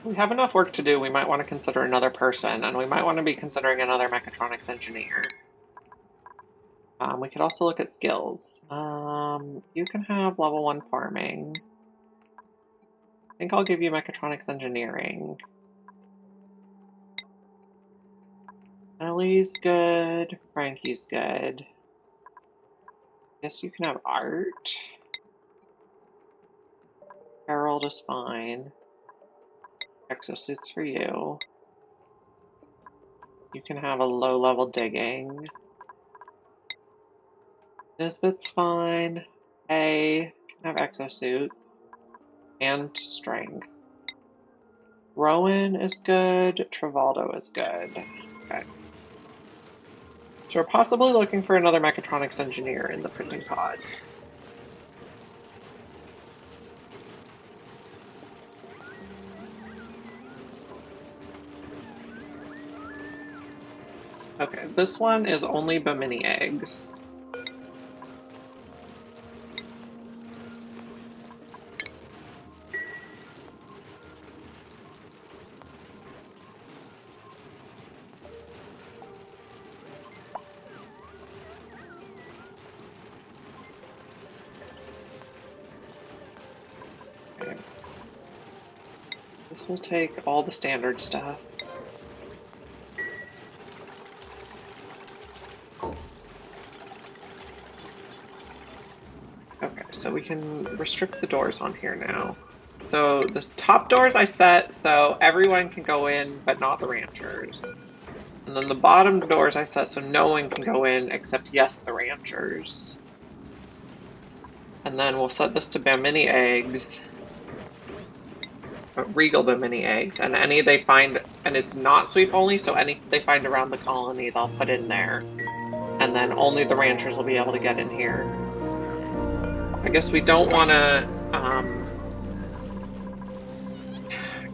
We have enough work to do. We might want to consider another person, and we might want to be considering another mechatronics engineer. We could also look at skills. You can have level 1 farming. I think I'll give you mechatronics engineering. Ellie's good. Frankie's good. Guess you can have art. Harold is fine. Exosuits for you. You can have a low-level digging. Nisbet's fine. A can have exosuits. And strength. Rowan is good. Travaldo is good. Okay. So we're possibly looking for another mechatronics engineer in the printing pod. Okay, this one is only Bimini eggs. Okay. This will take all the standard stuff. Okay, so we can restrict the doors on here now. So the top doors I set so everyone can go in, but not the ranchers. And then the bottom doors I set so no one can go in except, yes, the ranchers. And then we'll set this to Bimini eggs. Regal Bimini eggs. And any they find, and it's not sweep only, so any they find around the colony they'll put in there. And then only the ranchers will be able to get in here. I guess we don't want to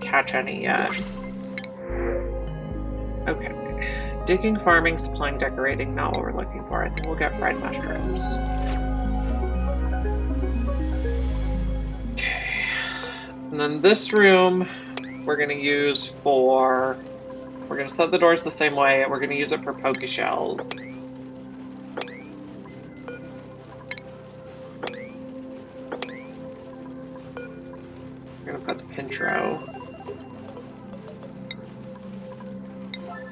catch any yet. Okay. Digging, farming, supplying, decorating, not what we're looking for. I think we'll get fried mushrooms. Okay. And then this room we're going to use for... We're going to set the doors the same way, and we're going to use it for poke shells. We're going to put the Pintro.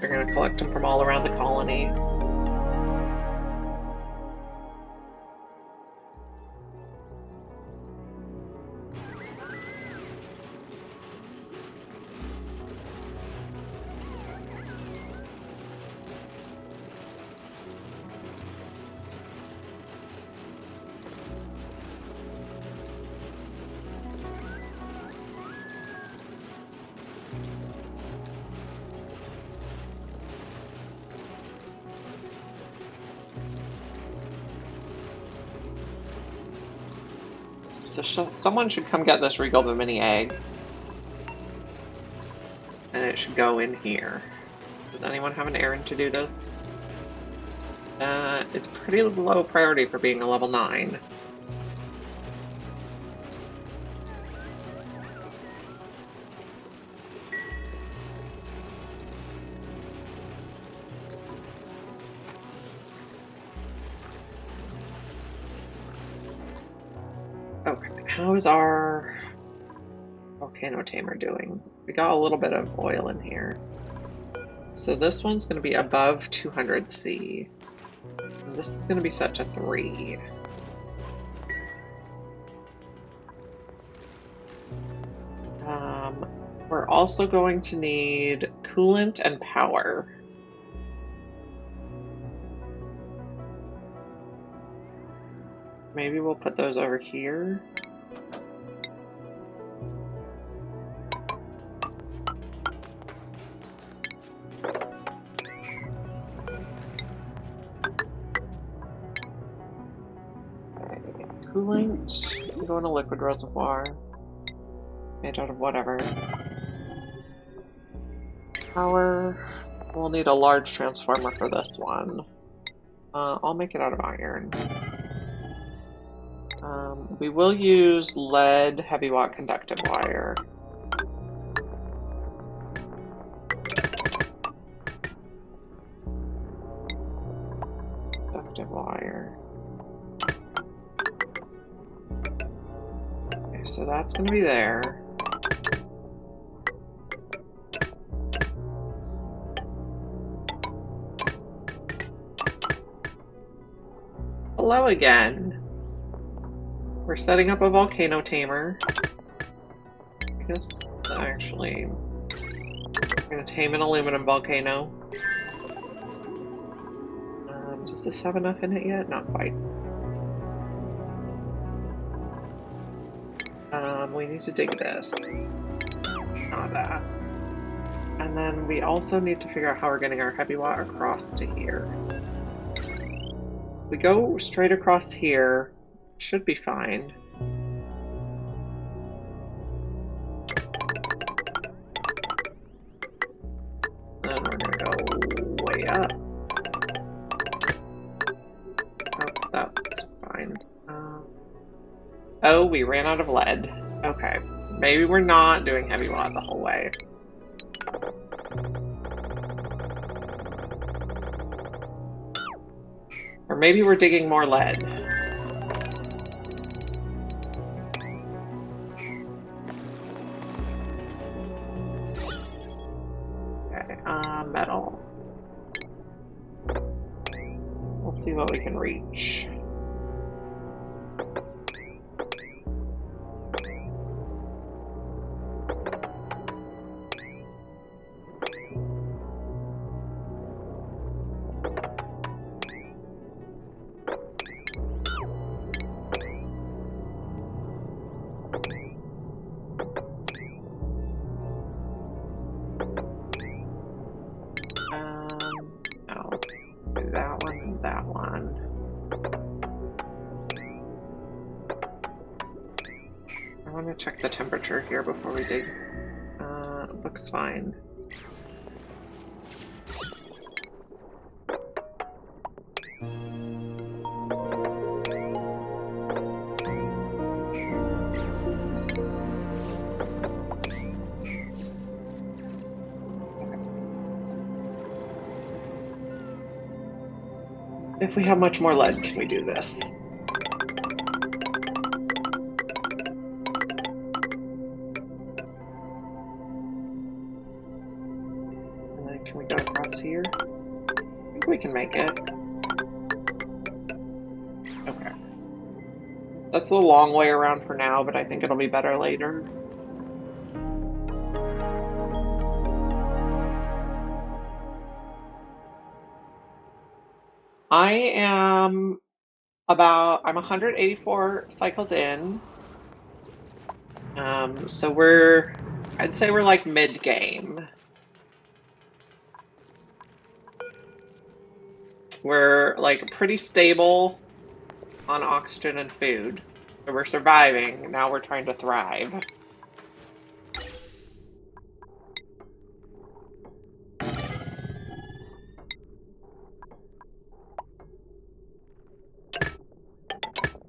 We're going to collect them from all around the colony. So someone should come get this Regal the Mini Egg. And it should go in here. Does anyone have an errand to do this? It's pretty low priority for being a level 9. Okay, how is our volcano tamer doing? We got a little bit of oil in here. So this one's going to be above 200 C. And this is going to be set to 3. We're also going to need coolant and power. Maybe we'll put those over here. Okay, coolant, go in a liquid reservoir. Made out of whatever. Power, we'll need a large transformer for this one. I'll make it out of iron. We will use lead heavy watt conductive wire. Conductive wire. Okay, so that's going to be there. Hello again. We're setting up a volcano tamer. I guess actually we're gonna tame an aluminum volcano. Does this have enough in it yet? Not quite. We need to dig this. Not that. And then we also need to figure out how we're getting our heavy watt across to here. We go straight across here. Should be fine. Then we're gonna go way up. Oh, that's fine. Oh, we ran out of lead. Okay, maybe we're not doing heavy watt the whole way. Or maybe we're digging more lead. Metal. We'll see what we can reach. Check the temperature here before we dig. Looks fine. If we have much more lead, can we do this? And then can we go across here? I think we can make it. Okay. That's a long way around for now, but I think it'll be better later. I'm 184 cycles in. So I'd say we're like mid-game. We're like pretty stable on oxygen and food. So we're surviving. Now we're trying to thrive.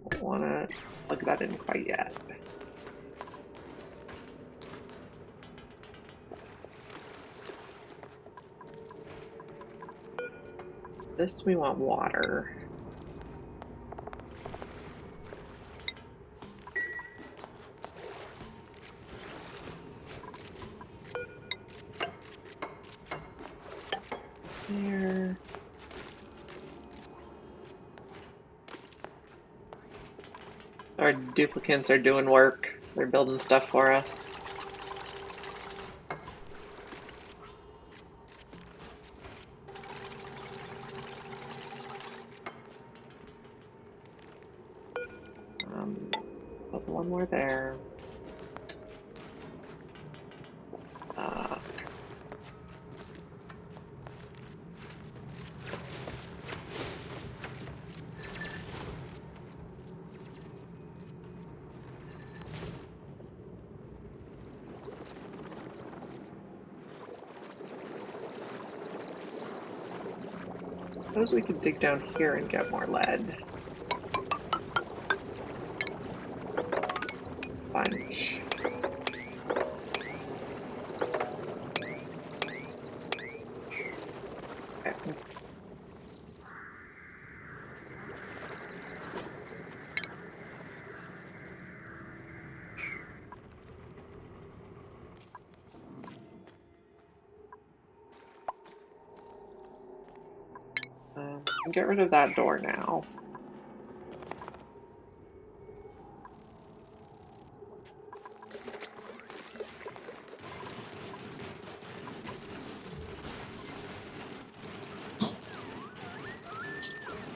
Don't want to plug that in quite yet. This we want water. There. Our duplicants are doing work. They're building stuff for us. Put one more there. Suppose we could dig down here and get more lead. Bunch. Okay. Get rid of that door now.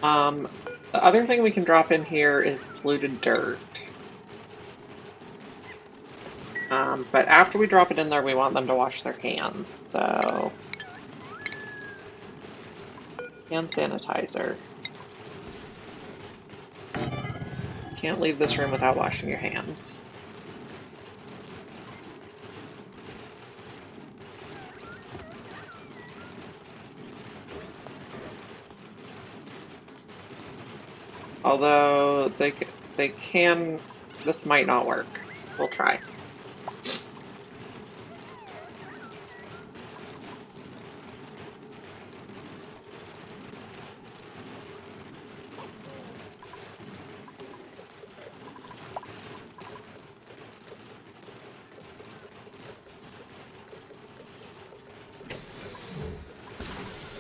The other thing we can drop in here is polluted dirt. But after we drop it in there, we want them to wash their hands, so... Hand sanitizer. Can't leave this room without washing your hands. Although they can, this might not work. We'll try.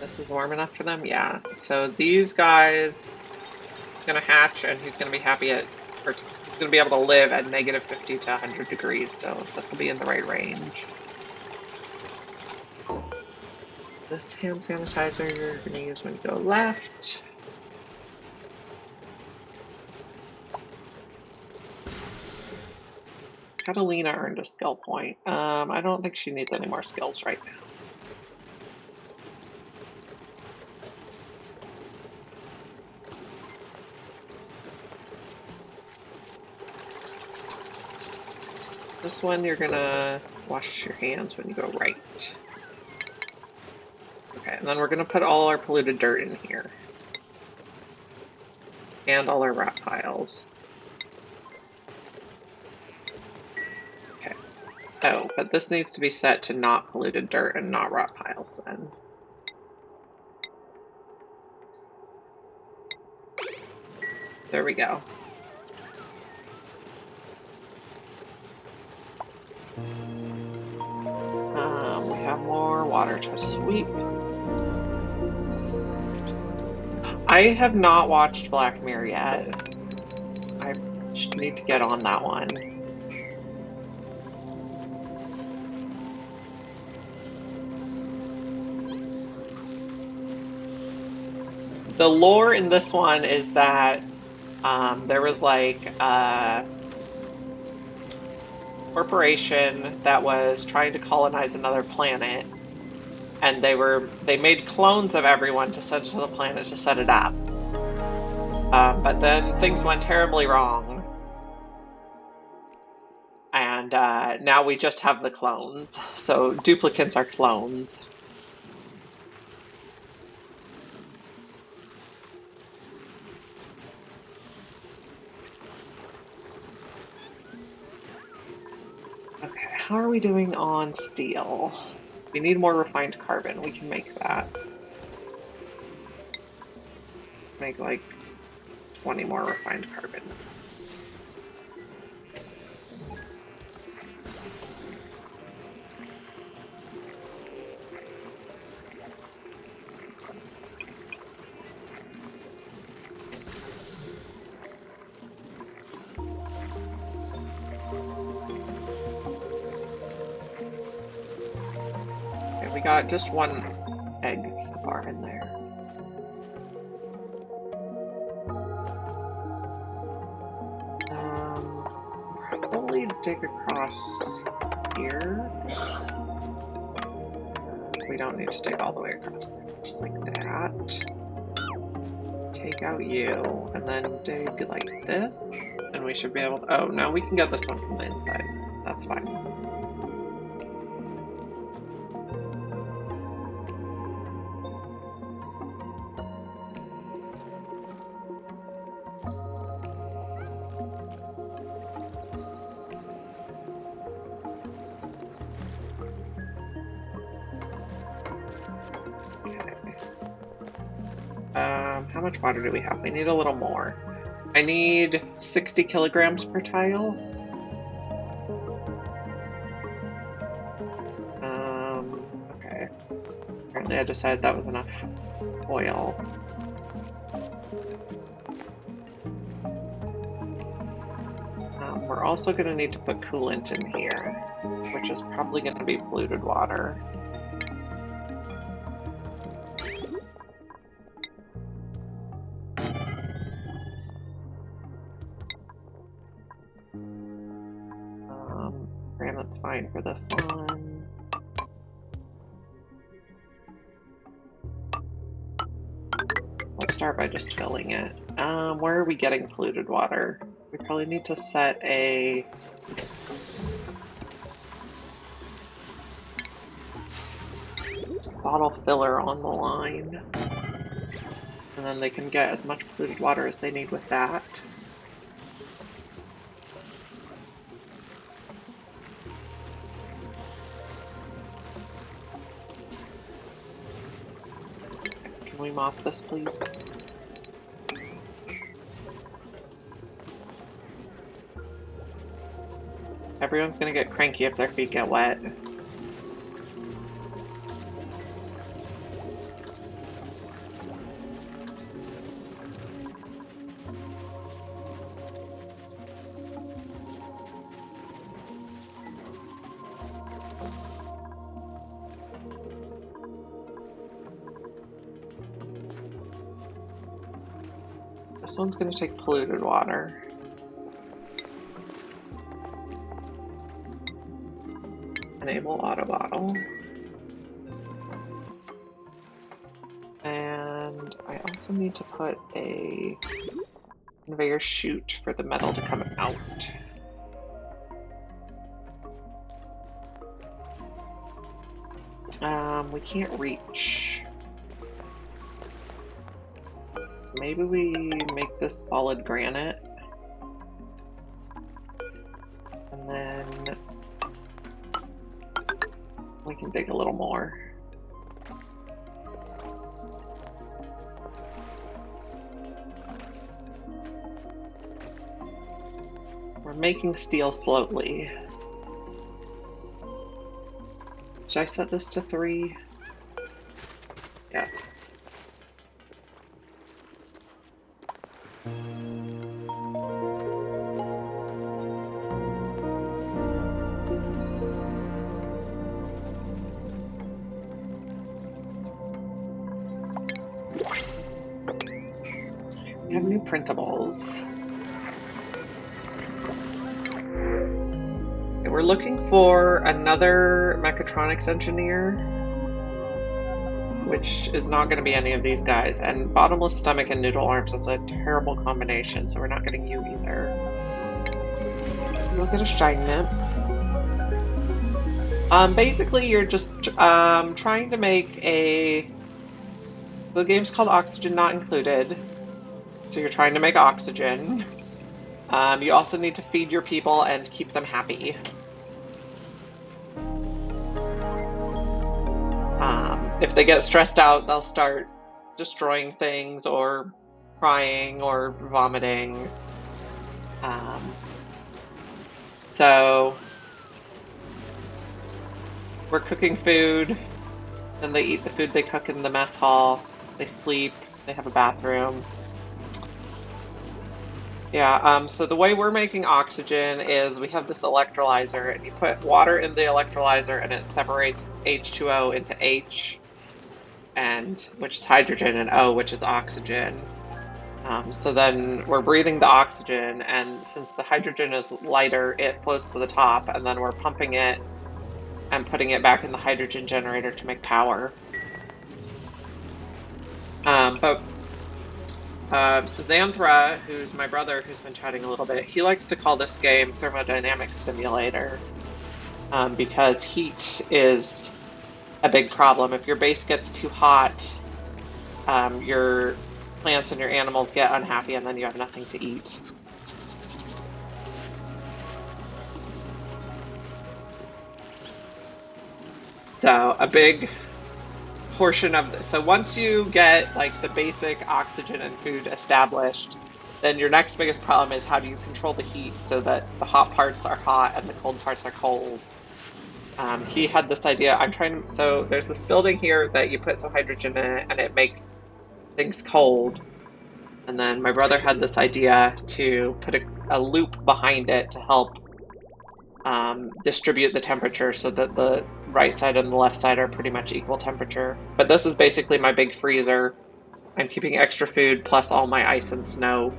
This is warm enough for them? Yeah. So these guys gonna hatch and he's gonna be happy at, or he's gonna be able to live at negative 50 to 100 degrees, so this will be in the right range. This hand sanitizer you're gonna use when you go left. Catalina earned a skill point. I don't think she needs any more skills right now. This one, you're gonna wash your hands when you go right. Okay, and then we're gonna put all our polluted dirt in here. And all our rat piles. Okay. Oh, but this needs to be set to not polluted dirt and not rot piles then. There we go. We have more water to sweep. I have not watched Black Mirror yet. I need to get on that one. The lore in this one is that there was like a corporation that was trying to colonize another planet, and they made clones of everyone to send to the planet to set it up. But then things went terribly wrong, and now we just have the clones. So duplicants are clones. Okay, how are we doing on steel? We need more refined carbon. We can make that. Make like 20 more refined carbon. Okay, we got just one egg so far in there. Probably dig across here. We don't need to dig all the way across there, just like that. Take out you, and then dig like this, and we should be able to, oh, no, we can get this one from the inside. That's fine. How much water do we have? We need a little more. I need 60 kilograms per tile. Okay. Apparently I decided that was enough oil. We're also going to need to put coolant in here, which is probably going to be polluted water. Granite's fine for this one. Let's start by just filling it. Where are we getting polluted water? We probably need to set a bottle filler on the line. And then they can get as much polluted water as they need with that. Can we mop this, please? Everyone's gonna get cranky if their feet get wet. This one's gonna take polluted water. Enable auto bottle. And I also need to put a conveyor chute for the metal to come out. We can't reach. maybe we make this solid granite. And then we can dig a little more. We're making steel slowly. Should I set this to 3? Yes. We have new printables. Okay, we're looking for another mechatronics engineer, which is not going to be any of these guys. And bottomless stomach and noodle arms is a terrible combination, so we're not getting you either. You'll get a shine nip. Basically, you're just trying to make a... The game's called Oxygen Not Included, so you're trying to make oxygen. You also need to feed your people and keep them happy. If they get stressed out, they'll start destroying things or crying or vomiting. So we're cooking food, then they eat the food they cook in the mess hall, they sleep, they have a bathroom. Yeah, so the way we're making oxygen is we have this electrolyzer, and you put water in the electrolyzer and it separates H2O into H, which is hydrogen, and O, which is oxygen. So then we're breathing the oxygen, and since the hydrogen is lighter, it floats to the top, and then we're pumping it and putting it back in the hydrogen generator to make power. But Xanthra, who's my brother, who's been chatting a little bit, he likes to call this game Thermodynamics Simulator, because heat is a big problem. If your base gets too hot, your plants and your animals get unhappy, and then you have nothing to eat. So a big portion of this. So once you get like the basic oxygen and food established, then your next biggest problem is how do you control the heat so that the hot parts are hot and the cold parts are cold. He had this idea. So there's this building here that you put some hydrogen in it and it makes things cold. And then my brother had this idea to put a loop behind it to help distribute the temperature so that the right side and the left side are pretty much equal temperature. But this is basically my big freezer. I'm keeping extra food plus all my ice and snow.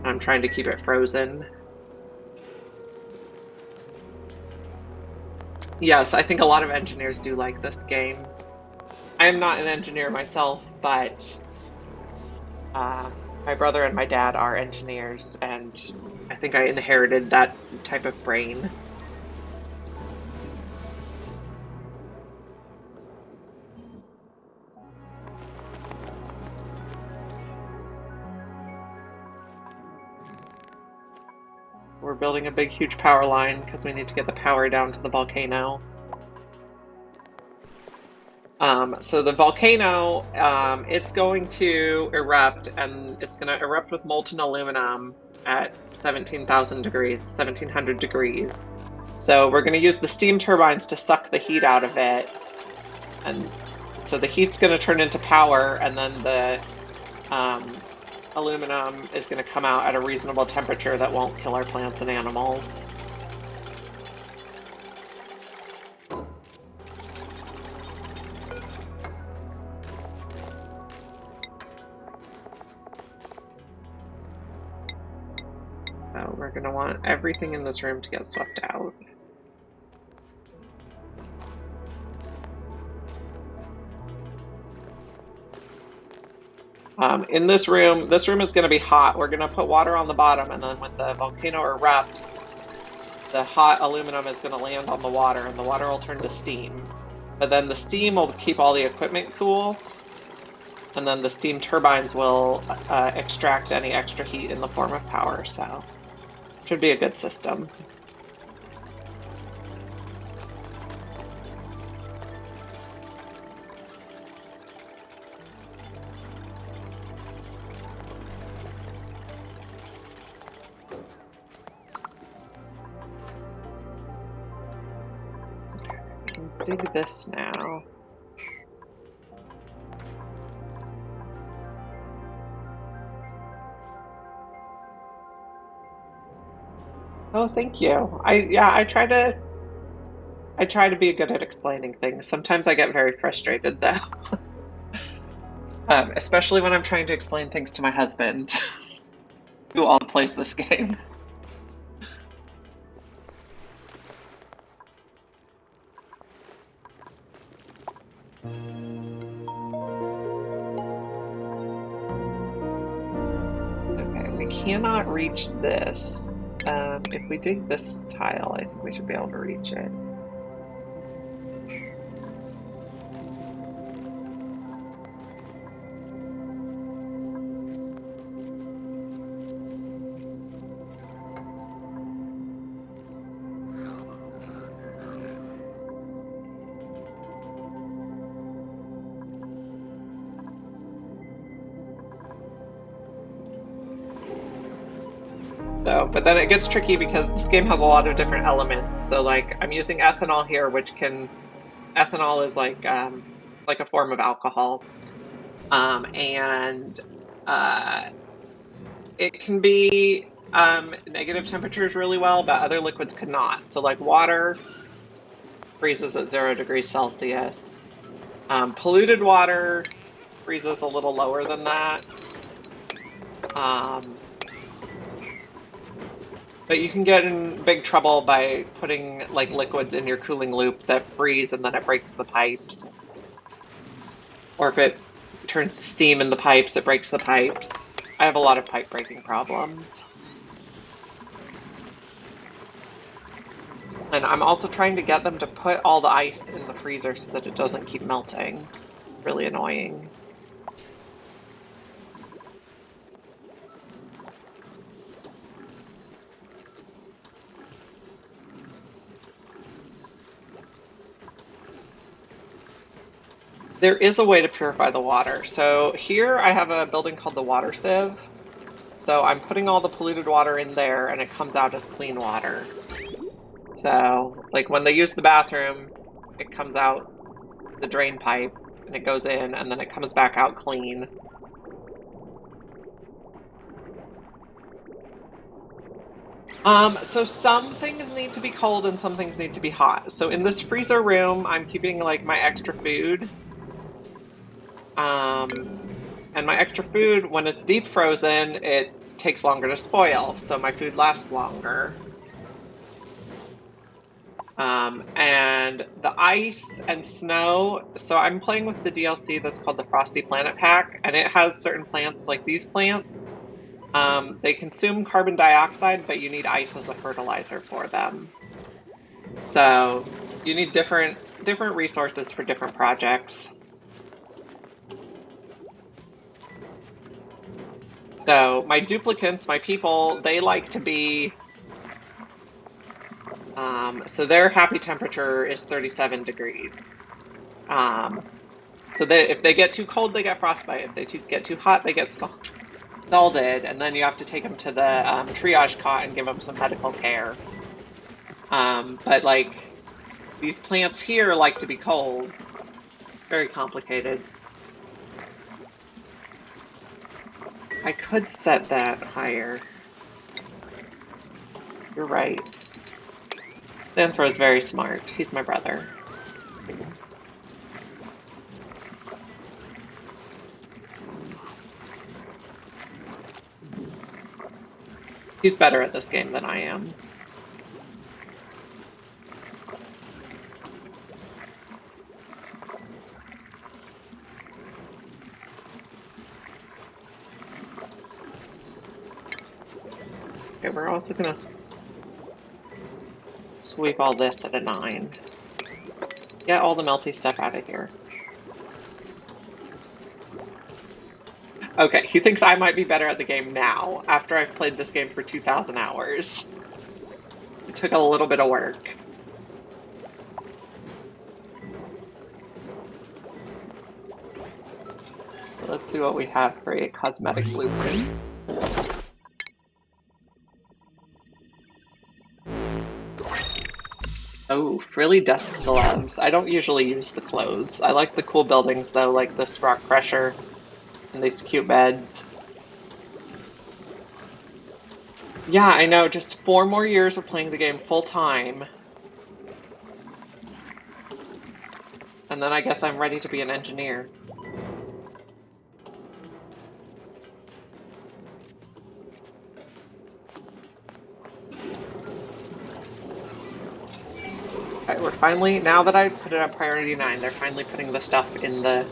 I'm trying to keep it frozen. Yes, I think a lot of engineers do like this game. I am not an engineer myself, but my brother and my dad are engineers, and I think I inherited that type of brain. We're building a big, huge power line because we need to get the power down to the volcano. So the volcano, it's going to erupt, and it's going to erupt with molten aluminum at 17,000 degrees, 1,700 degrees. So we're going to use the steam turbines to suck the heat out of it. And so the heat's going to turn into power, and then the aluminum is going to come out at a reasonable temperature that won't kill our plants and animals. So we're going to want everything in this room to get swept out. In this room is going to be hot. We're going to put water on the bottom, and then when the volcano erupts, the hot aluminum is going to land on the water, and the water will turn to steam. But then the steam will keep all the equipment cool, And then the steam turbines will extract any extra heat in the form of power, so should be a good system. Dig this now. Oh, thank you. I try to be good at explaining things. Sometimes I get very frustrated though. Especially when I'm trying to explain things to my husband, who also plays this game. Okay, we cannot reach this. If we dig this tile, I think we should be able to reach it. So, but then it gets tricky because this game has a lot of different elements. So like I'm using ethanol here, ethanol is like a form of alcohol. And it can be negative temperatures really well, but other liquids could not. So like water freezes at 0 degrees Celsius. Polluted water freezes a little lower than that. But you can get in big trouble by putting like liquids in your cooling loop that freeze and then it breaks the pipes. Or if it turns to steam in the pipes, it breaks the pipes. I have a lot of pipe breaking problems. And I'm also trying to get them to put all the ice in the freezer so that it doesn't keep melting. Really annoying. There is a way to purify the water. So here I have a building called the water sieve. So I'm putting all the polluted water in there and it comes out as clean water. So like when they use the bathroom, it comes out the drain pipe and it goes in and then it comes back out clean. So some things need to be cold and some things need to be hot. So in this freezer room, I'm keeping like my extra food. And my extra food, when it's deep frozen, it takes longer to spoil, so my food lasts longer. And the ice and snow, so I'm playing with the DLC that's called the Frosty Planet Pack, and it has certain plants, like these plants. They consume carbon dioxide, but you need ice as a fertilizer for them. So you need different resources for different projects. So my duplicants, my people, they like to be, so their happy temperature is 37 degrees. So if they get too cold, they get frostbite. If they get too hot, they get scalded. And then you have to take them to the triage cot and give them some medical care. But like, these plants here like to be cold. Very complicated. I could set that higher. You're right. Xanthro's very smart. He's my brother. He's better at this game than I am. Okay, we're also gonna sweep all this at a 9. Get all the melty stuff out of here. Okay, he thinks I might be better at the game now, after I've played this game for 2,000 hours. It took a little bit of work. Let's see what we have for a cosmetic blueprint. Oh, frilly desk gloves. I don't usually use the clothes. I like the cool buildings though, like this rock crusher and these cute beds. Yeah, I know, just 4 more years of playing the game full time. And then I guess I'm ready to be an engineer. Okay, we're finally, now that I put it on priority 9, they're finally putting the stuff in the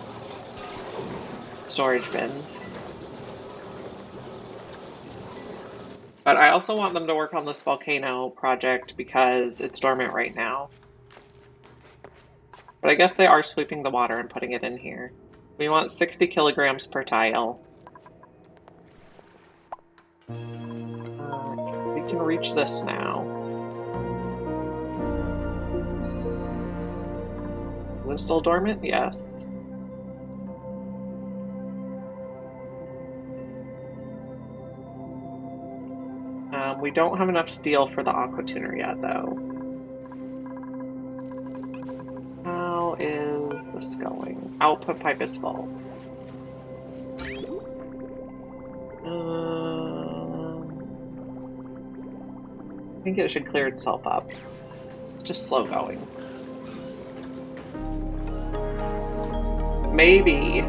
storage bins. But I also want them to work on this volcano project because it's dormant right now. But I guess they are sweeping the water and putting it in here. We want 60 kilograms per tile. We can reach this now. Is it still dormant? Yes. We don't have enough steel for the aqua tuner yet, though. How is this going? Output pipe is full. I think it should clear itself up. It's just slow going. Maybe.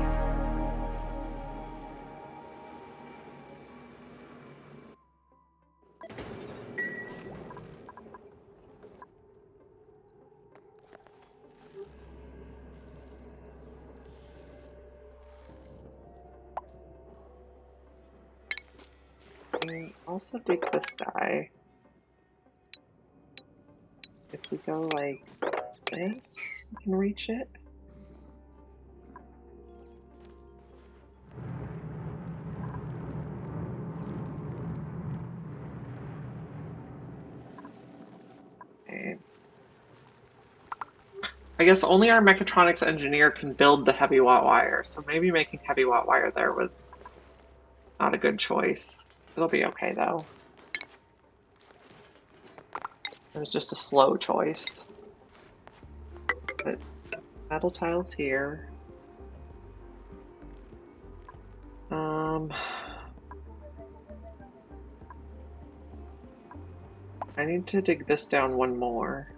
Also dig this guy. If we go like this, we can reach it. Okay. I guess only our mechatronics engineer can build the heavy watt wire, so maybe making heavy watt wire there was not a good choice. It'll be okay though. It was just a slow choice. But metal tiles here. I need to dig this down one more.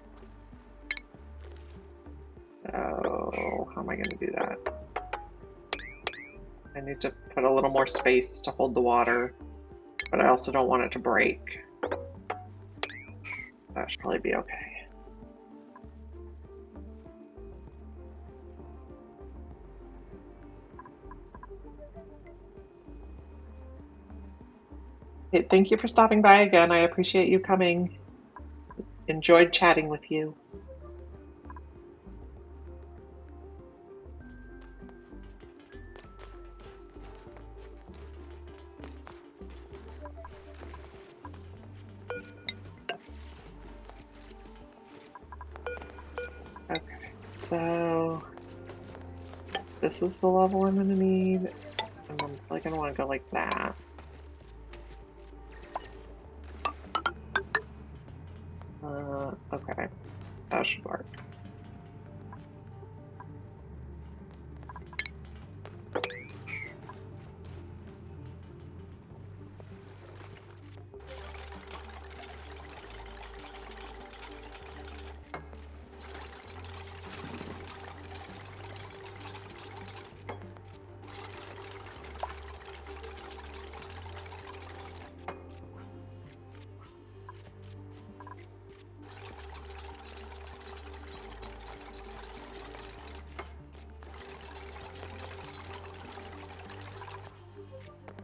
Oh, how am I going to do that? I need to put a little more space to hold the water, but I also don't want it to break. That should probably be okay. Hey, thank you for stopping by again. I appreciate you coming. Enjoyed chatting with you. Okay, so this is the level I'm gonna need, and I'm probably gonna want to go like that. Okay, that should work.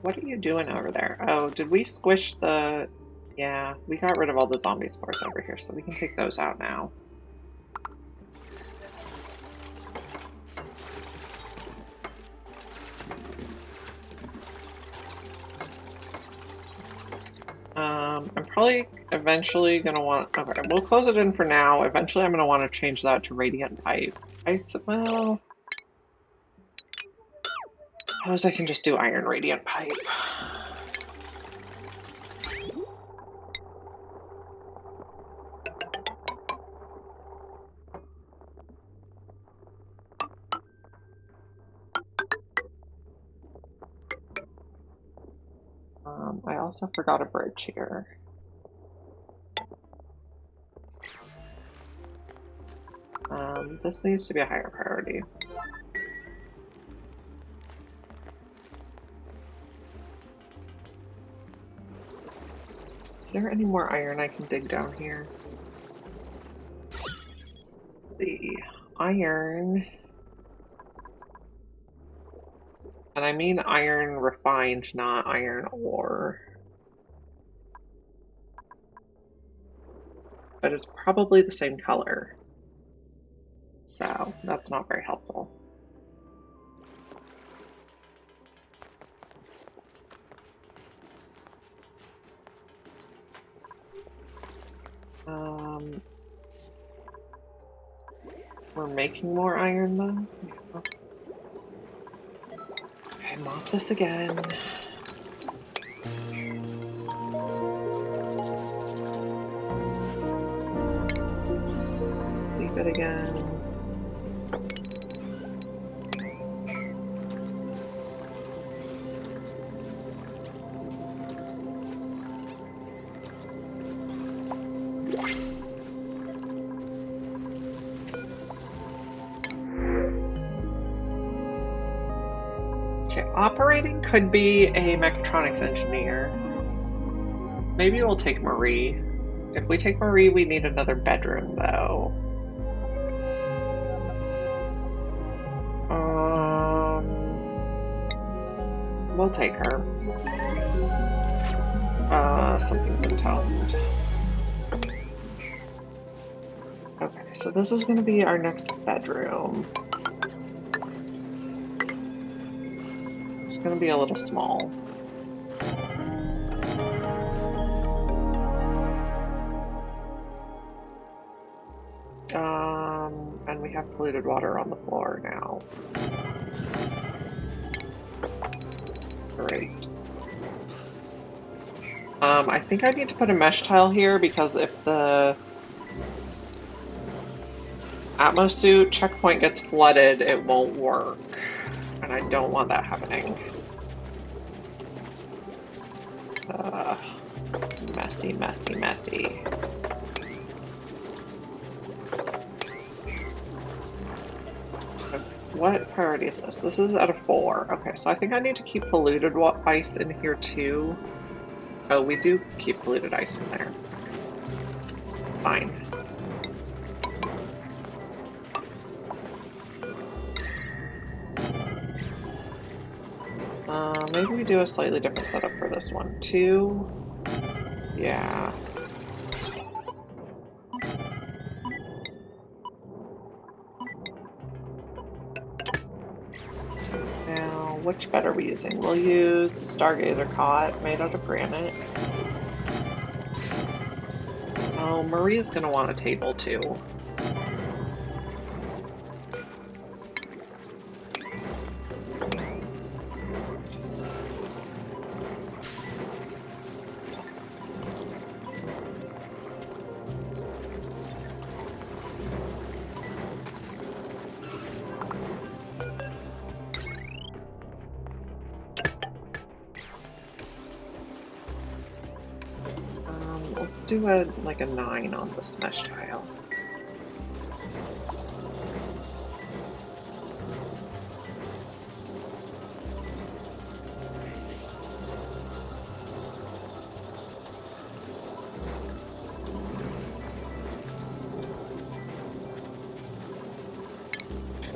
What are you doing over there? Oh, did we squish the... Yeah, we got rid of all the zombie spores over here, so we can take those out now. I'm probably eventually gonna want. Okay, we'll close it in for now. Eventually, I'm gonna want to change that to radiant pipe. Well, suppose I can just do iron radiant pipe. I also forgot a bridge here. This needs to be a higher priority. Is there any more iron I can dig down here? The iron, and I mean iron refined, not iron ore. But it's probably the same color. So that's not very helpful. We're making more iron though. Yeah. Okay, mop this again. Leave it again. Okay, operating could be a mechatronics engineer. Maybe we'll take Marie. If we take Marie, we need another bedroom, though. We'll take her. Something's intoned. Okay, so this is going to be our next bedroom. It's going to be a little small. And we have polluted water on the floor now. Great. I think I need to put a mesh tile here because if the Atmosuit checkpoint gets flooded, it won't work. And I don't want that happening. Messy, messy, messy. What priority is this? This is at a 4. Okay, so I think I need to keep polluted ice in here too. Oh, we do keep polluted ice in there. Fine. Maybe we do a slightly different setup for this one. 2. Yeah. Now, which bed are we using? We'll use a Stargazer cot made out of granite. Oh, Maria's gonna want a table too. Let's do like a 9 on this mesh tile.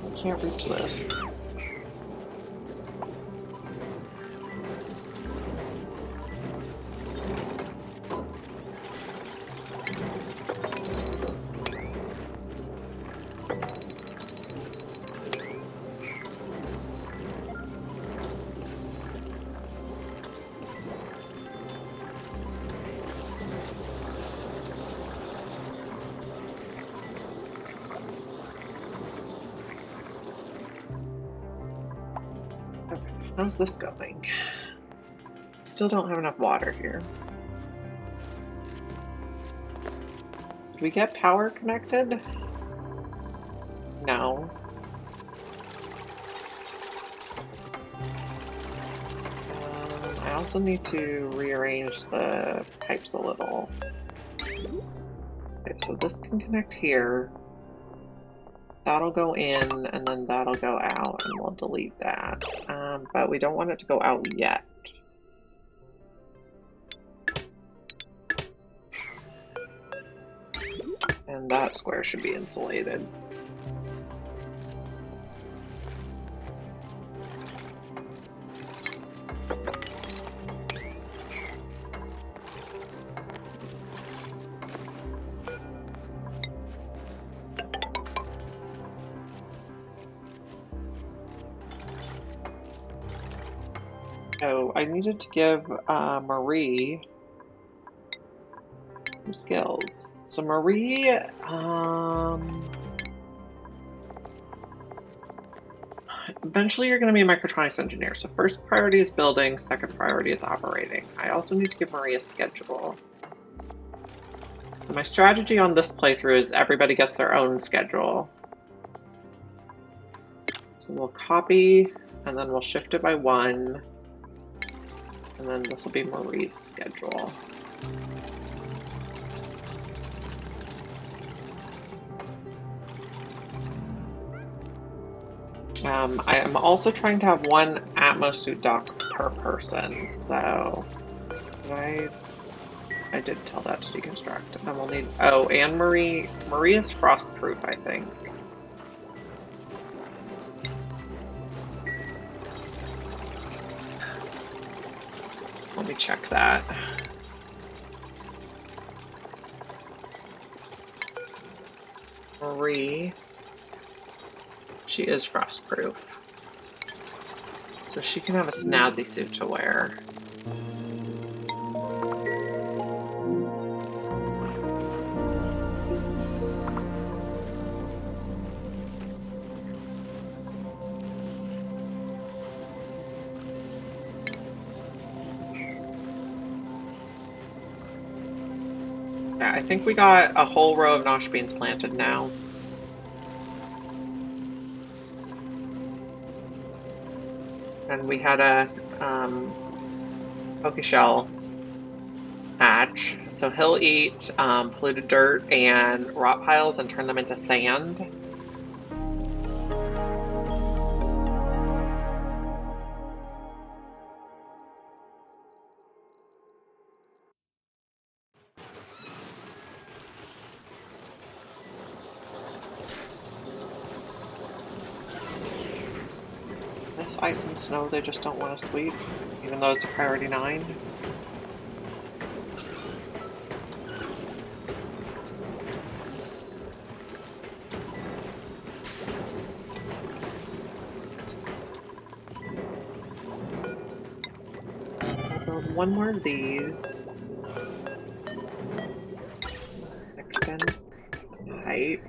I can't reach this. how's this going? Still don't have enough water here. Did we get power connected? No. I also need to rearrange the pipes a little. Okay, so this can connect here. That'll go in, and then that'll go out, and we'll delete that. But we don't want it to go out yet. And that square should be insulated. So I needed to give Marie some skills. So Marie, eventually you're going to be a mechatronics engineer. So first priority is building, second priority is operating. I also need to give Marie a schedule. My strategy on this playthrough is everybody gets their own schedule. So we'll copy, and then we'll shift it by 1. And then this will be Marie's schedule. I am also trying to have 1 Atmosuit dock per person, so I did tell that to deconstruct. And then we'll need, oh, and Marie is frost-proof, I think. Let me check that. Marie, she is frostproof. So she can have a snazzy suit to wear. Yeah, I think we got a whole row of nosh beans planted now. And we had a poke shell hatch. So he'll eat polluted dirt and rot piles and turn them into sand. This ice and snow they just don't want to sweep, even though it's a priority 9. I'll build 1 more of these. Extend height.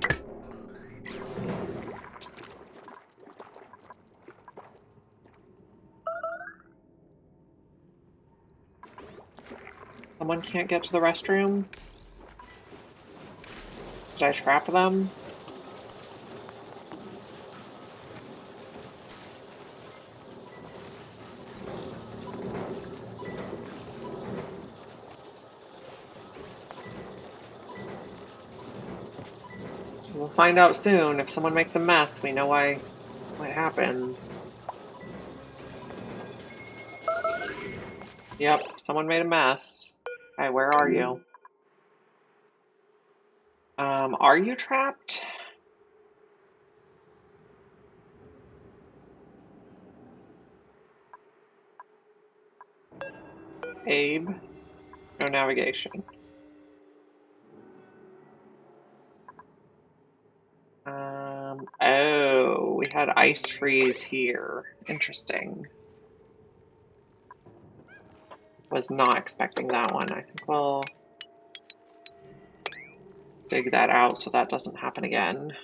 Someone can't get to the restroom? Did I trap them? We'll find out soon. If someone makes a mess, we know what happened. Yep, someone made a mess. Hi, where are you? Are you trapped? Abe? No navigation. Oh, we had ice freeze here. Interesting. Was not expecting that one. I think we'll dig that out so that doesn't happen again.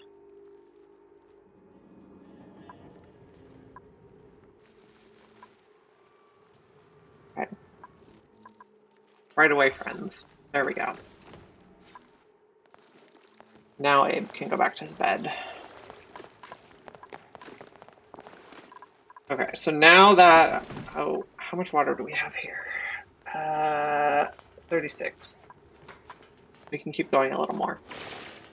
Right away, friends. There we go. Now Abe can go back to his bed. Okay, so now that... Oh, how much water do we have here? 36. We can keep going a little more.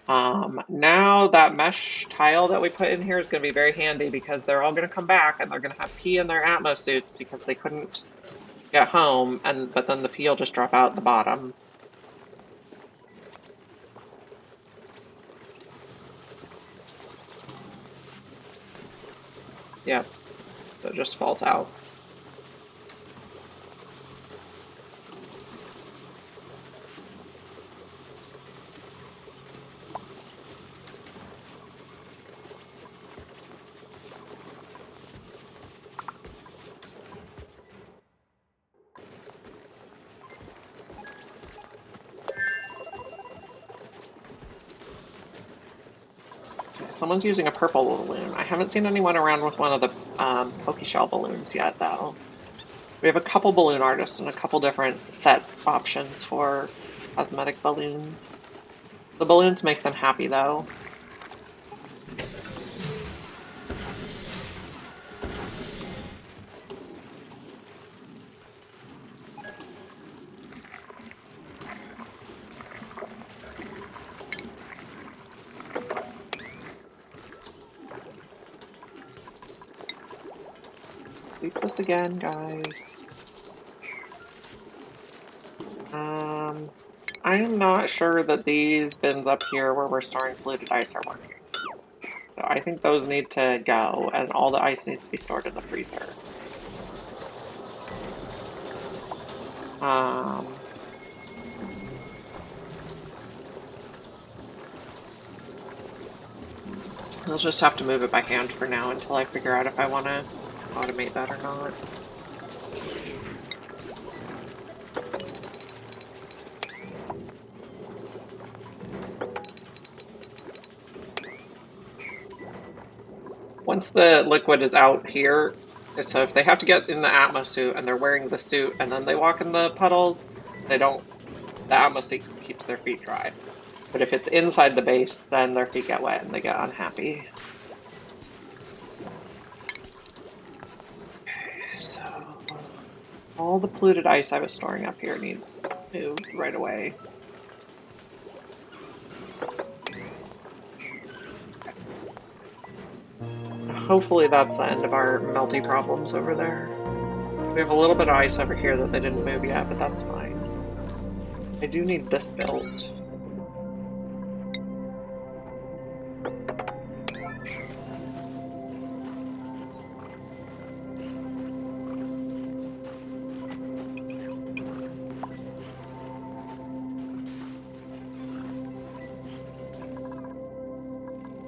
Now that mesh tile that we put in here is going to be very handy because they're all going to come back and they're going to have pee in their Atmos suits because they couldn't get home, but then the pee will just drop out the bottom. Yep, so it just falls out. Someone's using a purple balloon. I haven't seen anyone around with one of the Pokeshell balloons yet, though. We have a couple balloon artists and a couple different set options for cosmetic balloons. The balloons make them happy, though. Sweep this again, guys. I am not sure that these bins up here where we're storing polluted ice are working. So I think those need to go, and all the ice needs to be stored in the freezer. I'll just have to move it by hand for now until I figure out if I want to automate that or not. Once the liquid is out here, so if they have to get in the Atmos suit and they're wearing the suit and then they walk in the puddles, they don't, the Atmos suit keeps their feet dry. But if it's inside the base, then their feet get wet and they get unhappy. Okay, so all the polluted ice I was storing up here needs moved right away. Hopefully that's the end of our melty problems over there. We have a little bit of ice over here that they didn't move yet, but that's fine. I do need this built.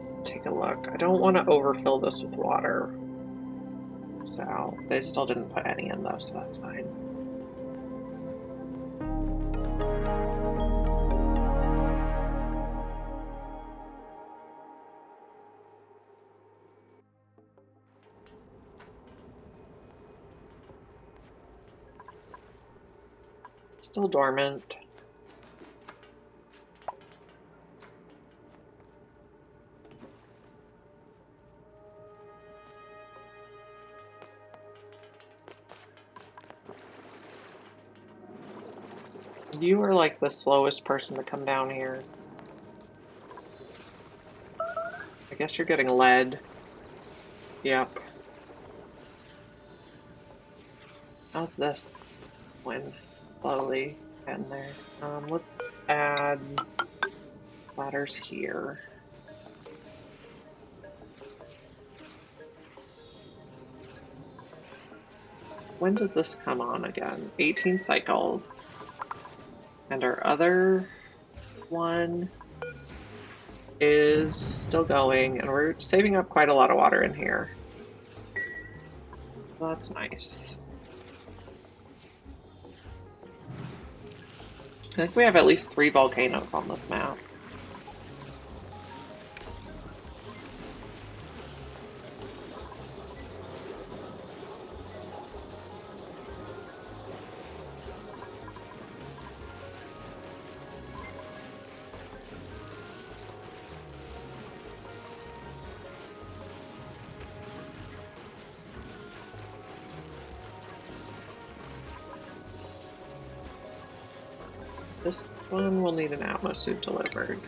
Let's take a look. I don't want to overfill this with water. So, they still didn't put any in though, so that's fine. Still dormant. You are like the slowest person to come down here. I guess you're getting lead. Yep. How's this one? Slowly getting there. Let's add ladders here. When does this come on again? 18 cycles. And our other one is still going, and we're saving up quite a lot of water in here. Well, that's nice. I think we have at least 3 volcanoes on this map. This one will need an Atmos suit delivered.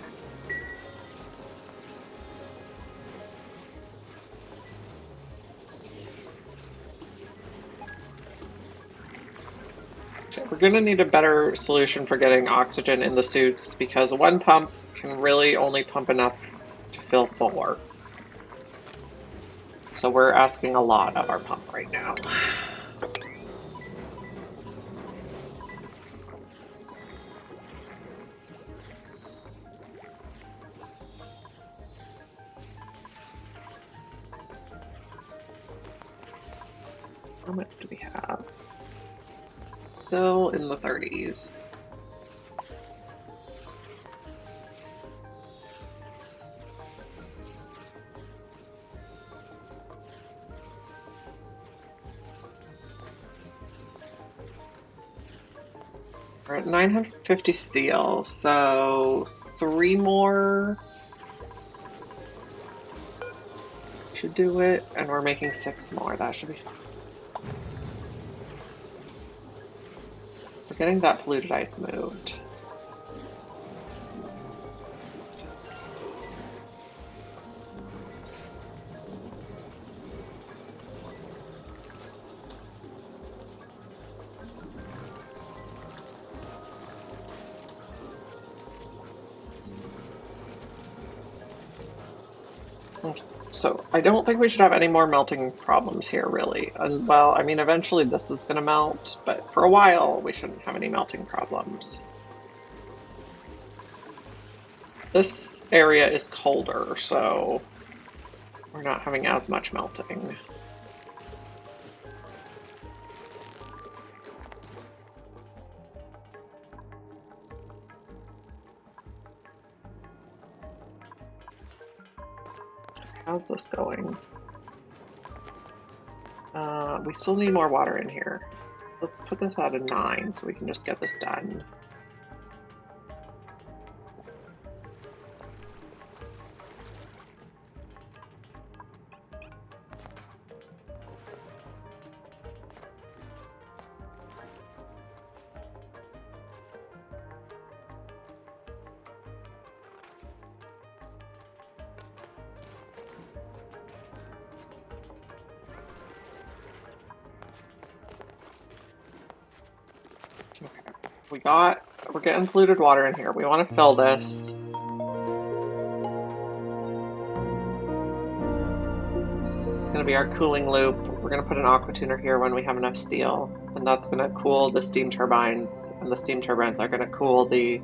We're going to need a better solution for getting oxygen in the suits because one pump can really only pump enough to fill 4. So we're asking a lot of our pump right now. How much do we have? Still in the 30s. We're at 950 steel, so 3 more should do it, and we're making 6 more. That should be fine. We're getting that polluted ice moved. Okay. So I don't think we should have any more melting problems here, really. And well, I mean, eventually this is going to melt, but for a while we shouldn't have any melting problems. This area is colder, so we're not having as much melting. How's this going? We still need more water in here. Let's put this at a 9 so we can just get this done. We're getting polluted water in here. We want to fill this. It's going to be our cooling loop. We're going to put an aqua tuner here when we have enough steel, and that's going to cool the steam turbines, and the steam turbines are going to cool the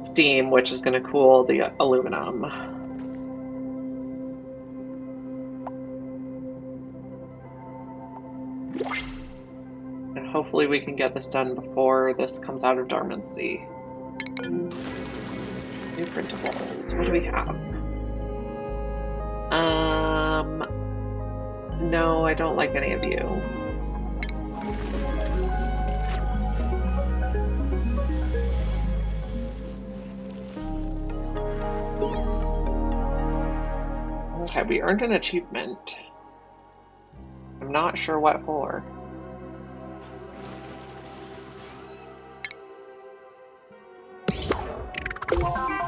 steam, which is going to cool the aluminum. And hopefully we can get this done before this comes out of dormancy. New printables. What do we have? No, I don't like any of you. Okay, we earned an achievement. I'm not sure what for.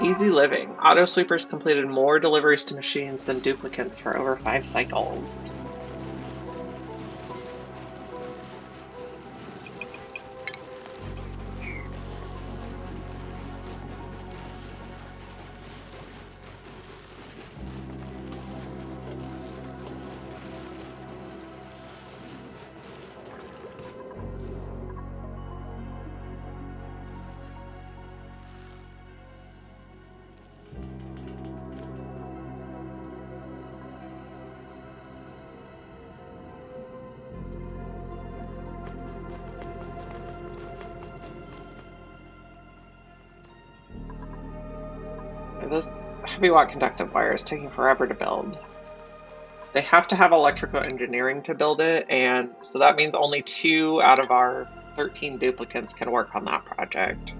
Easy living. Auto sweepers completed more deliveries to machines than duplicates for over 5 cycles. This heavy watt conductive wire is taking forever to build. They have to have electrical engineering to build it, and so that means only 2 out of our 13 duplicates can work on that project.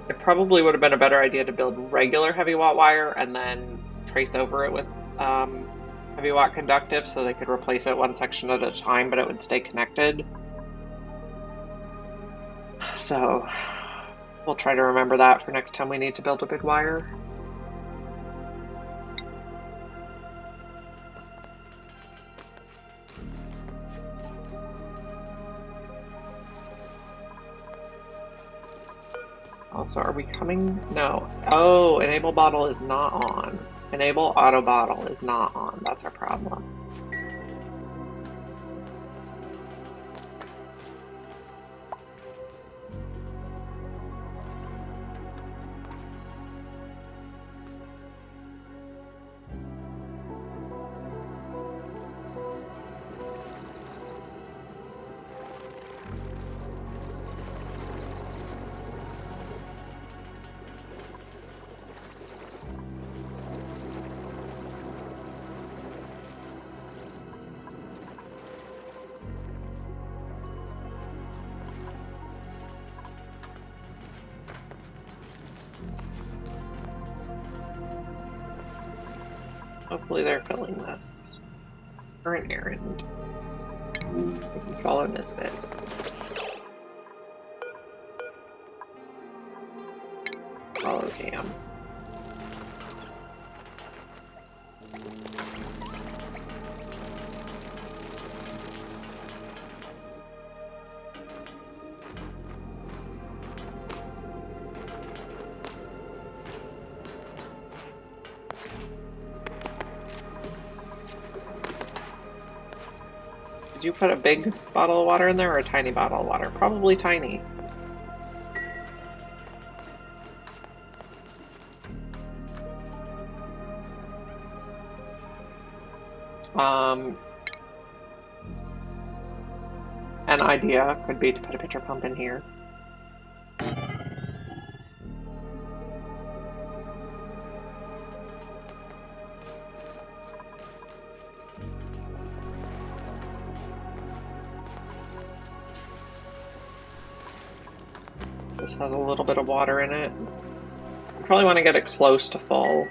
It probably would have been a better idea to build regular heavy watt wire and then trace over it with heavy watt conductive so they could replace it one section at a time, but it would stay connected. So we'll try to remember that for next time we need to build a big wire. Also, are we coming? No. Oh, enable bottle is not on. Enable auto bottle is not on. That's our problem. Hopefully they're filling this. Current errand. We can follow Nisbet. Follow Tam. Did you put a big bottle of water in there or a tiny bottle of water? Probably tiny. An idea could be to put a pitcher pump in here. This has a little bit of water in it. I probably want to get it close to full.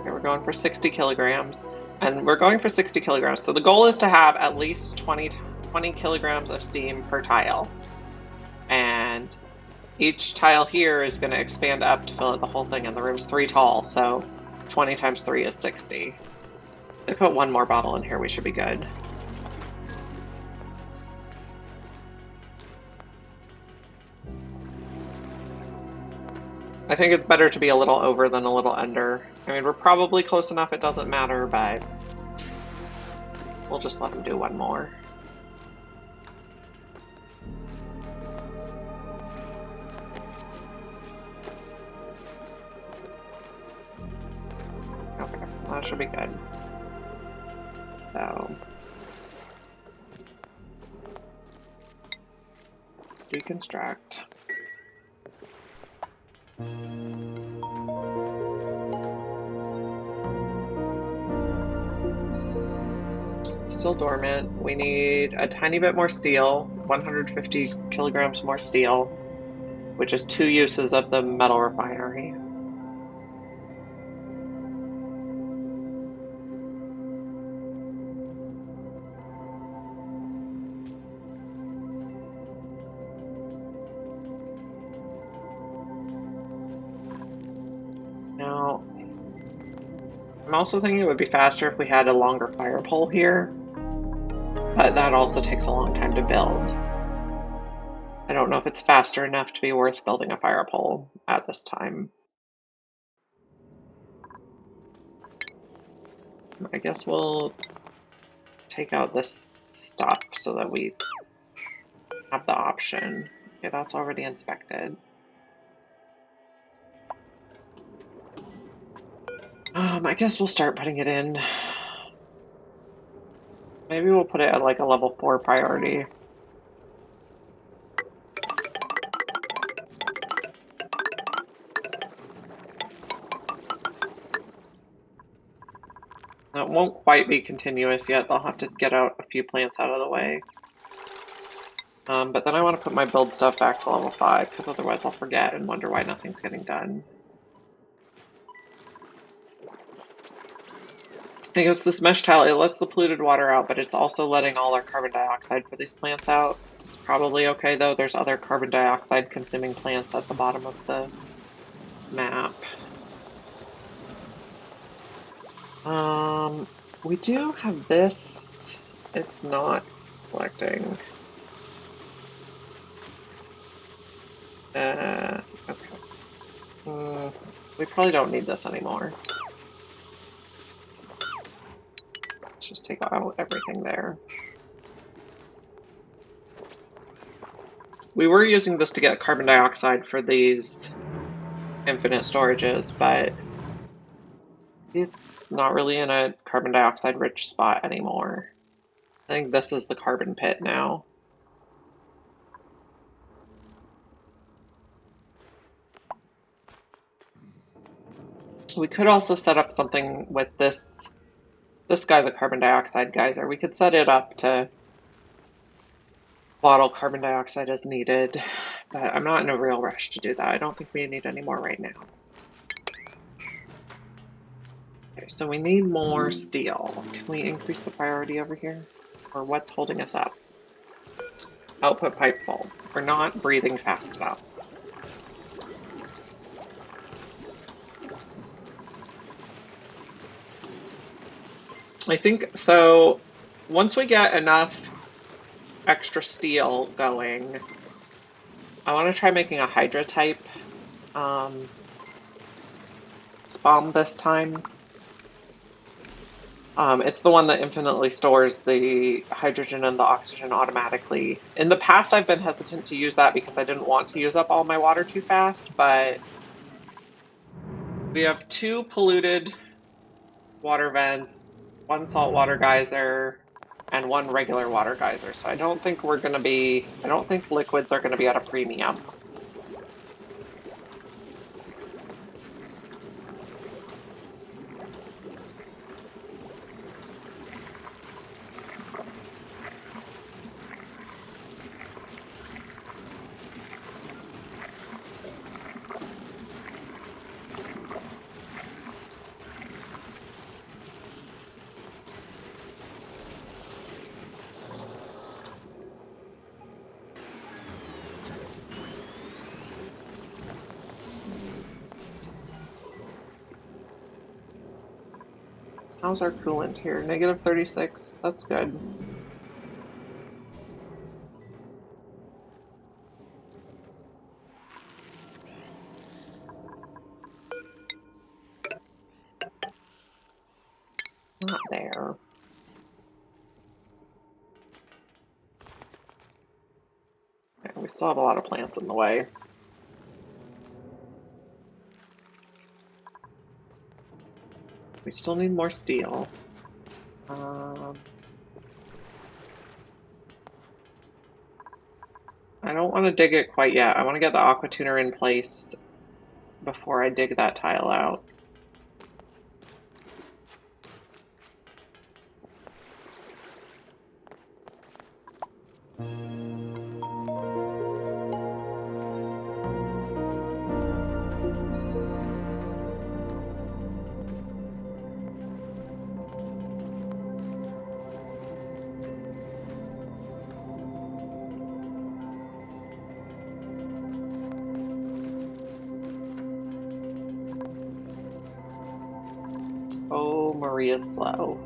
Okay, we're going for 60 kilograms. And we're going for 60 kilograms. So the goal is to have at least 20 kilograms of steam per tile. And each tile here is going to expand up to fill out the whole thing, and the room's 3 tall, so 20 times 3 is 60. If I put one more bottle in here, we should be good. I think it's better to be a little over than a little under. I mean, we're probably close enough, it doesn't matter, but we'll just let him do one more. Okay, that should be good. So, deconstruct. Still dormant. We need a tiny bit more steel, 150 kilograms more steel, which is 2 uses of the metal refinery. Now, I'm also thinking it would be faster if we had a longer fire pole here, but that also takes a long time to build. I don't know if it's faster enough to be worth building a fire pole at this time. I guess we'll take out this stuff so that we have the option. Okay, that's already inspected. I guess we'll start putting it in. Maybe we'll put it at like a level 4 priority. It won't quite be continuous yet. They'll have to get out a few plants out of the way. But then I want to put my build stuff back to level 5, because otherwise I'll forget and wonder why nothing's getting done. Because this mesh tile, it lets the polluted water out, but it's also letting all our carbon dioxide for these plants out. It's probably okay though. There's other carbon dioxide consuming plants at the bottom of the map. We do have this. It's not collecting. Okay. We probably don't need this anymore. Let's just take out everything there. We were using this to get carbon dioxide for these infinite storages, but it's not really in a carbon dioxide rich spot anymore. I think this is the carbon pit now. We could also set up something with this. This guy's a carbon dioxide geyser. We could set it up to bottle carbon dioxide as needed, but I'm not in a real rush to do that. I don't think we need any more right now. Okay, so we need more steel. Can we increase the priority over here? Or what's holding us up? Output pipe full. We're not breathing fast enough. I think so. Once we get enough extra steel going, I want to try making a Hydra type spawn this time. It's the one that infinitely stores the hydrogen and the oxygen automatically. In the past, I've been hesitant to use that because I didn't want to use up all my water too fast, but we have 2 polluted water vents, 1 saltwater geyser, and 1 regular water geyser. So I don't think liquids are gonna be at a premium. How's our coolant here? -36. That's good. Not there. Okay, we still have a lot of plants in the way. We still need more steel. I don't want to dig it quite yet. I want to get the aqua tuner in place before I dig that tile out. Oh, Maria's slow.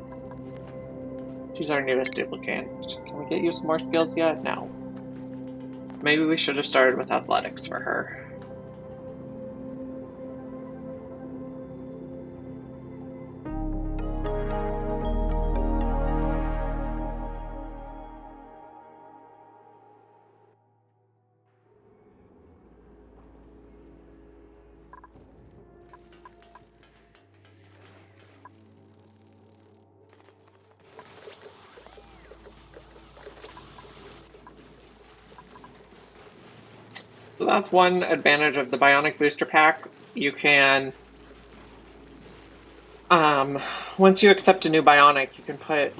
She's our newest duplicant. Can we get you some more skills yet? No. Maybe we should have started with athletics for her. So that's one advantage of the Bionic Booster Pack. You can, once you accept a new Bionic, you can put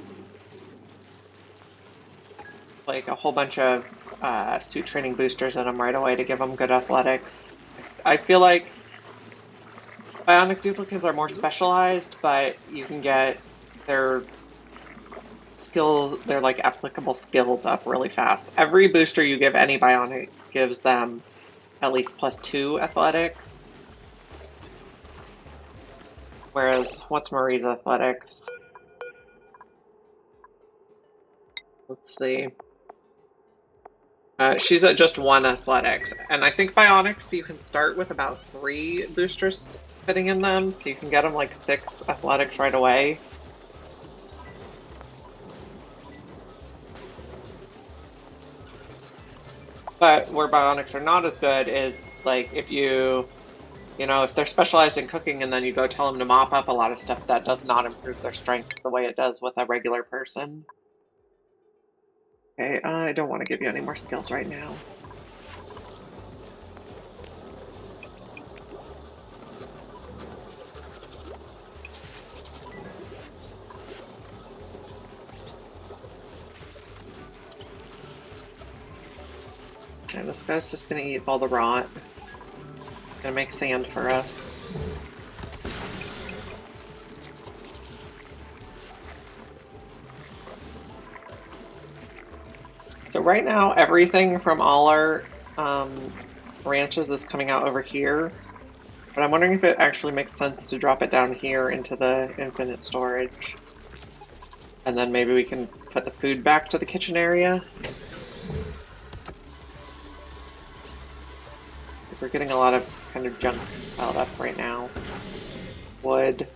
like a whole bunch of suit training boosters in them right away to give them good athletics. I feel like Bionic duplicants are more specialized, but you can get their skills, their like applicable skills up really fast. Every booster you give any bionic gives them at least +2 athletics. Whereas, what's Marie's athletics? Let's see. She's at just 1 athletics. And I think bionics, you can start with about 3 boosters fitting in them, so you can get them like 6 athletics right away. But where bionics are not as good is like if if they're specialized in cooking and then you go tell them to mop up a lot of stuff, that does not improve their strength the way it does with a regular person. Okay, I don't want to give you any more skills right now. Okay, this guy's just gonna eat all the rot. Gonna make sand for us. So right now, everything from all our ranches is coming out over here. But I'm wondering if it actually makes sense to drop it down here into the infinite storage. And then maybe we can put the food back to the kitchen area. We're getting a lot of kind of junk piled up right now. Wood.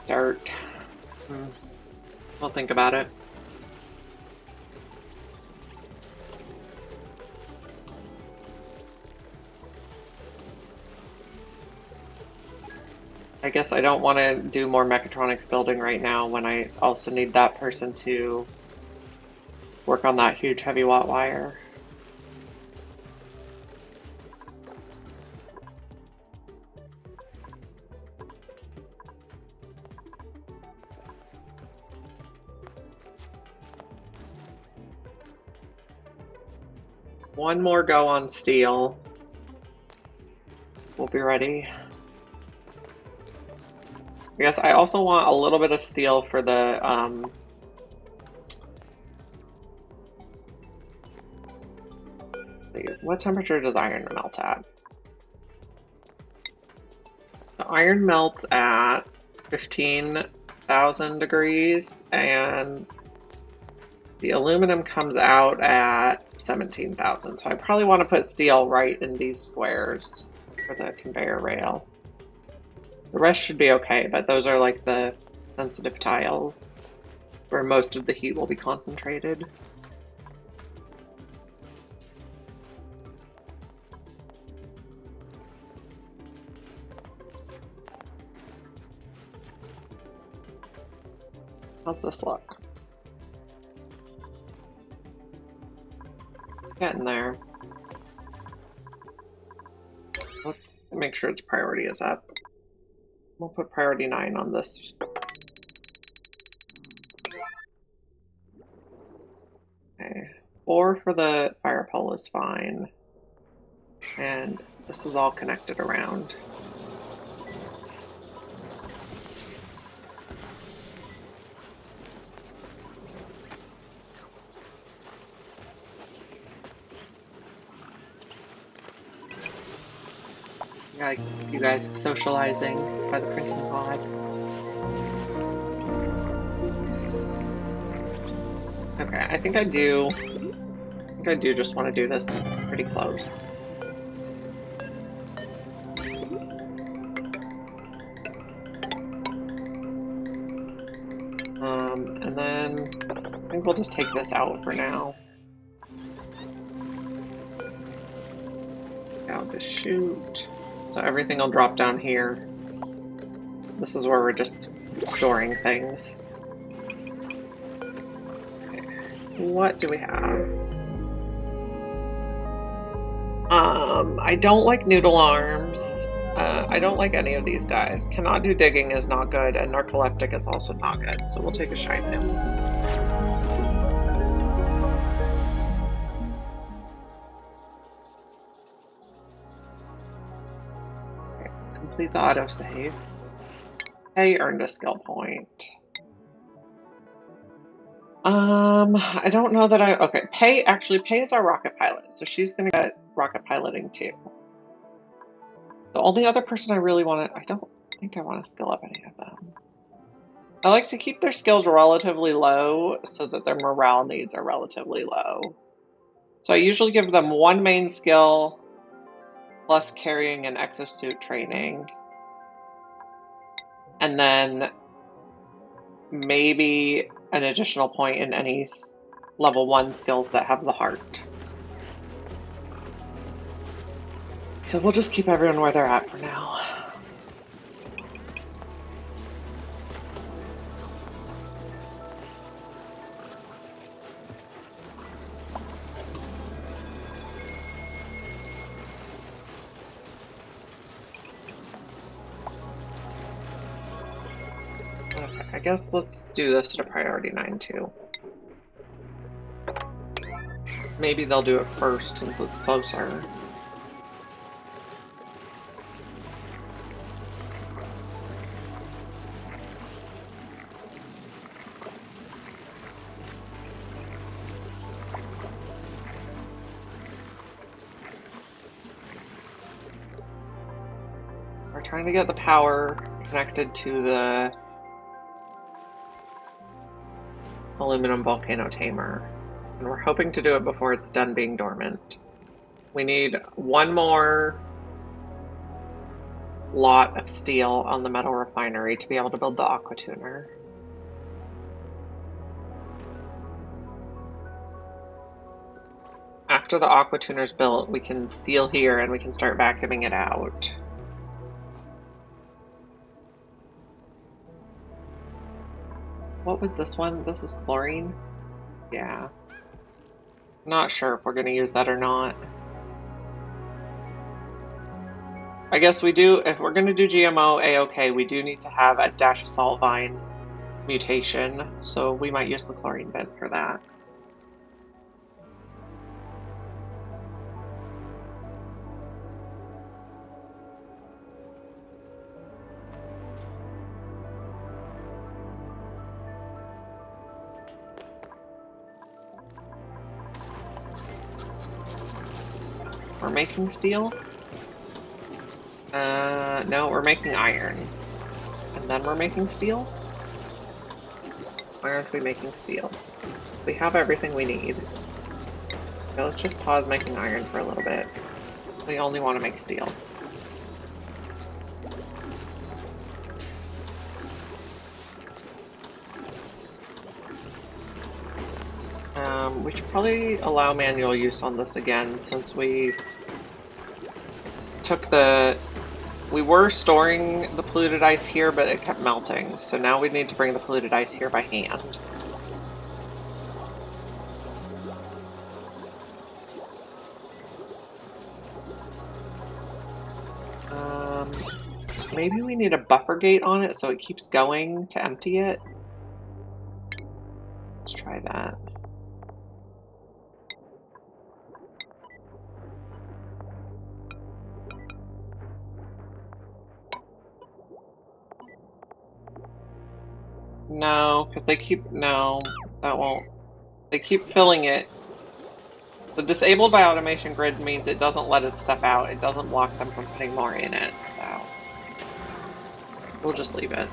Dirt. We'll think about it. I guess I don't want to do more mechatronics building right now when I also need that person to work on that huge heavy watt wire. One more go on steel. We'll be ready. I guess I also want a little bit of steel for the what temperature does iron melt at? The iron melts at 15,000 degrees and the aluminum comes out at 17,000. So I probably want to put steel right in these squares for the conveyor rail. The rest should be okay, but those are like the sensitive tiles where most of the heat will be concentrated. How's this look? Getting there. Let's make sure its priority is up. We'll put priority 9 on this. Okay. 4 for the fire pole is fine. And this is all connected around. Gotta keep you guys socializing by the printing pod. Okay, I think I do just want to do this. It's pretty close. And then I think we'll just take this out for now. Out the chute. So everything will drop down here. This is where we're just storing things. Okay. What do we have? I don't like noodle arms. I don't like any of these guys. Cannot do digging is not good, and narcoleptic is also not good. So we'll take a shine new. Complete the autosave. Pei earned a skill point. I don't know that okay, Pei is our rocket pilot, so she's gonna get rocket piloting too. The only other person I really I don't think I want to skill up any of them. I like to keep their skills relatively low so that their morale needs are relatively low. So I usually give them one main skill plus carrying an exosuit training. And then maybe an additional point in any level 1 skills that have the heart. So we'll just keep everyone where they're at for now. Okay, I guess let's do this at a priority 9 too. Maybe they'll do it first since it's closer. We're trying to get the power connected to the aluminum volcano tamer. And we're hoping to do it before it's done being dormant. We need one more lot of steel on the metal refinery to be able to build the aqua tuner. After the aqua tuner's built, we can seal here and we can start vacuuming it out. What was this one? This is chlorine? Yeah. Not sure if we're going to use that or not. I guess we do, if we're going to do GMO A-OK, we do need to have a dash of salt vine mutation, so we might use the chlorine bin for that. We're making steel? No, we're making iron. And then we're making steel? Why aren't we making steel? We have everything we need. Okay, let's just pause making iron for a little bit. We only want to make steel. We should probably allow manual use on this again since we took we were storing the polluted ice here, but it kept melting. So now we need to bring the polluted ice here by hand. Maybe we need a buffer gate on it so it keeps going to empty it. Let's try that. No, because no, that won't. They keep filling it. The disabled by automation grid means it doesn't let its stuff out. It doesn't block them from putting more in it, so we'll just leave it.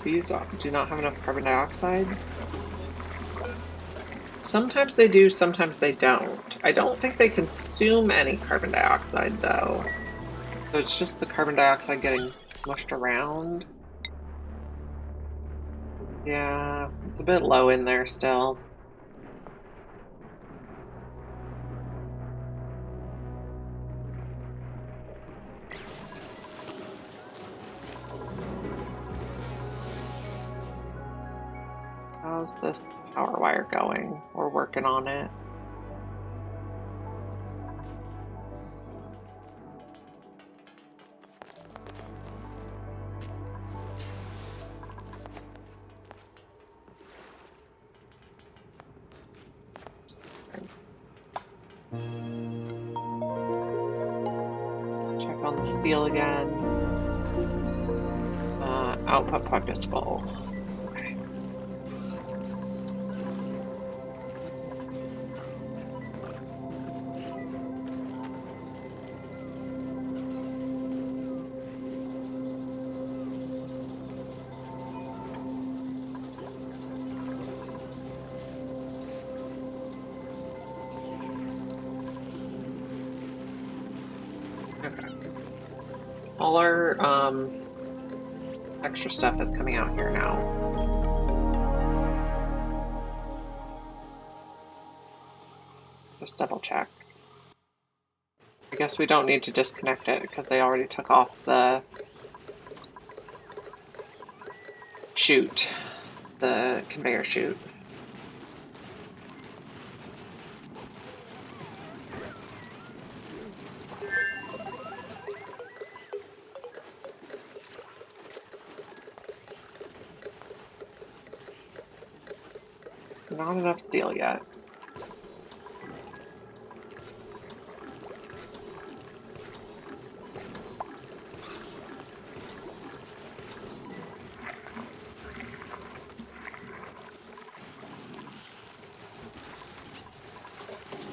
These do not have enough carbon dioxide. Sometimes they do, sometimes they don't. I don't think they consume any carbon dioxide, though. So it's just the carbon dioxide getting mushed around. Yeah, it's a bit low in there still. How's this power wire going? We're working on it. steel again. Output puck is full. Okay. All our extra stuff is coming out here now. Just double check. I guess we don't need to disconnect it because they already took off the chute, the conveyor chute. Not enough steel yet.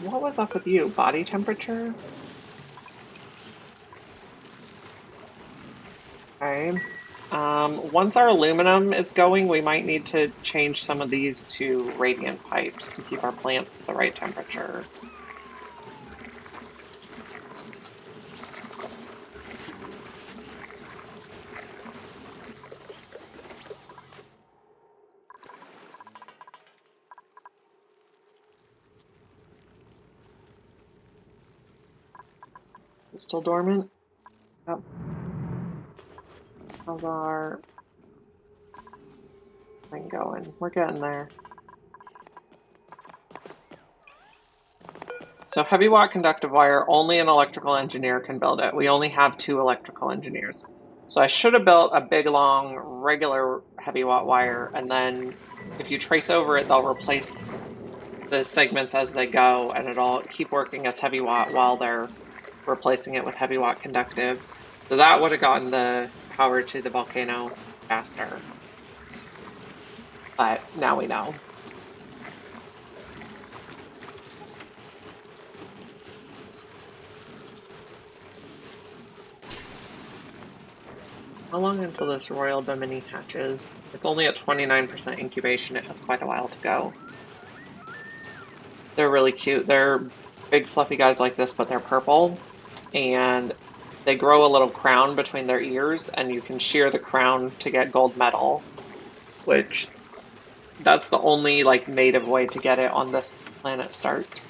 What was up with you? Body temperature? Okay. Once our aluminum is going, we might need to change some of these to radiant pipes to keep our plants the right temperature. It's still dormant? Yep. How's our thing going? We're getting there. So heavy watt conductive wire, only an electrical engineer can build it. We only have 2 electrical engineers. So I should have built a big, long, regular heavy watt wire, and then if you trace over it, they'll replace the segments as they go, and it'll keep working as heavy watt while they're replacing it with heavy watt conductive. So that would have gotten the power to the volcano faster. But now we know. How long until this Royal Bimini hatches? It's only at 29% incubation. It has quite a while to go. They're really cute. They're big fluffy guys like this, but they're purple. And they grow a little crown between their ears, and you can shear the crown to get gold metal, which that's the only like native way to get it on this planet start,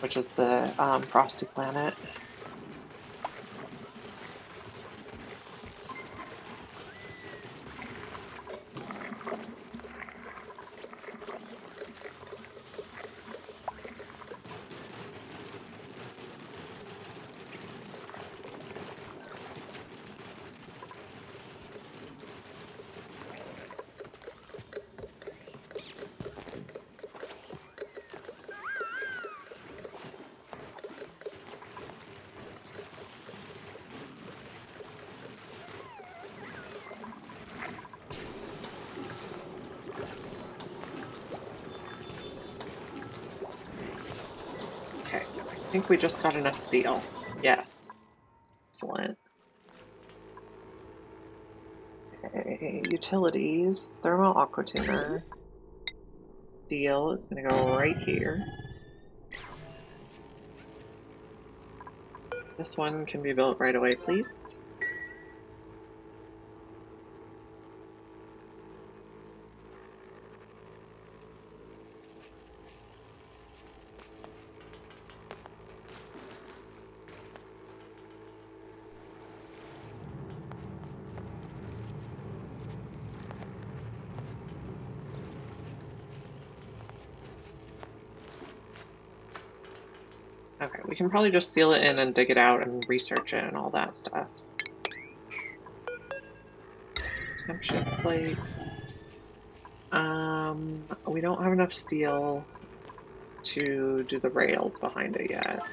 which is the Frosty planet. I think we just got enough steel. Yes. Excellent. Okay, utilities, thermal aqua tuner. Steel is going to go right here. This one can be built right away, please. Okay, we can probably just seal it in and dig it out and research it and all that stuff. Temp shift plate. We don't have enough steel to do the rails behind it yet.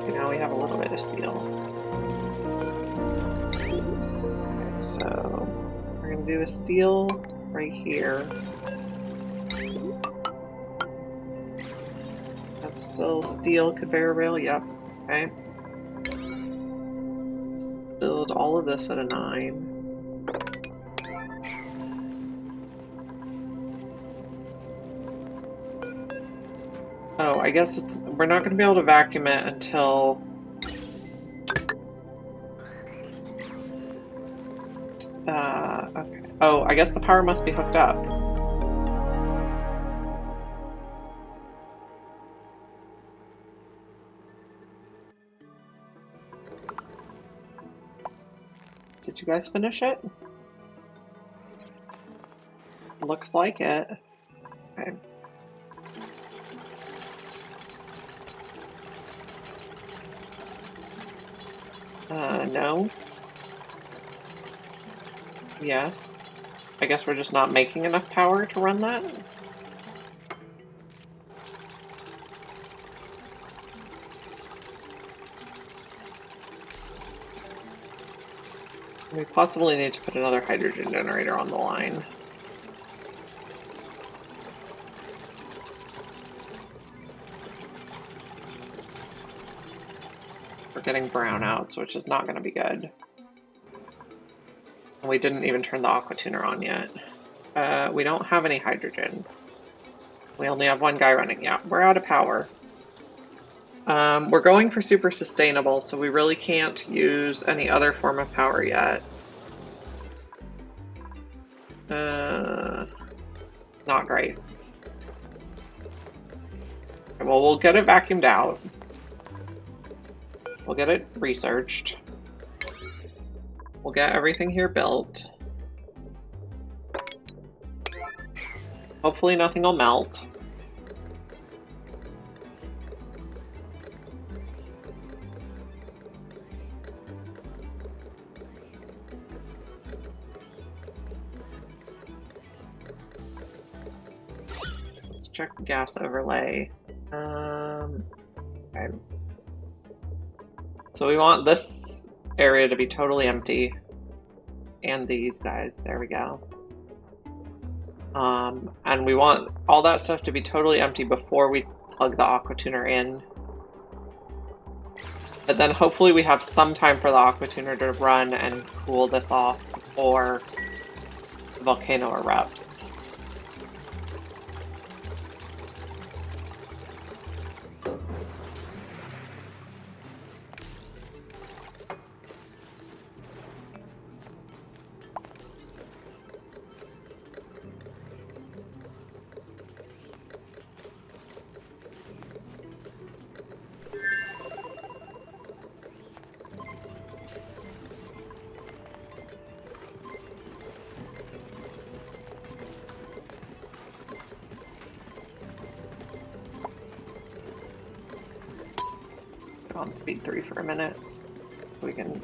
Okay, now we have a little bit of steel. Okay, so we're gonna do a steel right here. That's still steel conveyor rail, yep. Okay. Let's build all of this at a 9. Oh, I guess we're not going to be able to vacuum it until okay. Oh, I guess the power must be hooked up. Did you guys finish it? Looks like it. Okay. No. Yes. I guess we're just not making enough power to run that. We possibly need to put another hydrogen generator on the line. We're getting brownouts, which is not going to be good. And we didn't even turn the aqua tuner on yet. We don't have any hydrogen. We only have one guy running. Yeah, we're out of power. We're going for super sustainable, so we really can't use any other form of power yet. Not great. Well, we'll get it vacuumed out. We'll get it researched. We'll get everything here built. Hopefully nothing will melt. Let's check the gas overlay. Okay. So we want this area to be totally empty. And these guys, there we go. And we want all that stuff to be totally empty before we plug the aqua tuner in. But then hopefully we have some time for the aqua tuner to run and cool this off before the volcano erupts. On speed 3 for a minute. We can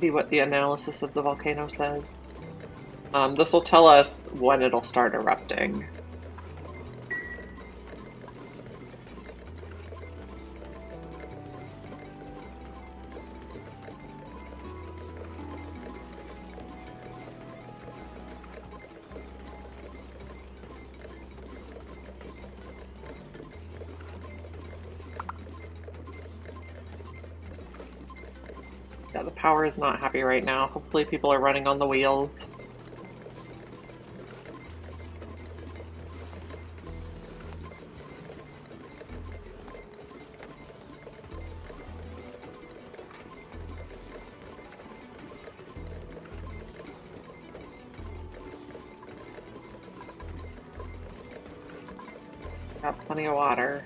see what the analysis of the volcano says. This will tell us when it'll start erupting. Yeah, the power is not happy right now. Hopefully people are running on the wheels. Got plenty of water.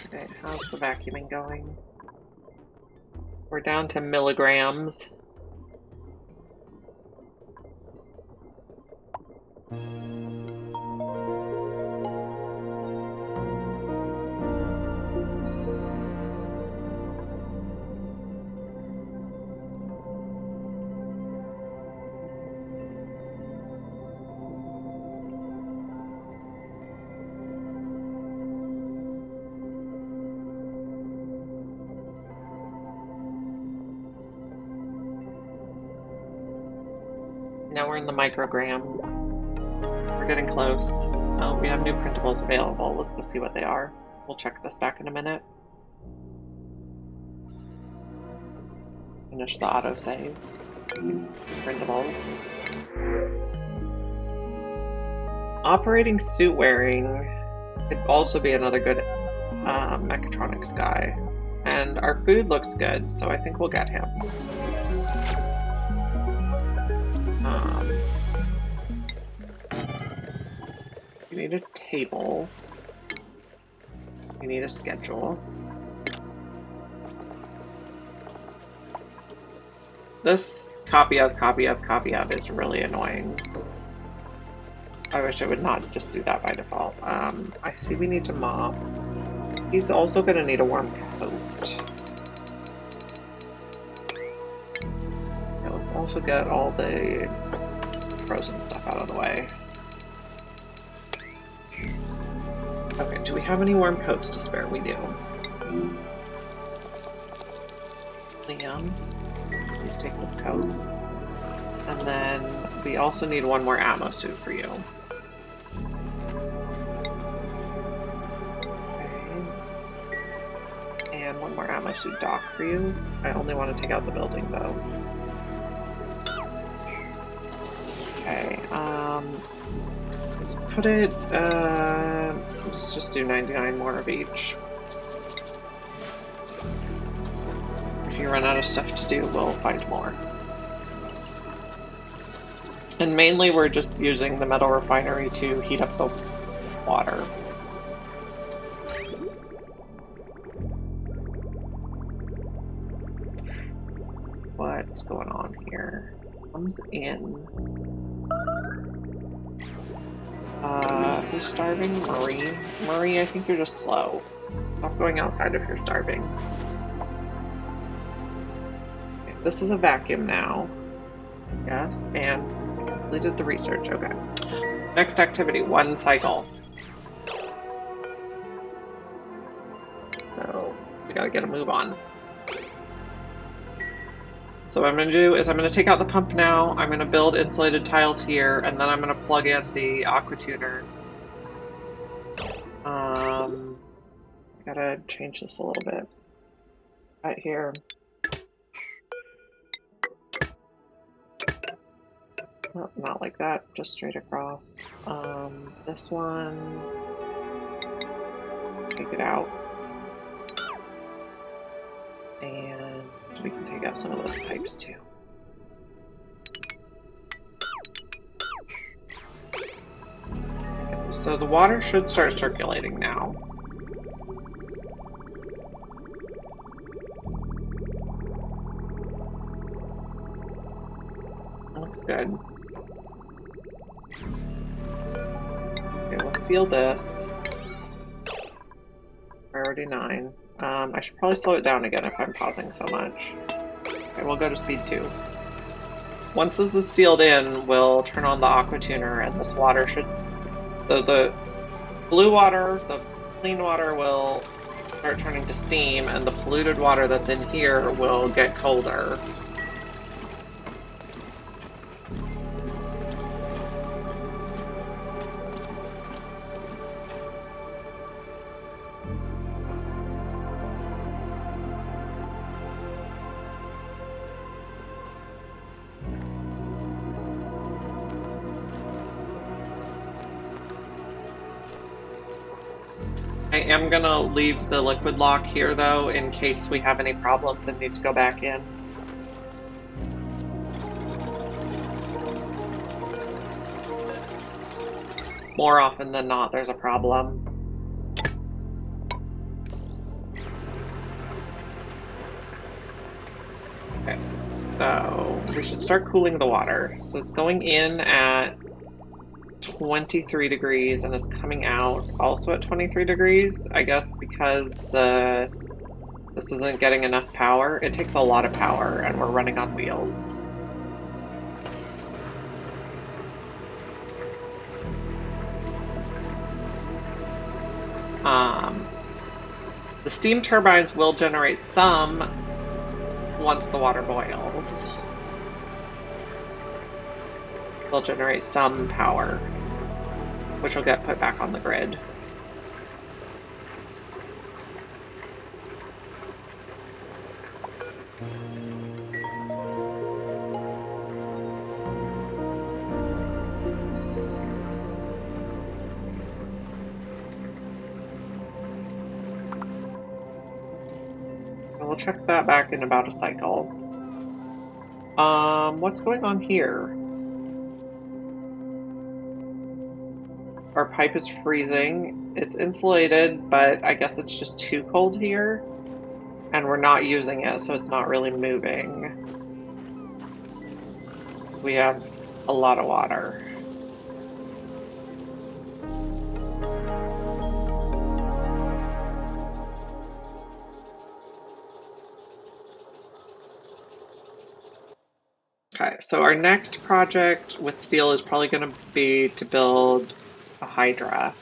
Okay, how's the vacuuming going? We're down to milligrams. Now we're in the microgram. We're getting close. Oh, we have new printables available. Let's go see what they are. We'll check this back in a minute. Finish the autosave. Printables. Operating suit wearing could also be another good mechatronics guy. And our food looks good, so I think we'll get him. You need a table. You need a schedule. This copy of is really annoying. I wish it would not just do that by default. I see we need to mop. He's also going to need a warm coat. Okay, let's also get all the frozen stuff out of the way. Okay, do we have any warm coats to spare? We do. Liam, please take this coat. And then we also need one more ammo suit for you. And one more ammo suit dock for you. I only want to take out the building though. Okay, let's put it, let's just do 99 more of each. If you run out of stuff to do, we'll find more. And mainly we're just using the metal refinery to heat up the water. What's going on here? Comes in. Who's starving? Marie? Marie, I think you're just slow. Stop going outside if you're starving. Okay, this is a vacuum now. Yes, and completed the research. Okay. Next activity, 1 cycle. So we gotta get a move on. So what I'm going to do is I'm going to take out the pump now, I'm going to build insulated tiles here, and then I'm going to plug in the aqua tuner. I gotta change this a little bit. Right here. Oh, not like that, just straight across. This one, take it out. And we can take out some of those pipes too. Okay, so the water should start circulating now. Looks good. Okay, let's seal this. Priority 9. I should probably slow it down again if I'm pausing so much. Okay, we'll go to speed 2. Once this is sealed in, we'll turn on the aqua tuner and this water should... The blue water, the clean water will start turning to steam, and the polluted water that's in here will get colder. I am gonna leave the liquid lock here though, in case we have any problems and need to go back in. More often than not, there's a problem. Okay, so we should start cooling the water. So it's going in at 23 degrees and is coming out also at 23 degrees, I guess because this isn't getting enough power. It takes a lot of power and we're running on wheels. The steam turbines will generate some once the water boils. they'll generate some power, which will get put back on the grid. We'll check that back in about a cycle. What's going on here? Our pipe is freezing. It's insulated, but I guess it's just too cold here. And we're not using it, so it's not really moving. We have a lot of water. Okay, so our next project with steel is probably going to be to build a Hydra.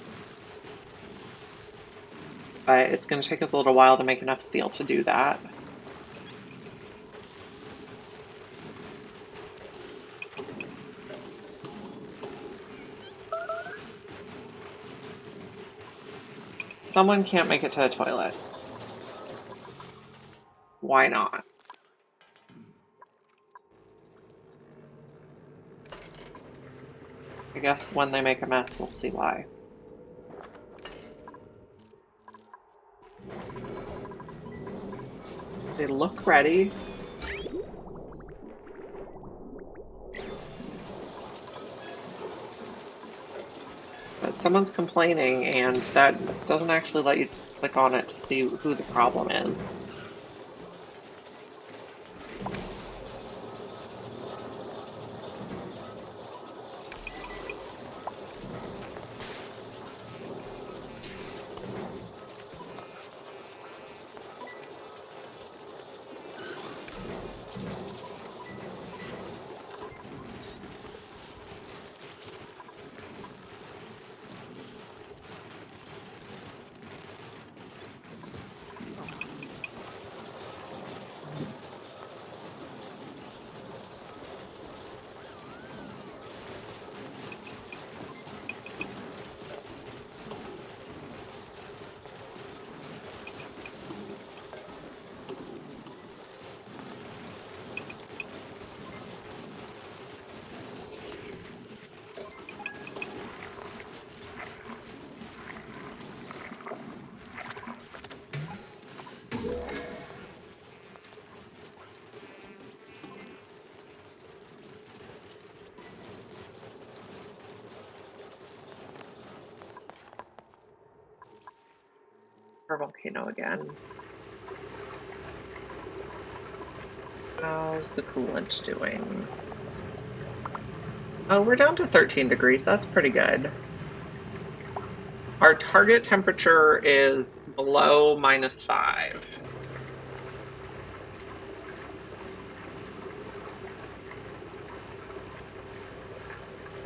But it's going to take us a little while to make enough steel to do that. Someone can't make it to a toilet. Why not? I guess when they make a mess, we'll see why. They look ready. But someone's complaining, and that doesn't actually let you click on it to see who the problem is. Our volcano again. How's the coolant doing? Oh, we're down to 13 degrees. That's pretty good. Our target temperature is below -5.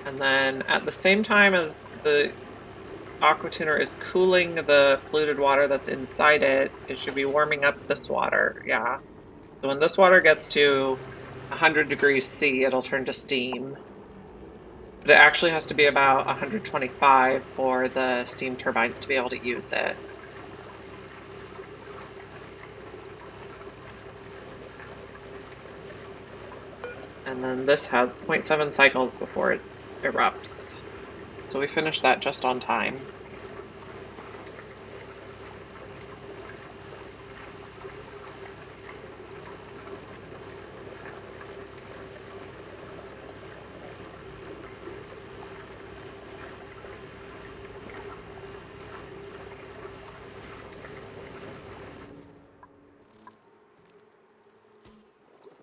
And then at the same time as the aqua tuner is cooling the polluted water that's inside it, it should be warming up this water. Yeah. So when this water gets to 100 degrees C, it'll turn to steam. But it actually has to be about 125 for the steam turbines to be able to use it. And then this has 0.7 cycles before it erupts. So we finished that just on time.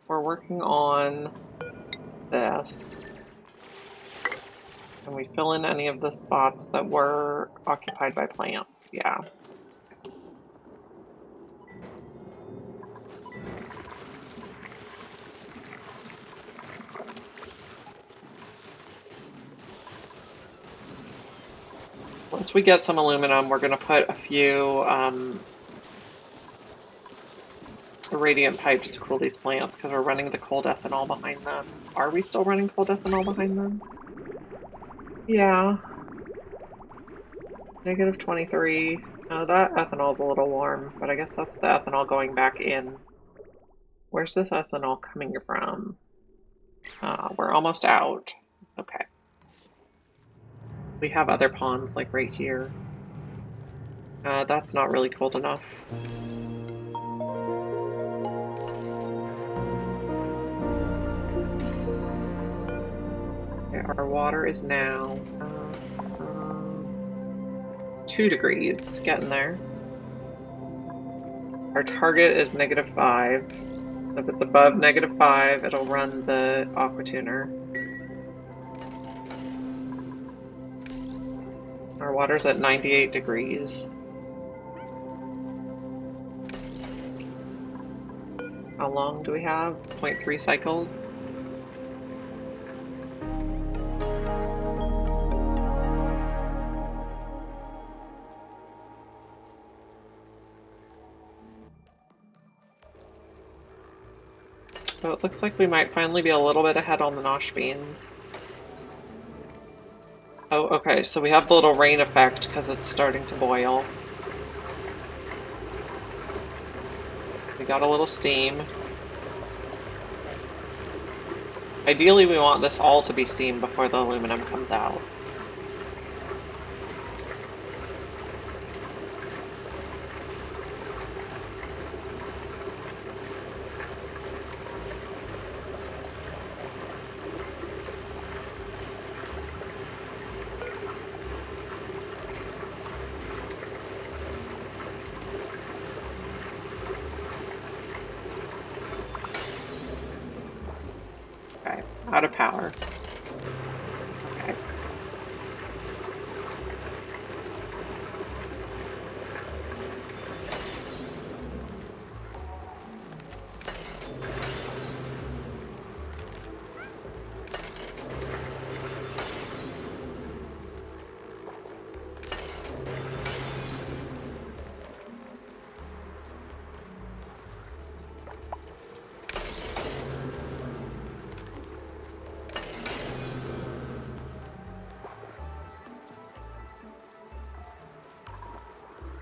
We're working on this. Can we fill in any of the spots that were occupied by plants? Yeah. Once we get some aluminum, we're going to put a few the radiant pipes to cool these plants because we're running the cold ethanol behind them. Are we still running cold ethanol behind them? Yeah. Negative 23. That ethanol's a little warm, but I guess that's the ethanol going back in. Where's this ethanol coming from? We're almost out. Okay. We have other ponds, like right here. That's not really cold enough. Okay, our water is now 2 degrees, getting there. Our target is negative 5. If it's above negative 5, it'll run the aqua tuner. Our water's at 98 degrees. How long do we have? 0.3 cycles? So it looks like we might finally be a little bit ahead on the nosh beans. Oh, okay, so we have the little rain effect because it's starting to boil. We got a little steam. Ideally, we want this all to be steam before the aluminum comes out. Okay, out of power. Okay.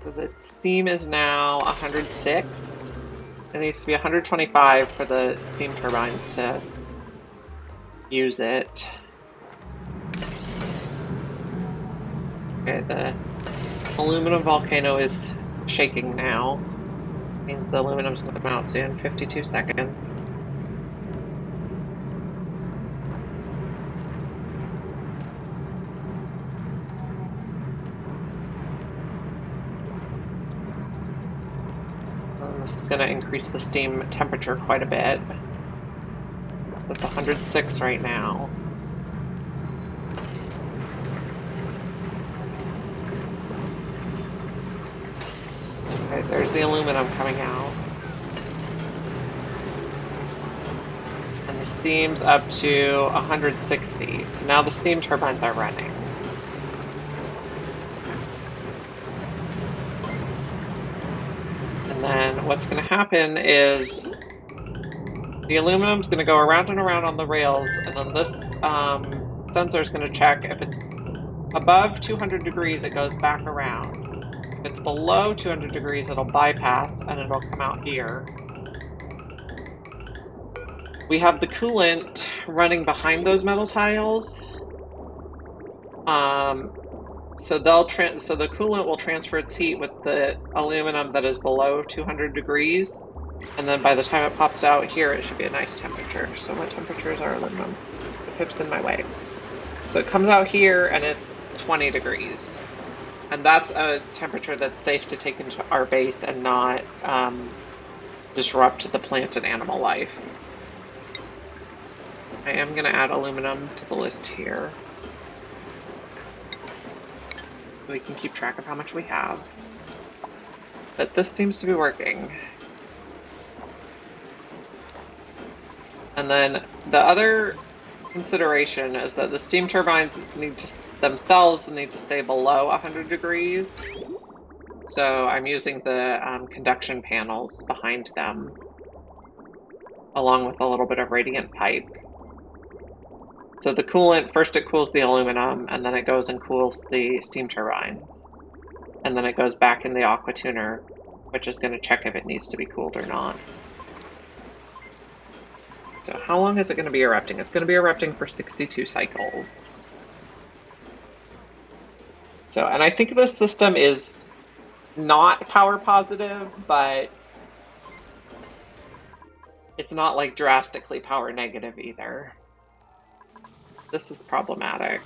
So the steam is now 106. It needs to be 125 for the steam turbines to use it. Okay, the aluminum volcano is shaking now. Means the aluminum's gonna come out soon. 52 seconds. This is going to increase the steam temperature quite a bit. It's 106 right now. Okay, there's the aluminum coming out. And the steam's up to 160. So now the steam turbines are running. And then what's going to happen is the aluminum's going to go around and around on the rails, and then this sensor is going to check if it's above 200 degrees, it goes back around. If it's below 200 degrees, it'll bypass and it'll come out here. We have the coolant running behind those metal tiles. So the coolant will transfer its heat with the aluminum that is below 200 degrees. And then by the time it pops out here, it should be a nice temperature. So what temperature is our aluminum? The pip's in my way. So it comes out here and it's 20 degrees. And that's a temperature that's safe to take into our base and not disrupt the plant and animal life. I am going to add aluminum to the list here. We can keep track of how much we have. But this seems to be working. And then the other consideration is that the steam turbines themselves need to stay below 100 degrees. So I'm using the conduction panels behind them along with a little bit of radiant pipe. So the coolant, first it cools the aluminum, and then it goes and cools the steam turbines. And then it goes back in the aqua tuner, which is going to check if it needs to be cooled or not. So how long is it going to be erupting? It's going to be erupting for 62 cycles. So, and I think this system is not power positive, but it's not like drastically power negative either. This is problematic.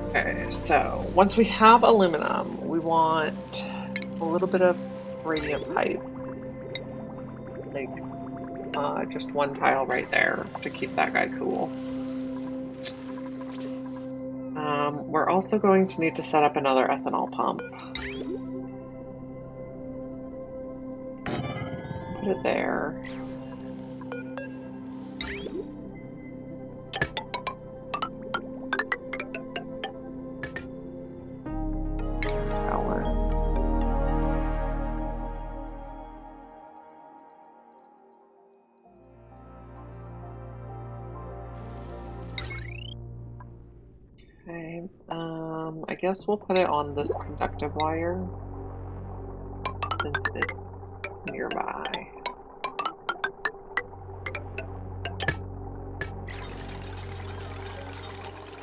Okay, so once we have aluminum, we want a little bit of radiant pipe. Like just one tile right there to keep that guy cool. We're also going to need to set up another ethanol pump. Put it there. Power. Okay, I guess we'll put it on this conductive wire since it's nearby.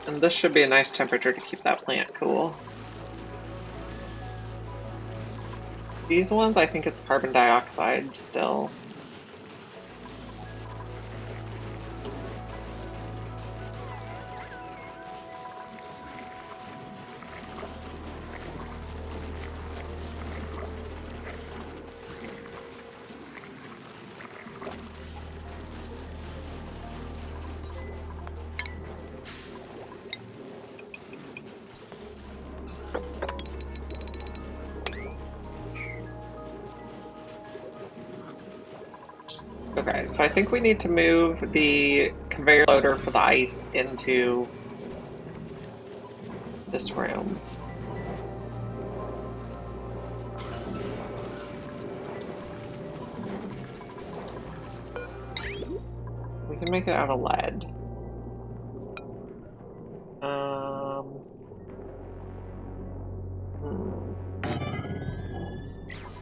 And this should be a nice temperature to keep that plant cool. These ones, I think it's carbon dioxide still. Okay, so I think we need to move the conveyor loader for the ice into this room. We can make it out of lead.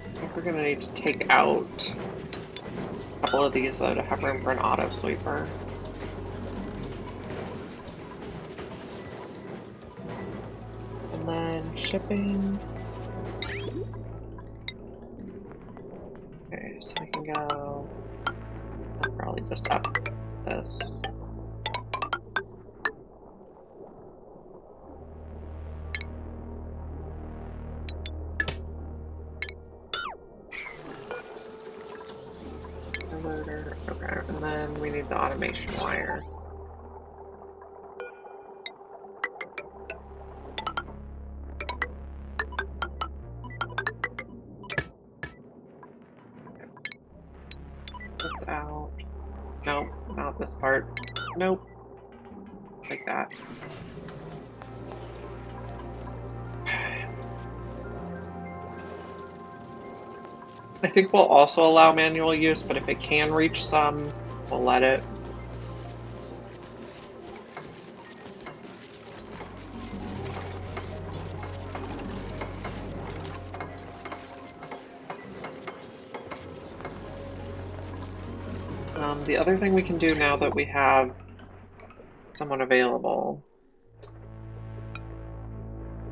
I think we're gonna need to take out a couple of these though to have room for an auto sweeper. And then shipping. Okay, so I can go. I'll probably just up this. Loader. Okay, and then we need the automation wire. This out. Nope, not this part. Nope. Like that. I think we'll also allow manual use, but if it can reach some, we'll let it. The other thing we can do now that we have someone available.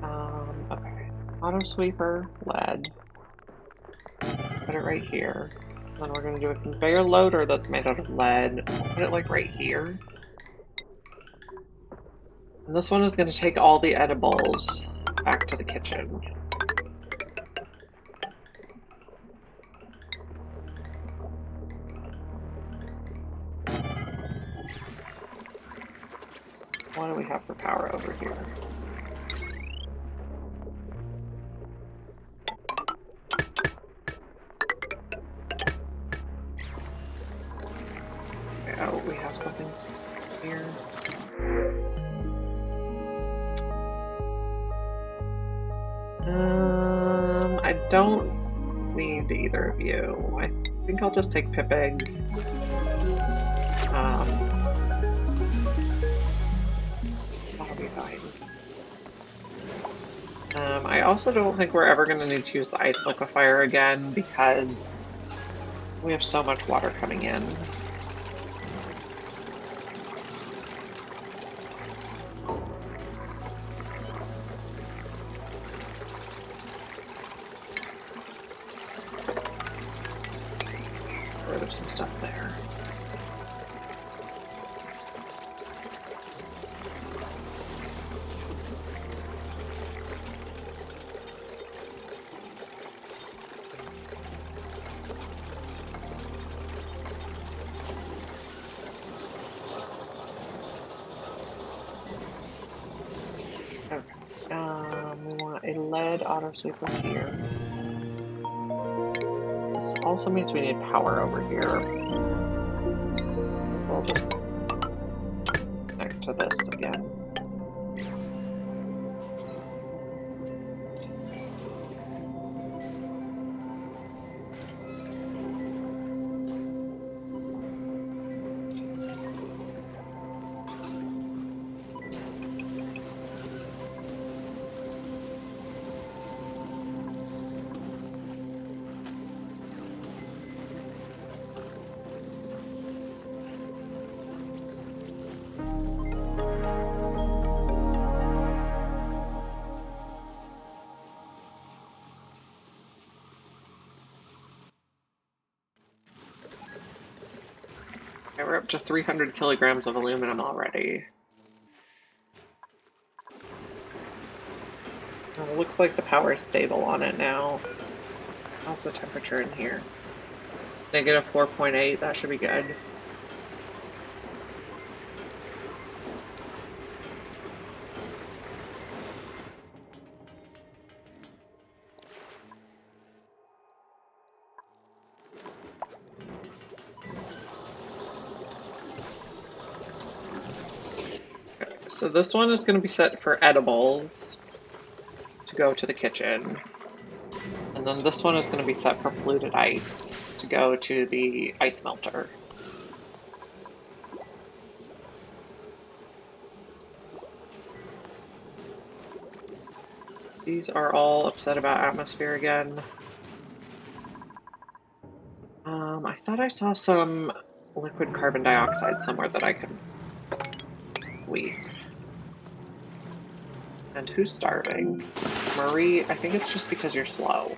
Okay. Auto sweeper, lead. Put it right here. Then we're going to do a conveyor loader that's made out of lead. We'll put it like right here. And this one is going to take all the edibles back to the kitchen. What do we have for power over here? Okay, oh, we have something here. I don't need either of you. I think I'll just take pip eggs. That'll be fine. I also don't think we're ever going to need to use the ice liquefier again because we have so much water coming in. Get rid of some stuff there. We want a lead auto sweeper here. This also means we need power over here. We'll just connect to this again. Okay, we're up to 300 kilograms of aluminum already. It looks like the power is stable on it now. How's the temperature in here? Negative 4.8, that should be good. Okay, so this one is going to be set for edibles to go to the kitchen. And then this one is going to be set for polluted ice to go to the ice melter. These are all upset about atmosphere again. I thought I saw some liquid carbon dioxide somewhere that I could weep. And who's starving? Marie, I think it's just because you're slow.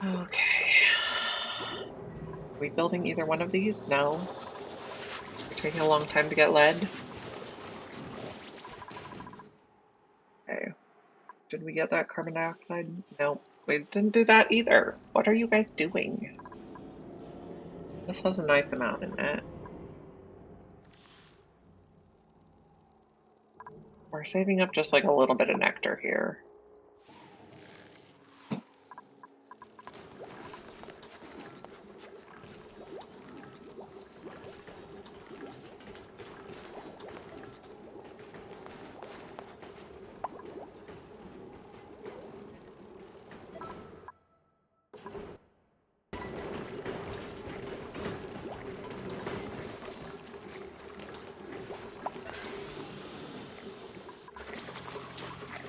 Okay. Are we building either one of these? No. It's taking a long time to get lead. Okay. Did we get that carbon dioxide? No. We didn't do that either. What are you guys doing? This has a nice amount in it. We're saving up just like a little bit of nectar here.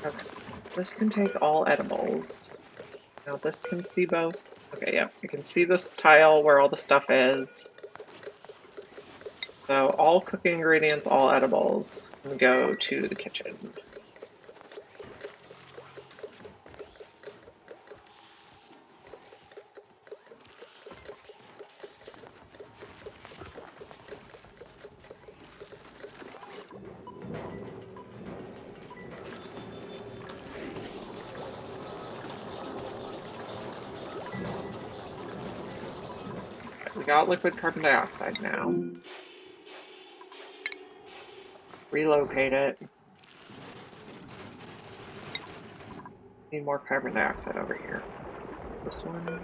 Okay. This can take all edibles. Now this can see both. Okay, yeah, you can see this tile where all the stuff is. So all cooking ingredients, all edibles, can go to the kitchen. We got liquid carbon dioxide now. Relocate it. Need more carbon dioxide over here. This one.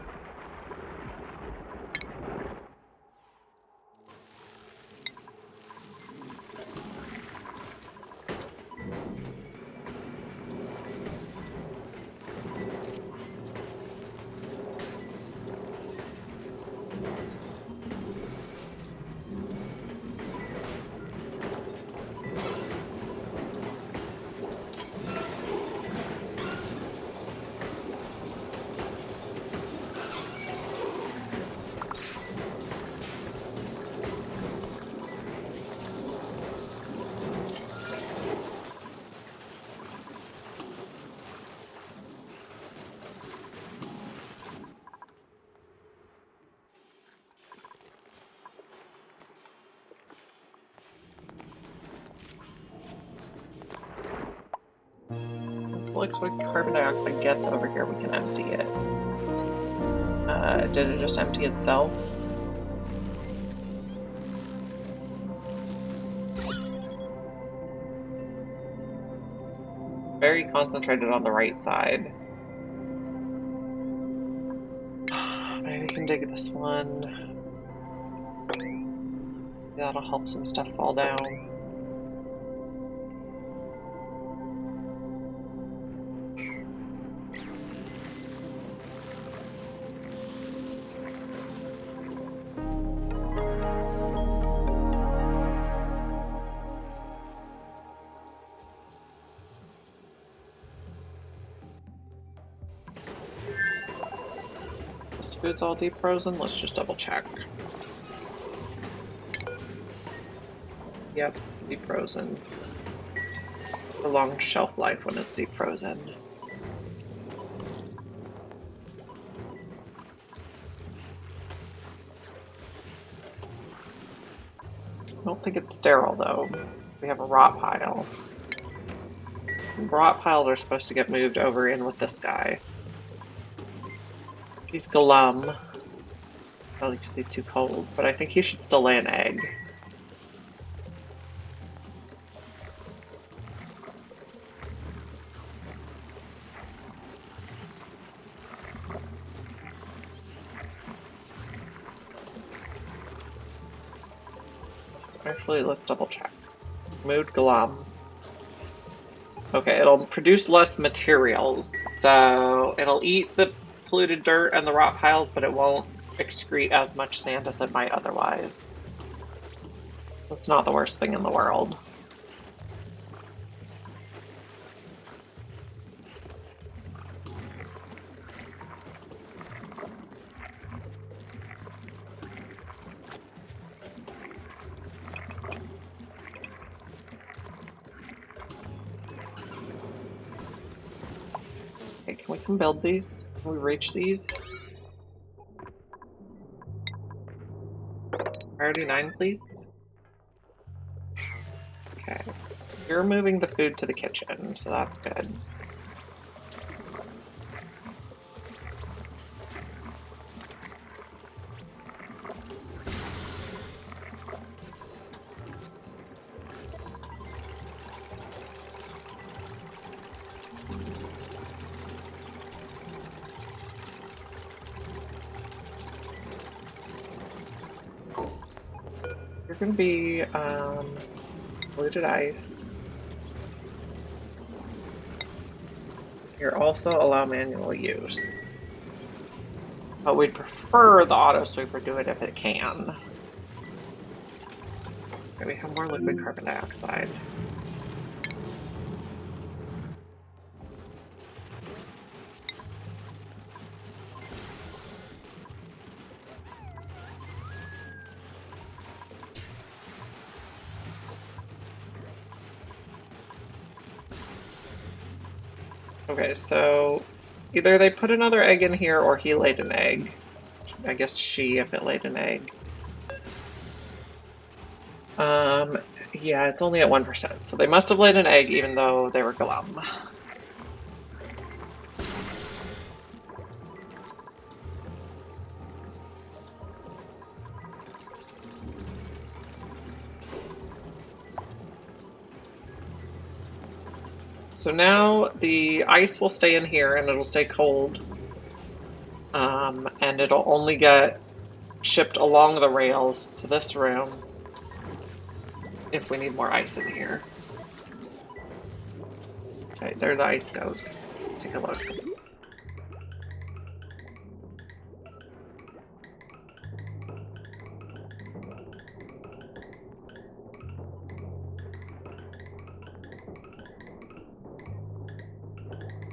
Liquid carbon dioxide gets over here, we can empty it. Did it just empty itself? Very concentrated on the right side. Maybe we can dig this one. Yeah, that'll help some stuff fall down. This food's all deep frozen. Let's just double check. Yep, deep frozen. A long shelf life when it's deep frozen. I don't think it's sterile though. We have a rot pile. Rot piles are supposed to get moved over in with this guy. He's glum. Probably because he's too cold, but I think he should still lay an egg. Actually, let's double check. Mood glum. Okay, it'll produce less materials, so it'll eat the polluted dirt and the rot piles, but it won't excrete as much sand as it might otherwise. That's not the worst thing in the world. Okay, can we come build these? Can we reach these? Priority 9, please. Okay. You're moving the food to the kitchen, so that's good. You're gonna be, polluted ice. Here also allow manual use. But we'd prefer the auto sweeper do it if it can. Okay, we have more liquid carbon dioxide. Okay, so either they put another egg in here or he laid an egg. I guess she, if it laid an egg. Yeah, it's only at 1%, so they must have laid an egg even though they were glum. So now the ice will stay in here and it'll stay cold. And it'll only get shipped along the rails to this room if we need more ice in here. Okay, there the ice goes. Take a look.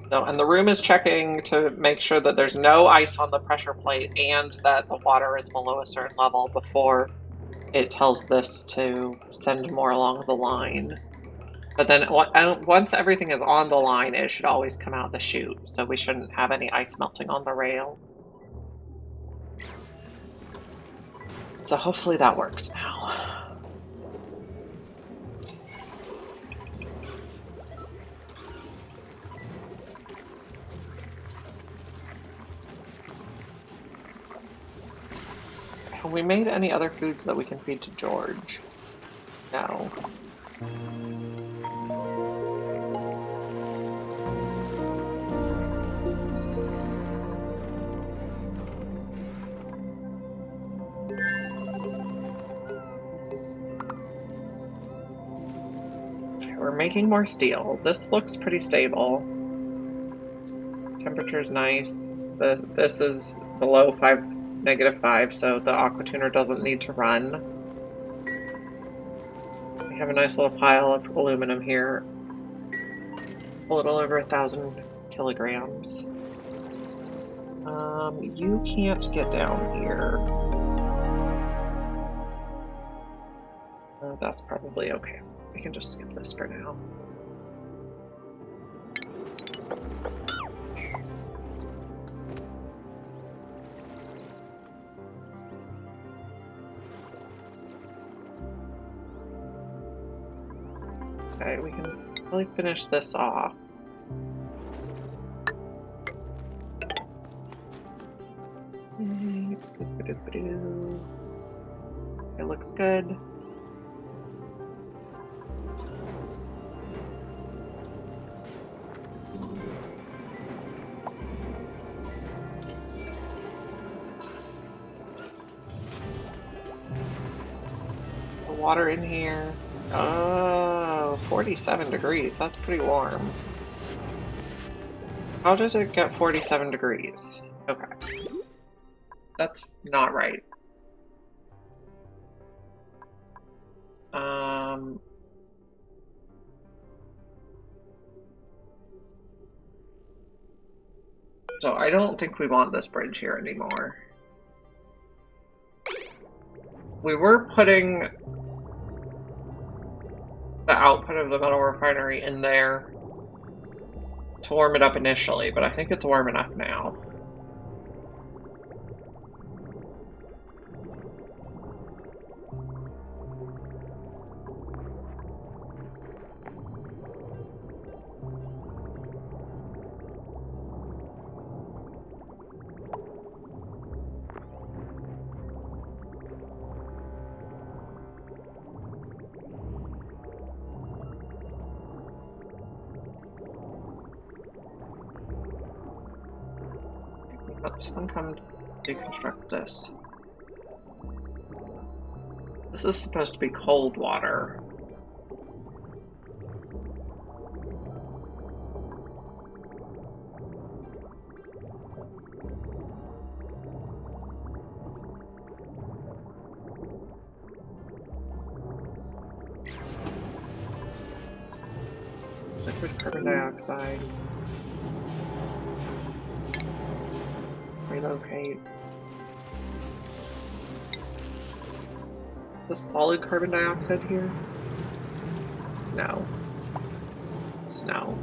So, and the room is checking to make sure that there's no ice on the pressure plate and that the water is below a certain level before it tells this to send more along the line. But then once everything is on the line, it should always come out the chute, so we shouldn't have any ice melting on the rail. So hopefully that works now. Have we made any other foods that we can feed to George? No. We're making more steel. This looks pretty stable. Temperature's nice. This is below -5, so the aqua tuner doesn't need to run. We have a nice little pile of aluminum here. A little over 1,000 kilograms. You can't get down here. That's probably okay. We can just skip this for now. Okay, we can really finish this off. It looks good. The water in here. Oh, 47 degrees. That's pretty warm. How did it get 47 degrees? Okay. That's not right. So I don't think we want this bridge here anymore. We were putting the output of the metal refinery in there to warm it up initially, but I think it's warm enough now. Let someone come deconstruct this. This is supposed to be cold water. Liquid carbon dioxide. Relocate. The solid carbon dioxide here? No. Snow.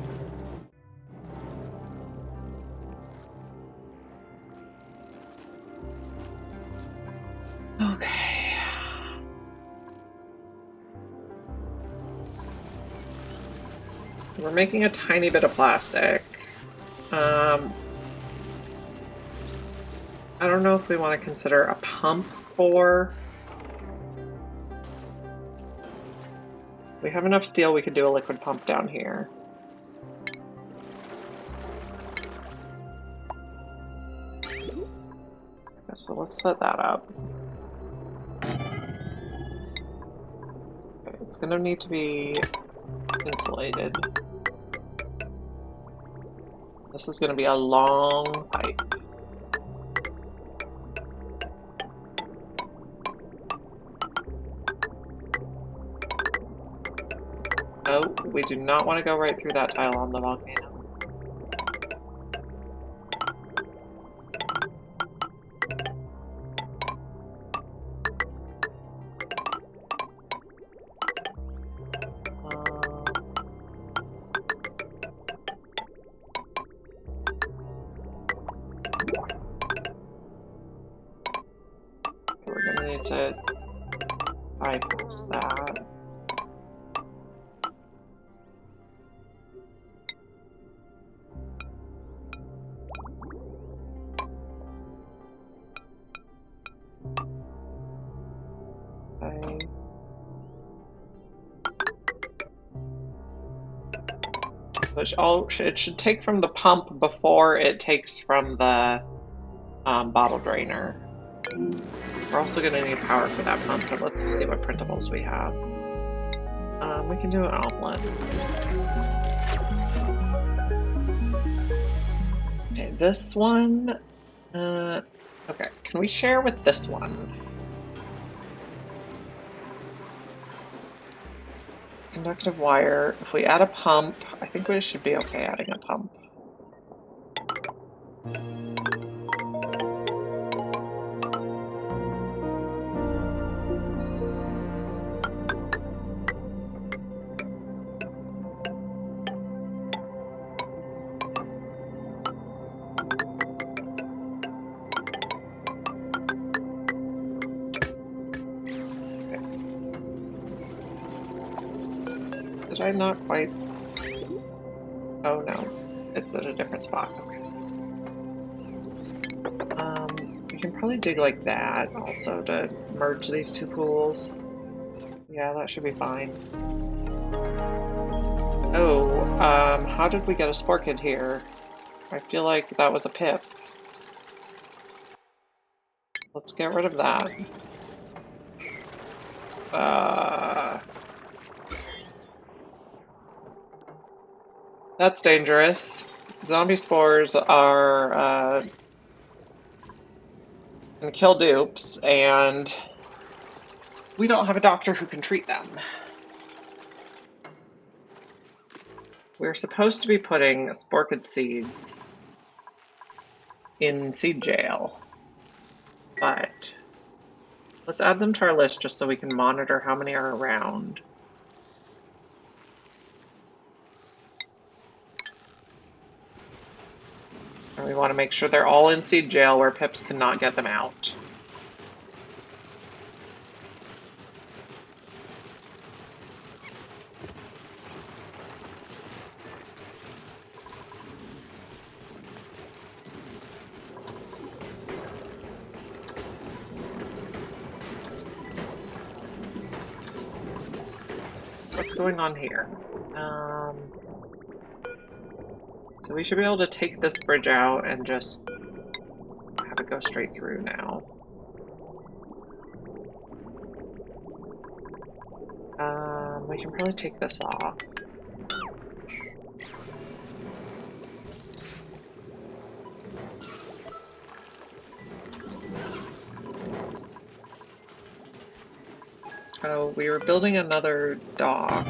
Okay. We're making a tiny bit of plastic. I don't know if we want to consider a pump for... We have enough steel, we could do a liquid pump down here. So let's set that up. Okay, it's gonna need to be insulated. This is gonna be a long pipe. No, we do not want to go right through that tile on the volcano. We're gonna need to bypass that. Okay. It should take from the pump before it takes from the bottle drainer. We're also going to need power for that pump, but let's see what printables we have. We can do omelets. Okay, this one. Okay, can we share with this one? Conductive wire. If we add a pump, I think we should be okay adding a pump. Did I not quite? Oh no, it's at a different spot. Okay. We can probably dig like that also to merge these two pools. Yeah, that should be fine. Oh, how did we get a Sporkid here? I feel like that was a pip. Let's get rid of that. That's dangerous. Zombie spores are gonna kill dupes, and we don't have a doctor who can treat them. We're supposed to be putting Sporkid seeds in seed jail, but let's add them to our list just so we can monitor how many are around. And we want to make sure they're all in seed jail where pips cannot get them out. What's going on here? So we should be able to take this bridge out and just have it go straight through now. We can probably take this off. Oh, we were building another dock.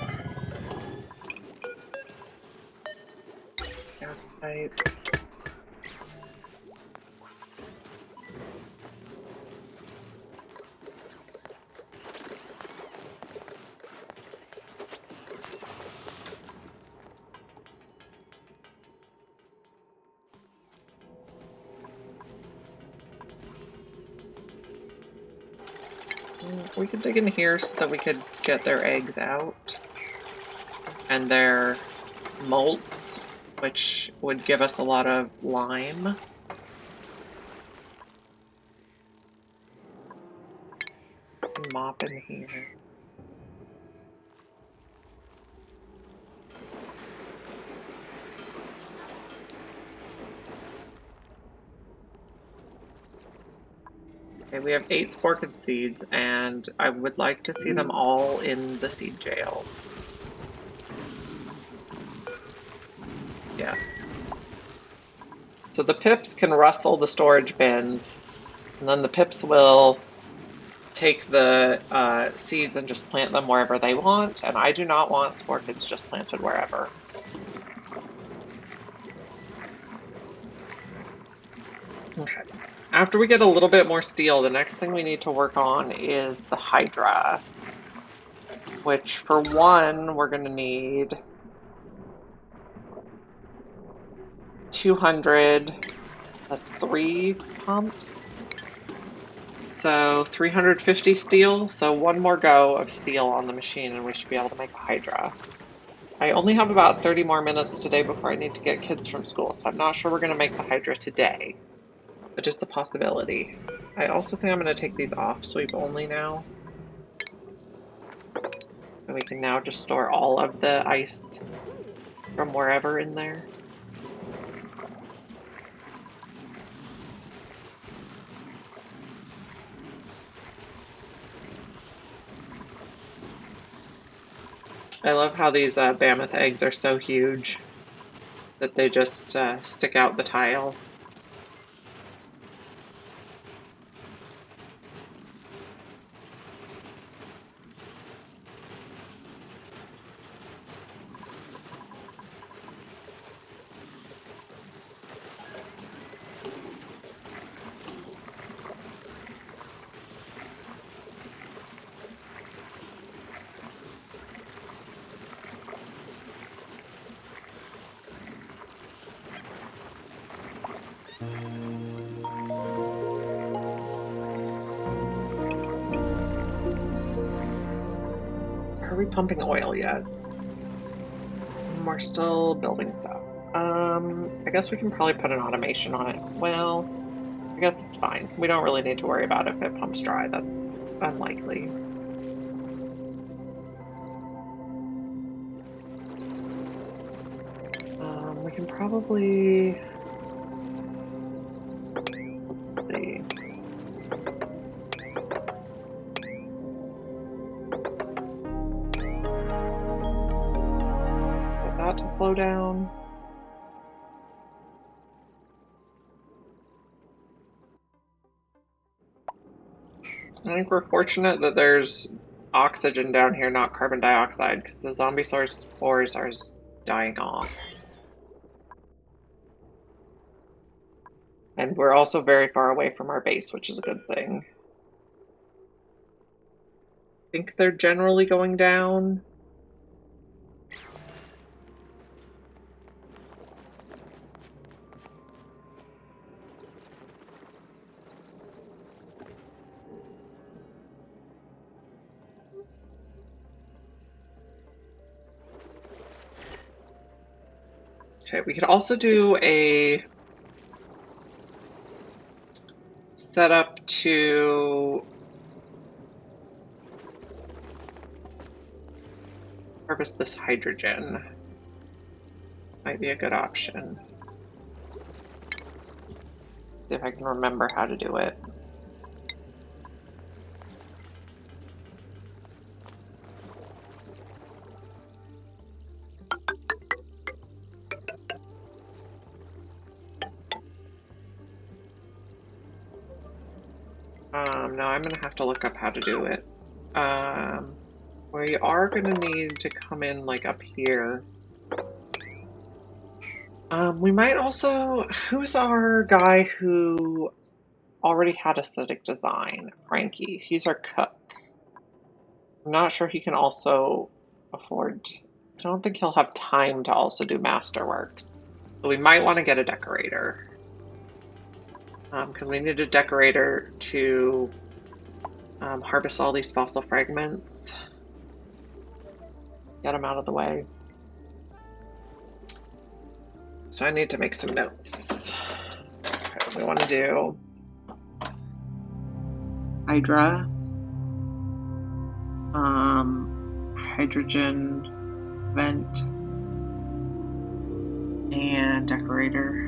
Gas pipe. We could dig in here so that we could get their eggs out and their molts, which would give us a lot of lime. Mop in here. Okay, we have 8 sporked seeds, and I would like to see them all in the seed jail. Yes. So the pips can rustle the storage bins, and then the pips will take the seeds and just plant them wherever they want, and I do not want sporkids just planted wherever. Okay. After we get a little bit more steel, the next thing we need to work on is the Hydra, which for one, we're going to need 200, that's 3 pumps. So 350 steel, so one more go of steel on the machine and we should be able to make a Hydra. I only have about 30 more minutes today before I need to get kids from school, so I'm not sure we're going to make the Hydra today, but it's a possibility. I also think I'm going to take these off sweep only now. And we can now just store all of the ice from wherever in there. I love how these mammoth eggs are so huge that they just stick out the tile. Are we pumping oil yet? We're still building stuff. I guess we can probably put an automation on it. Well, I guess it's fine. We don't really need to worry about if it pumps dry. That's unlikely. We can probably... Let's see. Get that to flow down. I think we're fortunate that there's oxygen down here, not carbon dioxide, because the zombie spores are dying off. And we're also very far away from our base, which is a good thing. I think they're generally going down. Okay, we could also do a setup to harvest this hydrogen. Might be a good option. See if I can remember how to do it. No, I'm gonna have to look up how to do it. We are gonna need to come in like up here. We might also, who's our guy who already had aesthetic design? Frankie, he's our cook. I'm not sure he can also afford, I don't think he'll have time to also do masterworks. So we might want to get a decorator. Because we need a decorator to harvest all these fossil fragments. Get them out of the way. So I need to make some notes. Okay, we want to do Hydra, hydrogen vent, and decorator.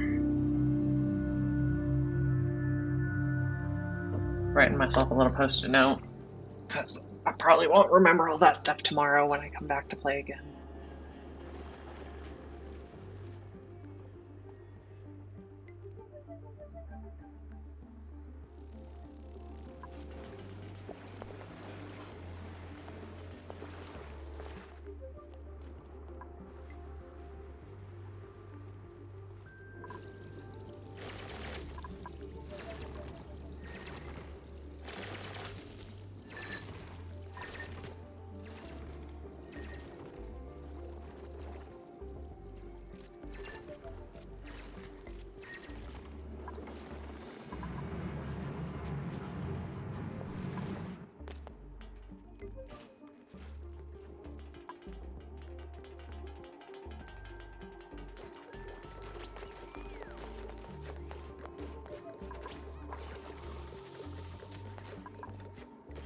writing myself a little post-it note because I probably won't remember all that stuff tomorrow when I come back to play again.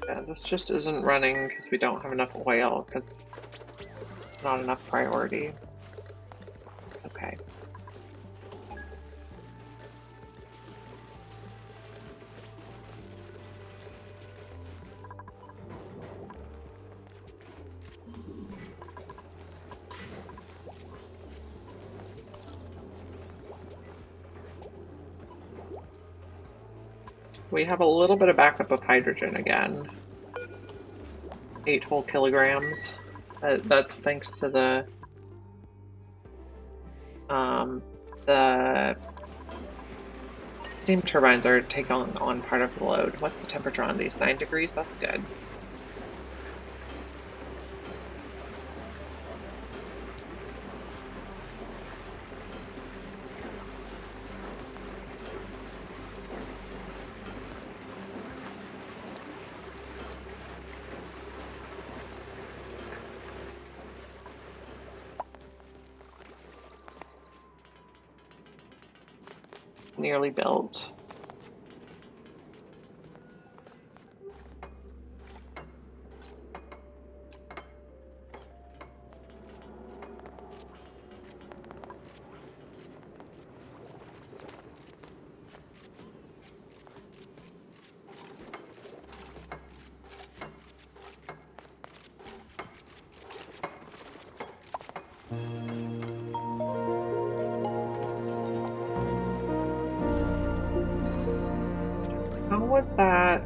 Yeah, this just isn't running because we don't have enough oil, because it's not enough priority. Okay. We have a little bit of backup of hydrogen again. 8 whole kilograms. That's thanks to the steam turbines are taking on part of the load. What's the temperature on these? 9 degrees? That's good. Nearly built. How was that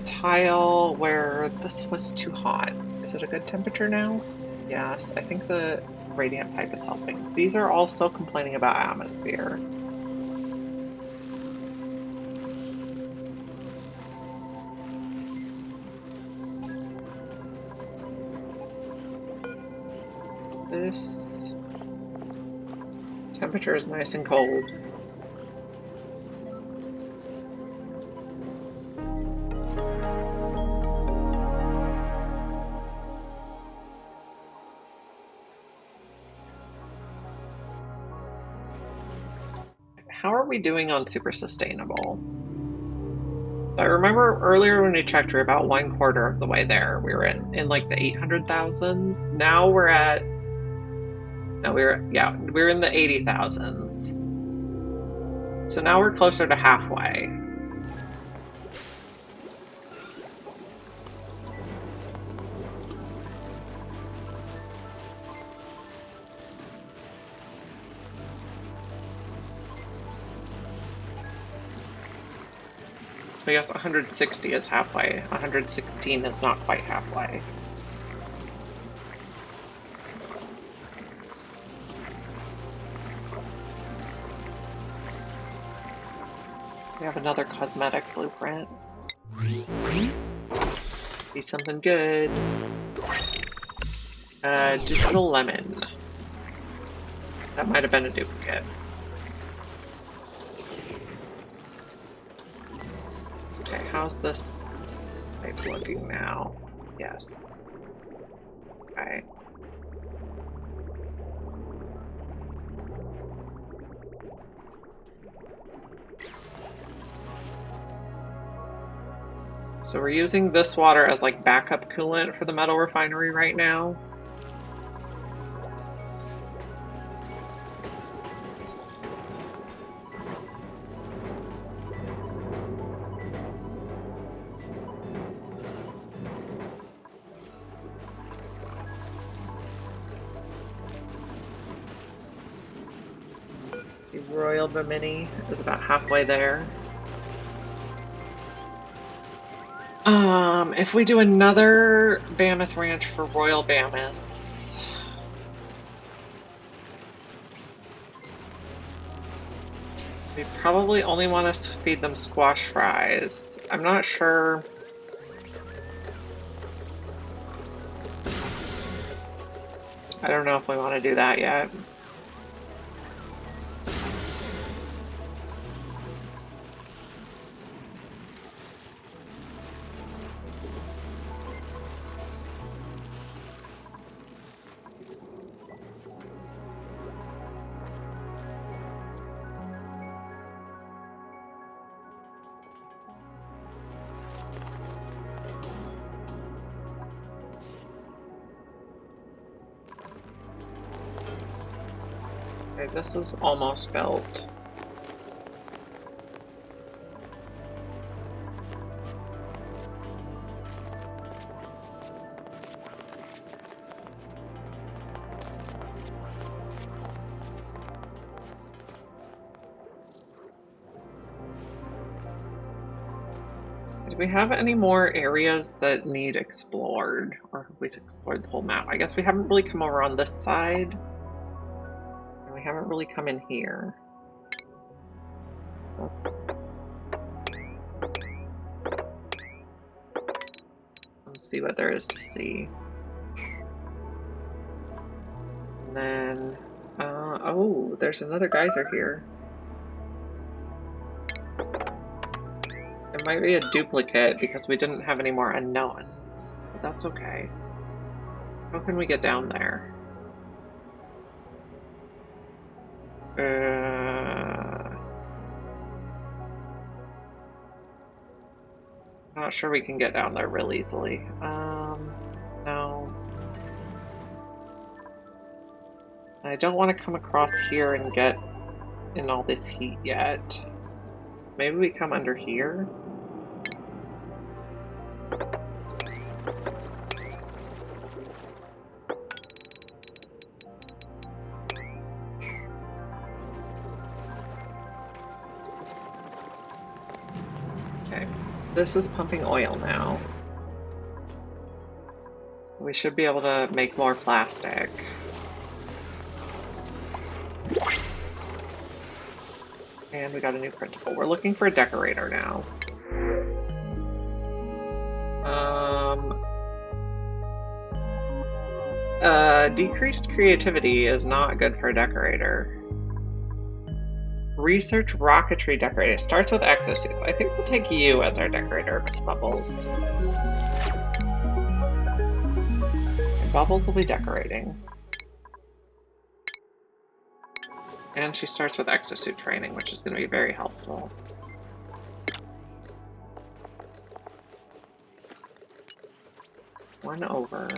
tile where this was too hot? Is it a good temperature now? Yes, I think the radiant pipe is helping. These are all still complaining about atmosphere. This temperature is nice and cold. How are we doing on super sustainable? I remember earlier when we checked, we were about 1/4 of the way there. We were in like the 800,000s. Now we're at, no, we're in the 80,000s. So now we're closer to halfway. So I guess 160 is halfway. 116 is not quite halfway. We have another cosmetic blueprint. Be something good. Digital lemon. That might have been a duplicate. Okay, how's this pipe looking now? Yes. Okay. So we're using this water as like backup coolant for the metal refinery right now. Royal Bimini is about halfway there. If we do another Mammoth Ranch for Royal Mammoths, we probably only want to feed them squash fries. I'm not sure. I don't know if we want to do that yet. Okay, this is almost built. Do we have any more areas that need explored? Or have we explored the whole map? I guess we haven't really come over on this side. And we haven't really come in here. Let's see what there is to see. And then, oh, there's another geyser here. It might be a duplicate because we didn't have any more unknowns, but that's okay. How can we get down there? Not sure we can get down there real easily. No. I don't want to come across here and get in all this heat yet. Maybe we come under here? Okay, this is pumping oil now. We should be able to make more plastic. And we got a new printable. We're looking for a decorator now. Decreased creativity is not good for a decorator. Research rocketry decorator. Starts with exosuits. I think we'll take you as our decorator, Miss Bubbles. And Bubbles will be decorating. And she starts with exosuit training, which is going to be very helpful. One over.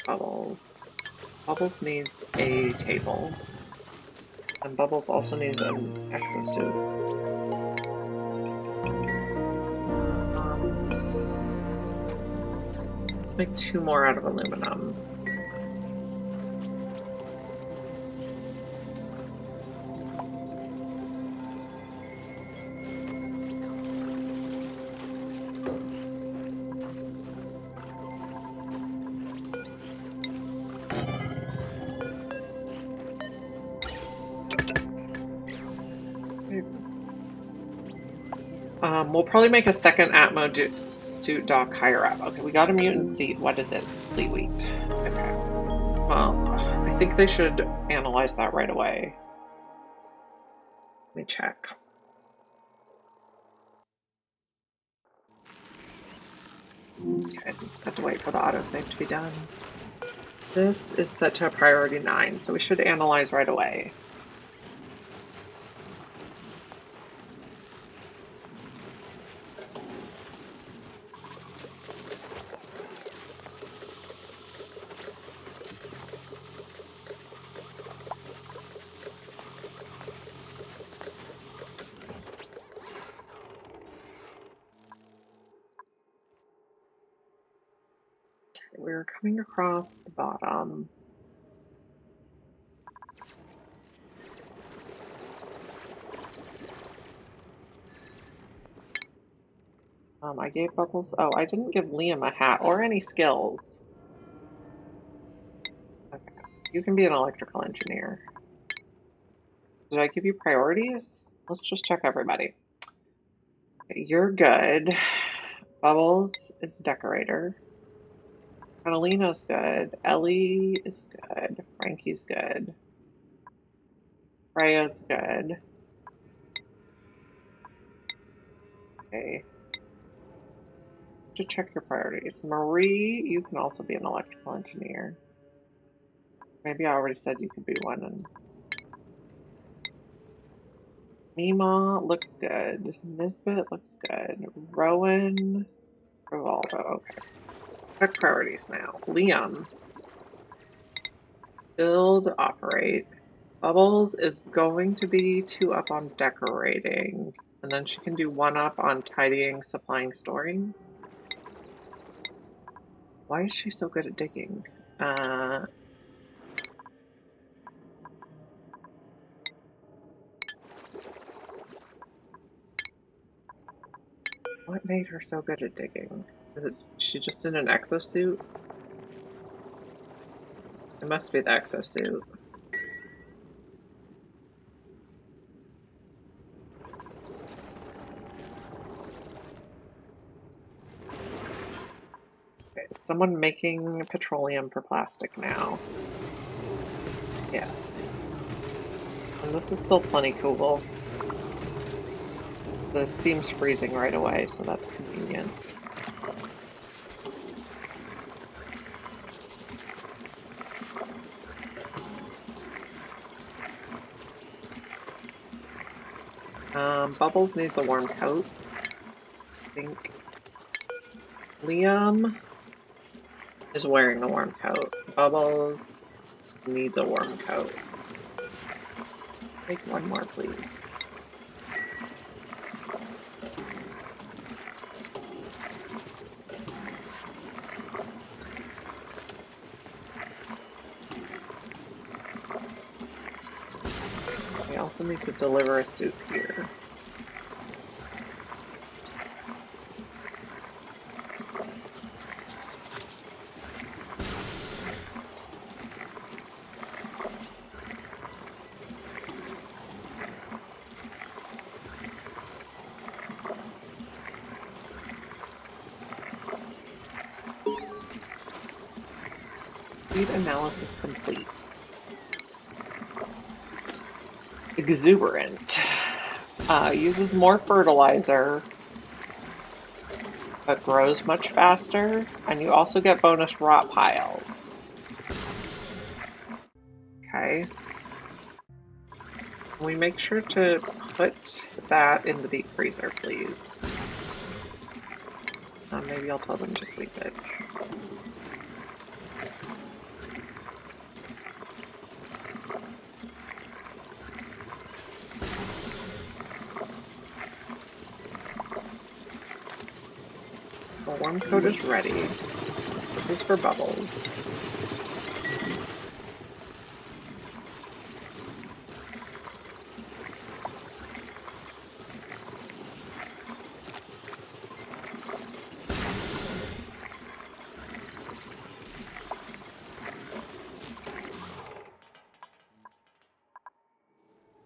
Bubbles. Bubbles needs a table. And Bubbles also needs an exosuit. Let's make 2 more out of aluminum. We'll probably make a second Atmo suit dock higher up. Okay, we got a mutant seed. What is it? Sleet wheat. Okay. Well, I think they should analyze that right away. Let me check. Okay, have to wait for the autosave to be done. This is set to a priority 9, so we should analyze right away. We're coming across the bottom. I gave Bubbles. Oh, I didn't give Liam a hat or any skills. Okay. You can be an electrical engineer. Did I give you priorities? Let's just check everybody. Okay, you're good. Bubbles is decorator. Catalina's good. Ellie is good. Frankie's good. Freya's good. Okay. To check your priorities. Marie, you can also be an electrical engineer. Maybe I already said you could be one. And Mima looks good. Nisbet looks good. Rowan, Rivaldo. Okay. Check priorities now. Liam, build, operate. Bubbles is going to be 2 up on decorating. And then she can do 1 up on tidying, supplying, storing. Why is she so good at digging? What made her so good at digging? Is it she just in an exosuit? It must be the exosuit. Okay, is someone making petroleum for plastic now? Yeah. And this is still plenty cool. The steam's freezing right away, so that's convenient. Bubbles needs a warm coat, I think. Liam is wearing a warm coat. Bubbles needs a warm coat. Make 1 more, please. We also need to deliver a suit here. Seed analysis complete. Exuberant. Uses more fertilizer, but grows much faster. And you also get bonus rot piles. Okay. Can we make sure to put that in the deep freezer, please? Maybe I'll tell them just leave it. The warm coat is ready. This is for Bubbles.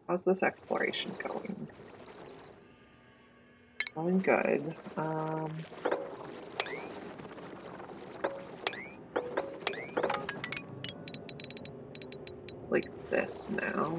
How's this exploration going? Going good. Like this now.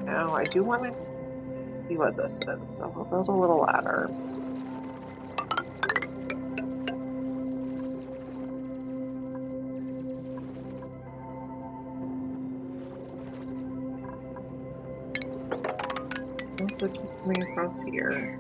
Now I do want to see what this is, so we'll build a little ladder. does it keep coming across here?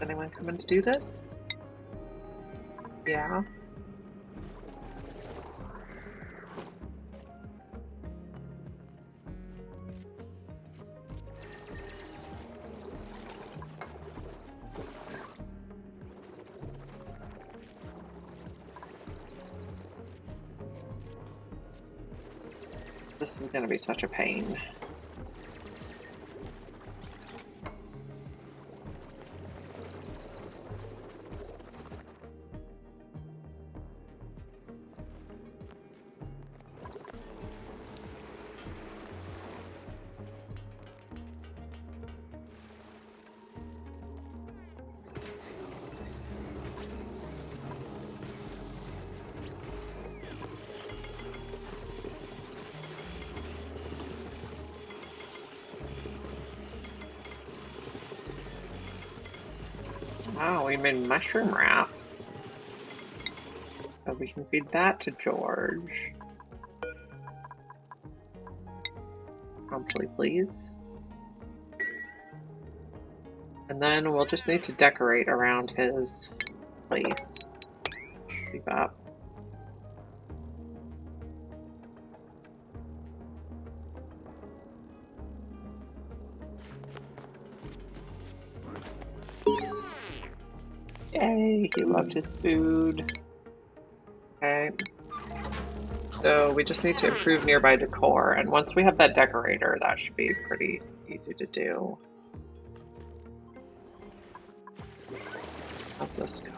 Anyone coming to do this? Yeah. This is going to be such a pain. Wow, we made mushroom wrap. So we can feed that to George. Promptly, please. And then we'll just need to decorate around his place. Keep up. Yay, he loved his food. Okay. So we just need to improve nearby decor, and once we have that decorator, that should be pretty easy to do. How's this go?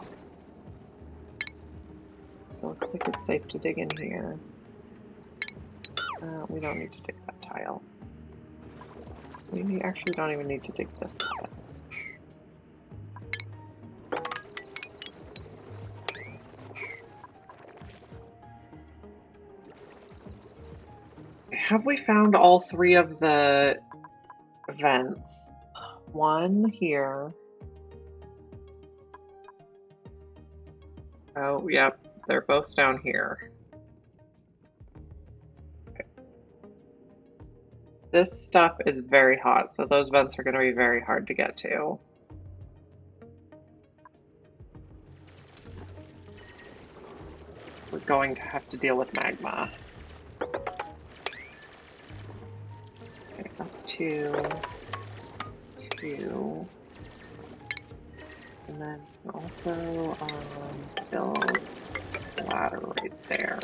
It looks like it's safe to dig in here. We don't need to dig that tile. We actually don't even need to dig this tile. Have we found all three of the vents? One here. Oh, yep, they're both down here. Okay. This stuff is very hot, so those vents are going to be very hard to get to. We're going to have to deal with magma. Okay, up to 2. And then also build a ladder right there.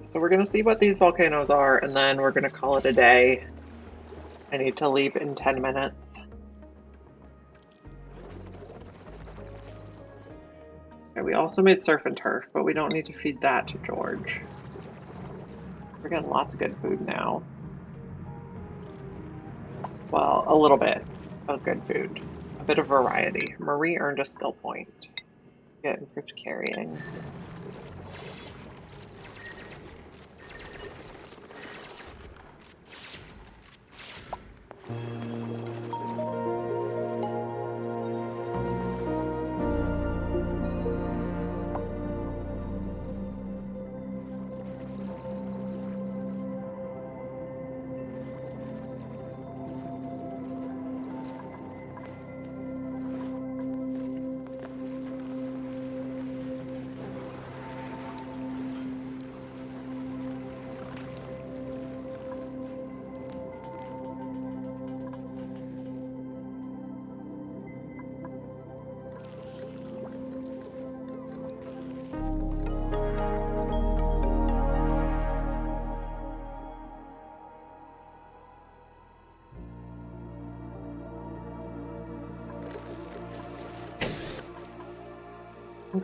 So we're going to see what these volcanoes are, and then we're going to call it a day. I need to leave in 10 minutes. Okay, we also made surf and turf, but we don't need to feed that to George. We're getting lots of good food now. Well, a little bit of good food. A bit of variety. Marie earned a skill point. Get improved carrying.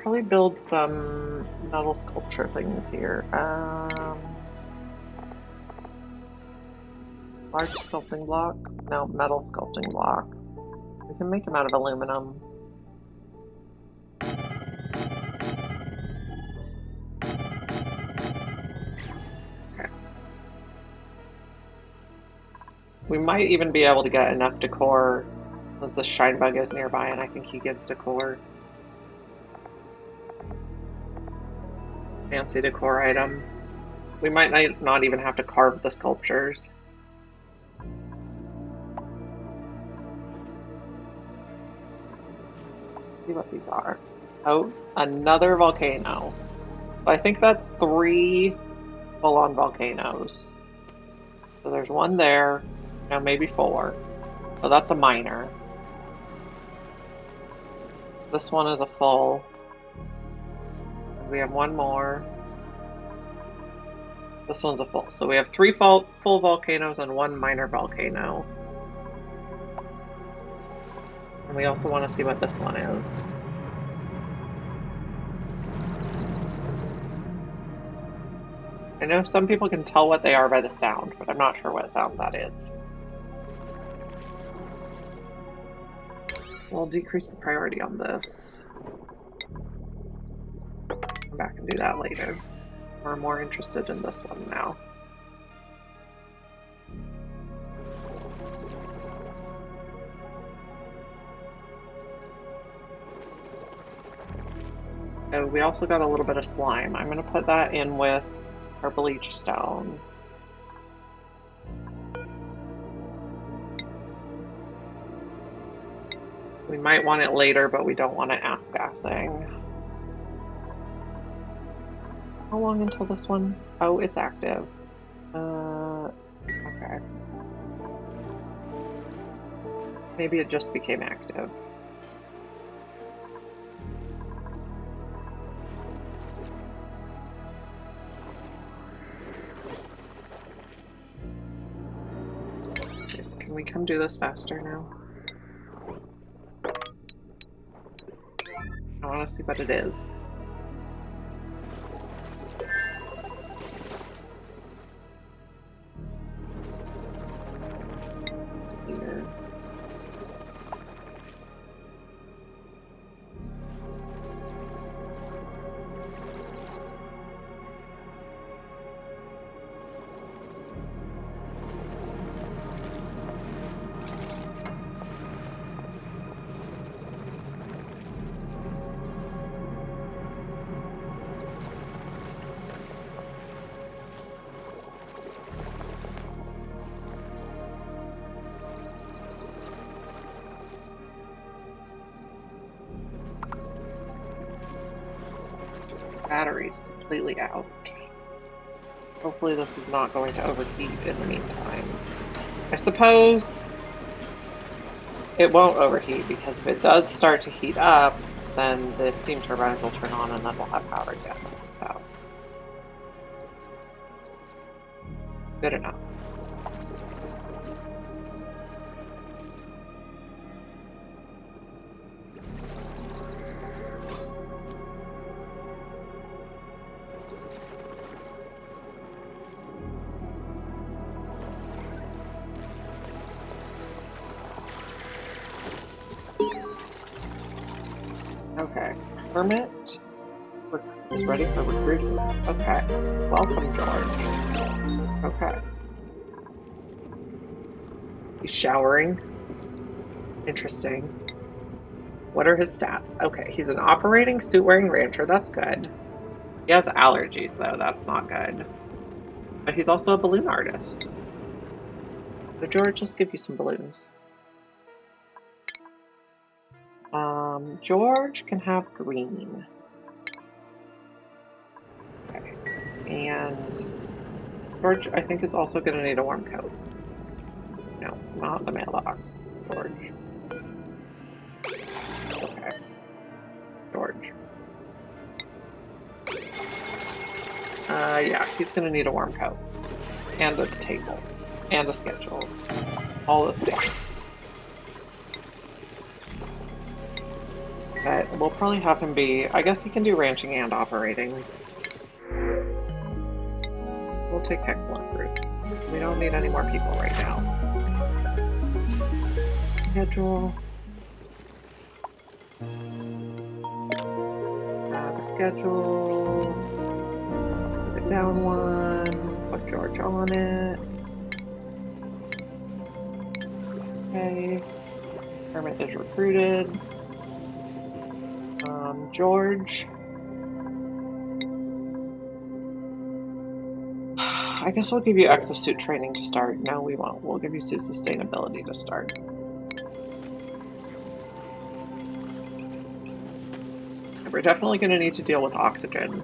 probably build some metal sculpture things here. Large sculpting block? No, metal sculpting block. We can make them out of aluminum. Okay. We might even be able to get enough decor since the shine bug is nearby and I think he gives decor. Fancy decor item. We might not even have to carve the sculptures. See what these are. Oh, another volcano. So I think that's 3 full-on volcanoes. So there's one there, now maybe 4. So that's a minor. This one is a full. We have one more. This one's a full. So we have 3 full volcanoes and 1 minor volcano. And we also want to see what this one is. I know some people can tell what they are by the sound, but I'm not sure what sound that is. We'll decrease the priority on this. Come back and do that later. We're more interested in this one now. Oh, we also got a little bit of slime. I'm going to put that in with our bleach stone. We might want it later, but we don't want it off-gassing. How long until this one? Oh, it's active. Okay. Maybe it just became active. Can we come do this faster now? I want to see what it is. Here. Battery's completely out. Hopefully this is not going to overheat in the meantime. I suppose it won't overheat because if it does start to heat up, then the steam turbines will turn on and then we'll have power again. So, good enough. Okay, Hermit is ready for recruiting. Okay, welcome, George. Okay. He's showering. Interesting. What are his stats? Okay, he's an operating suit-wearing rancher. That's good. He has allergies, though. That's not good. But he's also a balloon artist. So, George, let's give you some balloons. George can have green. Okay. And George, I think, is also going to need a warm coat. No, not the mailbox. George. Okay. George. Yeah, he's going to need a warm coat. And a table. And a schedule. All the things. But we'll probably have him be, I guess he can do ranching and operating. We'll take excellent fruit. We don't need any more people right now. Schedule. Add a schedule. Move it down one. Put George on it. Okay. Hermit is recruited. George. I guess we'll give you exosuit training to start. No, we won't. We'll give you suit sustainability to start. We're definitely going to need to deal with oxygen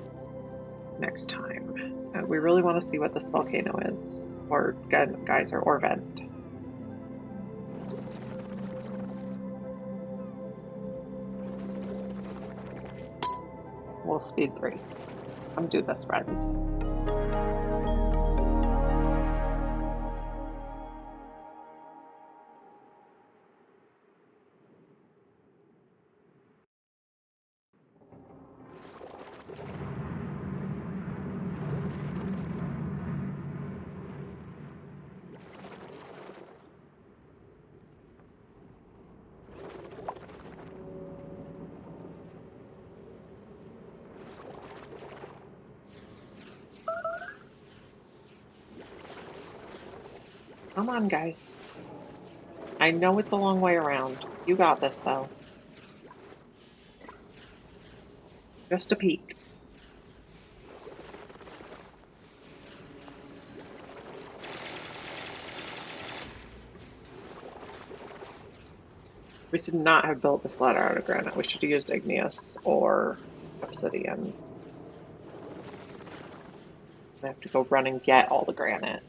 next time. And we really want to see what this volcano is, or geyser, or vent. We'll speed 3. Come do this, friends. Come on, guys. I know it's a long way around. You got this, though. Just a peek. We should not have built this ladder out of granite. We should have used igneous or obsidian. I have to go run and get all the granite.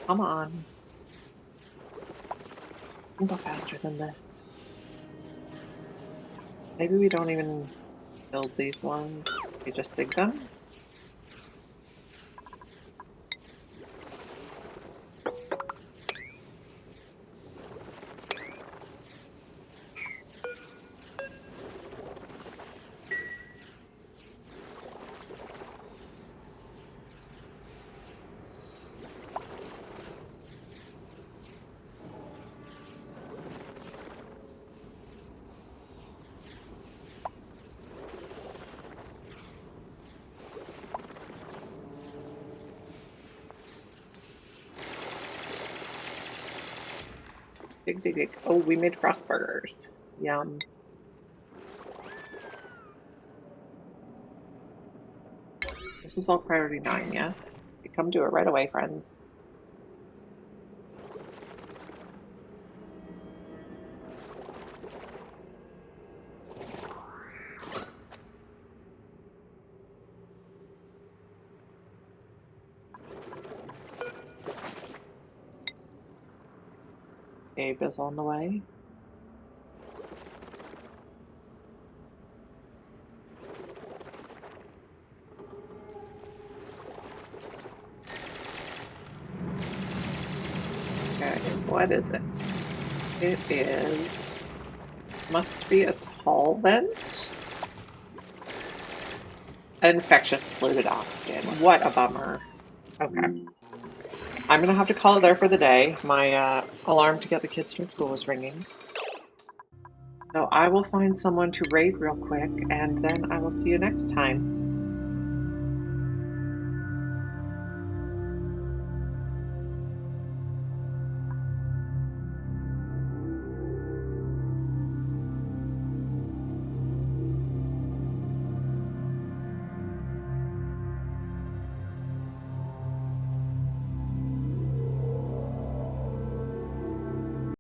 Come on. You can go faster than this. Maybe we don't even build these ones. We just dig them. Dig, dig, dig. Oh, we made cross burgers. Yum. This is all priority 9, yes? You come do it right away, friends. Abe is on the way. Okay, what is it? It is... must be a tall vent? Infectious polluted oxygen. What a bummer. Okay. I'm gonna have to call it there for the day. My alarm to get the kids from school is ringing. So I will find someone to raid real quick, and then I will see you next time.